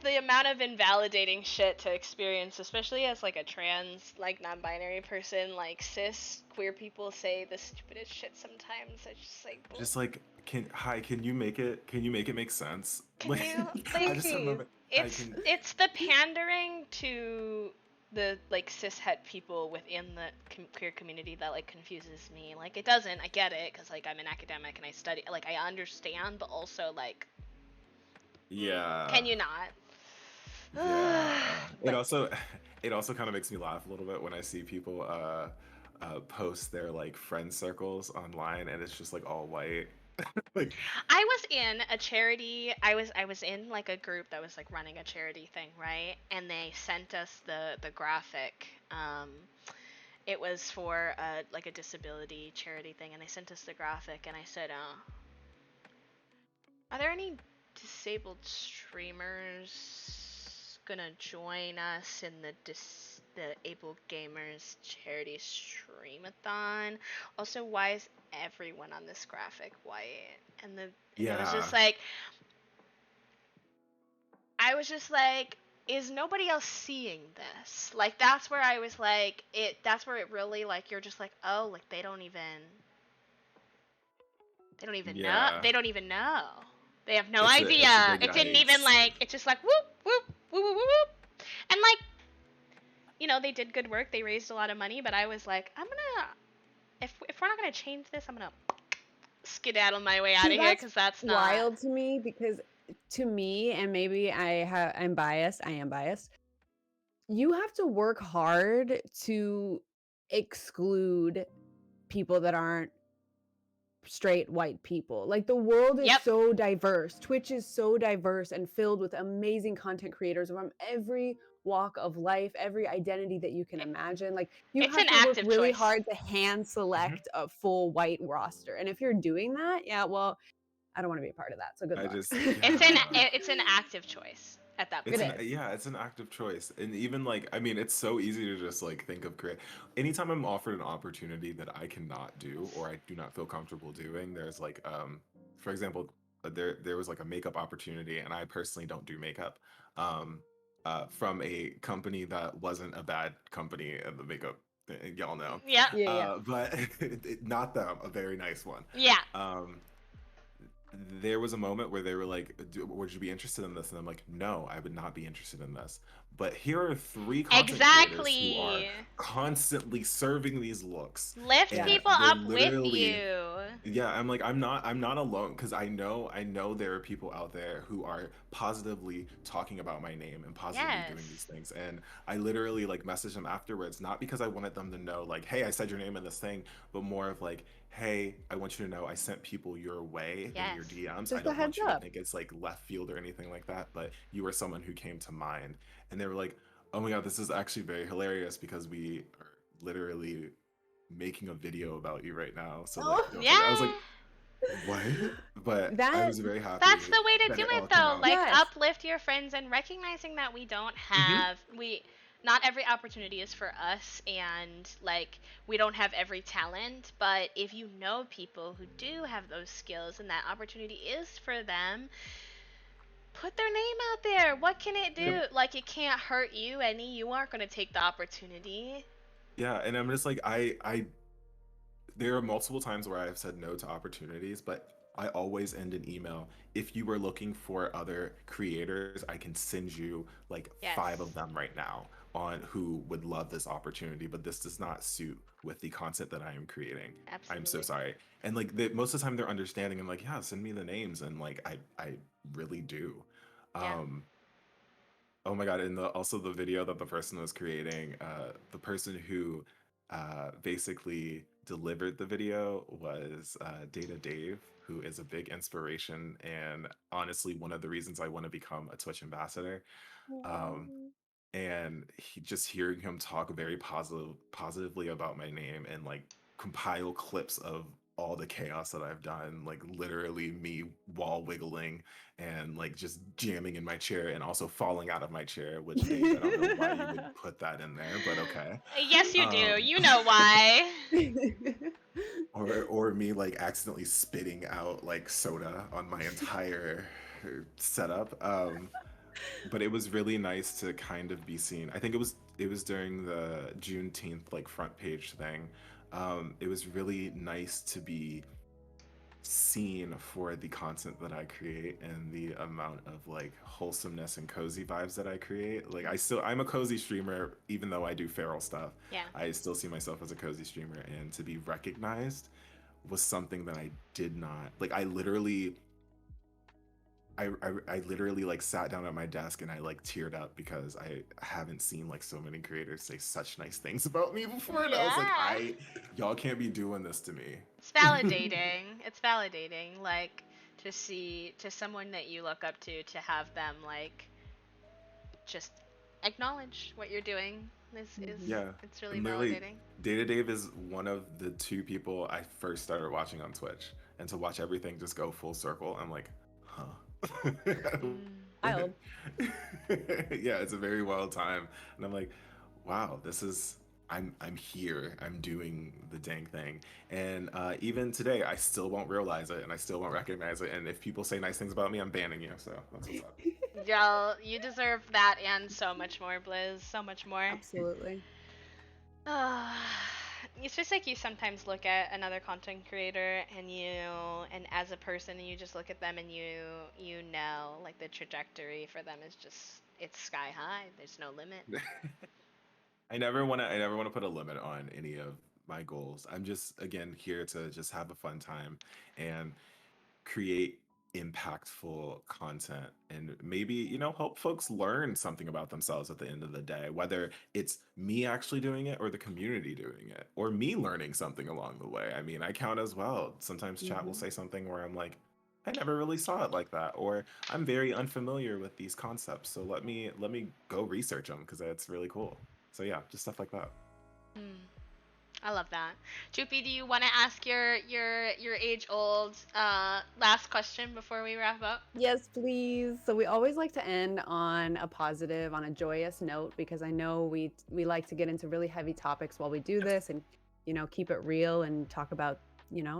the amount of invalidating shit to experience, especially as like a trans, like non-binary person, like cis queer people say the stupidest shit sometimes. It's just like, Just like, can you make it make sense? can you I like? just remember. It's the pandering to the like cishet people within the queer community that like confuses me. Like, it doesn't. I get it because like I'm an academic and I study. Like, I understand, but also like, Yeah. can you not? Yeah. But It also kind of makes me laugh a little bit when I see people post their like friend circles online, and it's just like all white. Like, I was in a charity. I was in like a group that was like running a charity thing, right? And they sent us the graphic. It was for like a disability charity thing, and they sent us the graphic, and I said, "Are there any disabled streamers gonna join us in the Able Gamers charity streamathon? Also, why is everyone on this graphic white?" And it was just yeah. like, I was just like, is nobody else seeing this? Like, that's where I was like, that's where it really, like, you're just like, oh, like, they don't even know. Yeah. They don't even know. They have no It's idea. a big It didn't even, yikes. like, it's just like, whoop, whoop, whoop, whoop, whoop. And, like, they did good work. They raised a lot of money, but I was like, I'm gonna, if we're not gonna change this, I'm gonna skedaddle my way out of here, because that's not wild to me, because to me, and maybe I'm biased. I am biased. You have to work hard to exclude people that aren't straight white people. Like, the world is Yep. so diverse. Twitch is so diverse and filled with amazing content creators from every walk of life, every identity that you can imagine. Like, you It's have an to work active really choice. hard to hand select a full white roster. And if you're doing that, yeah, well, I don't want to be a part of that. So good I luck. just It's an active choice at that point. It is. Yeah, it's an active choice. And even like, I mean, it's so easy to just like think of create. Anytime I'm offered an opportunity that I cannot do or I do not feel comfortable doing, there's like for example, there was like a makeup opportunity, and I personally don't do makeup. From a company that wasn't a bad company in the makeup, y'all know. Yeah. Yeah. But not them, a very nice one. Yeah. There was a moment where they were like, would you be interested in this? And I'm like, no, I would not be interested in this. But here are three content creators who are Exactly. constantly serving these looks, Lift Yes. and people they're up with literally, you. yeah, I'm not alone, because I know there are people out there who are positively talking about my name and positively doing these Yes. things. And I literally like messaged them afterwards, not because I wanted them to know like, hey, I said your name in this thing, but more of like, hey, I want you to know I sent people your way in your Yes. DMs. I Just a don't heads want you to up. think it's like left field or anything like that, but you were someone who came to mind. And they were like, oh my god, this is actually very hilarious because we are literally making a video about you right now. So like, Oh, don't forget. I was like, Yeah. what? But I that was very That's happy the way to that do it it all came though. out. Like yes. uplift your friends and recognizing that we don't Hmm. have we not every opportunity is for us and like we don't have every talent, but if you know people who do have those skills and that opportunity is for them, put their name out there. What can it Yep. do? Like it can't hurt you any. You aren't going to take the opportunity. Yeah, and I'm just like, there are multiple times where I've said no to opportunities, but I always end an email. If you were looking for other creators, I can send you like five of Yes. them right now on who would love this opportunity, but this does not suit with the content that I am creating. I'm so Absolutely. sorry. And like most of the time they're understanding and like, yeah, send me the names. And like I really do. Yeah. Um Oh my god, and also the video that the person was creating, the person who basically delivered the video was Data Dave, who is a big inspiration and honestly one of the reasons I want to become a Twitch ambassador. Um, Oh. and just hearing him talk very positively about my name and like compile clips of all the chaos that I've done, like literally me wall wiggling and like just jamming in my chair and also falling out of my chair, which Dave, I don't know why you would put that in there, but okay. Yes, you do. um You know why. or me like accidentally spitting out like soda on my entire setup. But it was really nice to kind of be seen. I think it was during the Juneteenth like front page thing. It was really nice to be seen for the content that I create and the amount of like wholesomeness and cozy vibes that I create. Like I'm a cozy streamer even though I do feral stuff. Yeah. I still see myself as a cozy streamer, and to be recognized was something that I did not like. I literally like sat down at my desk and I like teared up because I haven't seen like so many creators say such nice things about me before, and I was like, Yeah. y'all can't be doing this to me. It's validating. It's validating, like to see to someone that you look up to have them like just acknowledge what you're doing is Mhm. Yeah, it's really and literally, validating. Data Dave is one of the two people I first started watching on Twitch, and to watch everything just go full circle, I'm like, huh. Mm. Wild. Yeah, it's a very wild time, and I'm like, wow, I'm here, I'm doing the dang thing, and even today, I still won't realize it, and I still won't recognize it, and if people say nice things about me, I'm banning you. So that's what's up. Y'all, you deserve that and so much more, Blizz. So much more. Absolutely. Ah, it's just like you sometimes look at another content creator and as a person you just look at them and you know like the trajectory for them is just it's sky high. There's no limit. I never want to put a limit on any of my goals. I'm just again here to just have a fun time and create impactful content, and maybe help folks learn something about themselves at the end of the day, whether it's me actually doing it or the community doing it or me learning something along the way. I mean, I count as well. Sometimes chat will Hmm. say something where I'm like, I never really saw it like that, or I'm very unfamiliar with these concepts, so let me go research them because that's really cool. So yeah, just stuff like that. Mm, I love that. Choopy, do you want to ask your age old last question before we wrap up? Yes, please. So we always like to end on a positive, on a joyous note, because I know we like to get into really heavy topics while we do this, and keep it real and talk about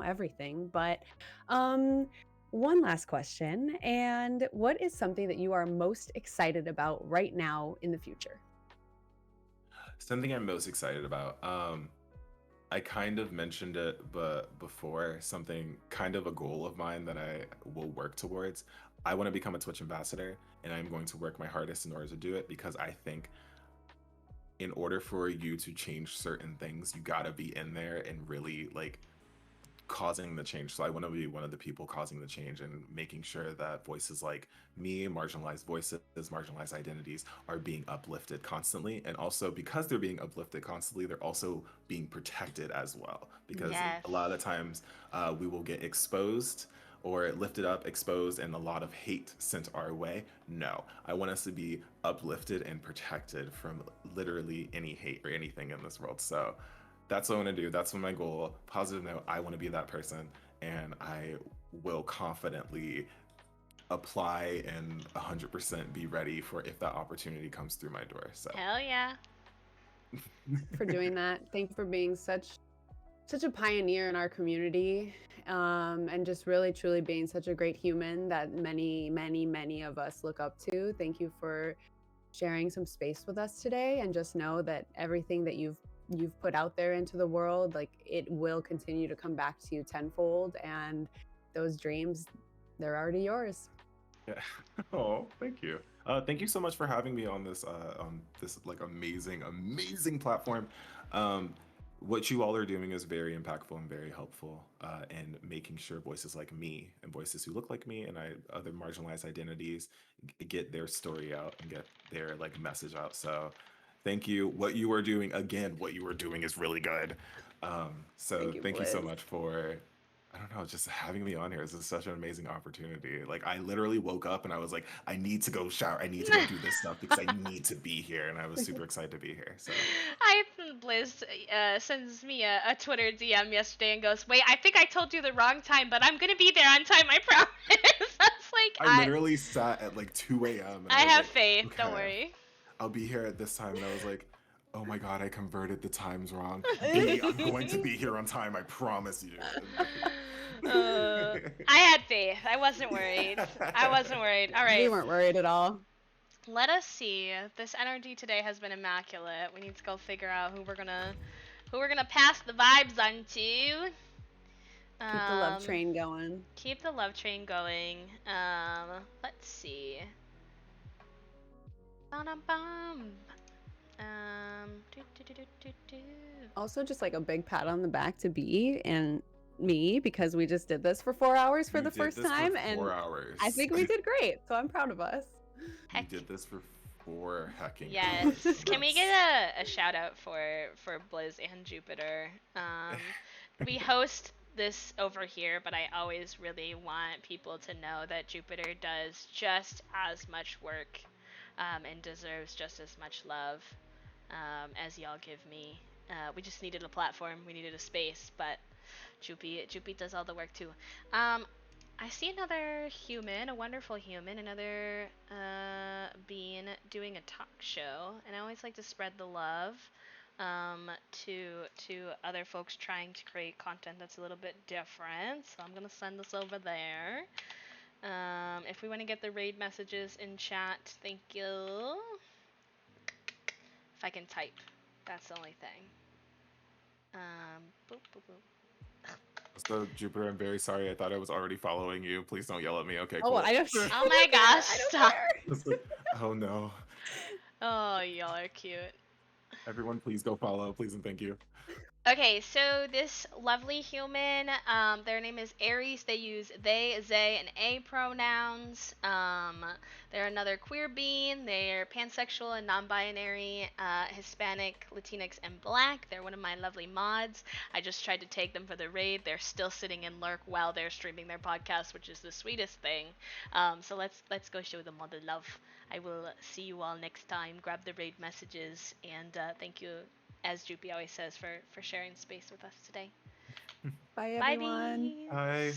everything. But um, one last question, and what is something that you are most excited about right now in the future? Something I'm most excited about. I kind of mentioned it, but before something kind of a goal of mine that I will work towards. I want to become a Twitch ambassador, and I'm going to work my hardest in order to do it because I think in order for you to change certain things, you gotta be in there and really like causing the change. So I want to be one of the people causing the change and making sure that voices like me, marginalized voices, marginalized identities are being uplifted constantly. And also because they're being uplifted constantly, they're also being protected as well. Because Yes. a lot of the times we will get exposed or lifted up, exposed, and a lot of hate sent our way. No, I want us to be uplifted and protected from literally any hate or anything in this world. So that's what I want to do. That's my goal. Positive note, I want to be that person, and I will confidently apply and 100% be ready for if that opportunity comes through my door. So Hell yeah. For doing that. Thank you for being such a pioneer in our community, and just really truly being such a great human that many of us look up to. Thank you for sharing some space with us today, and just know that everything that you've put out there into the world, like it will continue to come back to you tenfold, and those dreams, they're already yours. yeah. Oh, thank you. Thank you so much for having me on this like amazing platform. Um, what you all are doing is very impactful and very helpful in making sure voices like me and voices who look like me and other marginalized identities get their story out and get their like message out. So thank you. What you are doing, again, what you are doing is really good. So Thank you, thank you so Blizz. much for, I don't know, just having me on here. This is such an amazing opportunity. Like I literally woke up and I was like, I need to go shower. I need to go do this stuff because I need to be here. And I was super excited to be here. So Blizz sends me a Twitter DM yesterday and goes, "Wait, I think I told you the wrong time, but I'm gonna be there on time. I promise." I was like, I literally sat at like 2 a.m. and I I was have like, faith. Don't okay, worry. I'll be here at this time. And I was like, oh my God, I converted the times wrong. B, I'm going to be here on time. I promise you. I had faith. I wasn't worried. I wasn't worried. All We right. weren't worried at all. Let us see. This energy today has been immaculate. We need to go figure out who we're gonna pass the vibes on to. Keep the love train going. Keep the love train going. Let's see. Ba-dum-bum. Do. Also, just like a big pat on the back to B and me, because we just did this for 4 hours for You the did first this for time, and 4 hours. I think we did great. So I'm proud of us. You Heck. did this for 4 hecking Yes. hours. Can we That's- get a shout out for Blizz and Jupiter? We host this over here, but I always really want people to know that Jupiter does just as much work and deserves just as much love as y'all give me. We just needed a platform, we needed a space, but Jupy does all the work too. I see another human, a wonderful human, another being doing a talk show, and I always like to spread the love to other folks trying to create content that's a little bit different. So I'm gonna send this over there. If we want to get the raid messages in chat, thank you. If I can type, that's the only thing. Boop, boop, boop. So Jupiter, I'm very sorry. I thought I was already following you. Please don't yell at me. Okay, Oh, cool. I don't. Oh my gosh, I don't stop. care. Oh no. Oh, y'all are cute. Everyone, please go follow. Please and thank you. Okay, so this lovely human, their name is Aries. They use they, they, and a pronouns. They're another queer being. They're pansexual and non-binary, Hispanic, Latinx, and Black. They're one of my lovely mods. I just tried to take them for the raid. They're still sitting in lurk while they're streaming their podcast, which is the sweetest thing. So let's go show them all the love. I will see you all next time. Grab the raid messages, and thank you, as Droopy always says, for sharing space with us today. Bye, Bye, everyone. beans. Hi.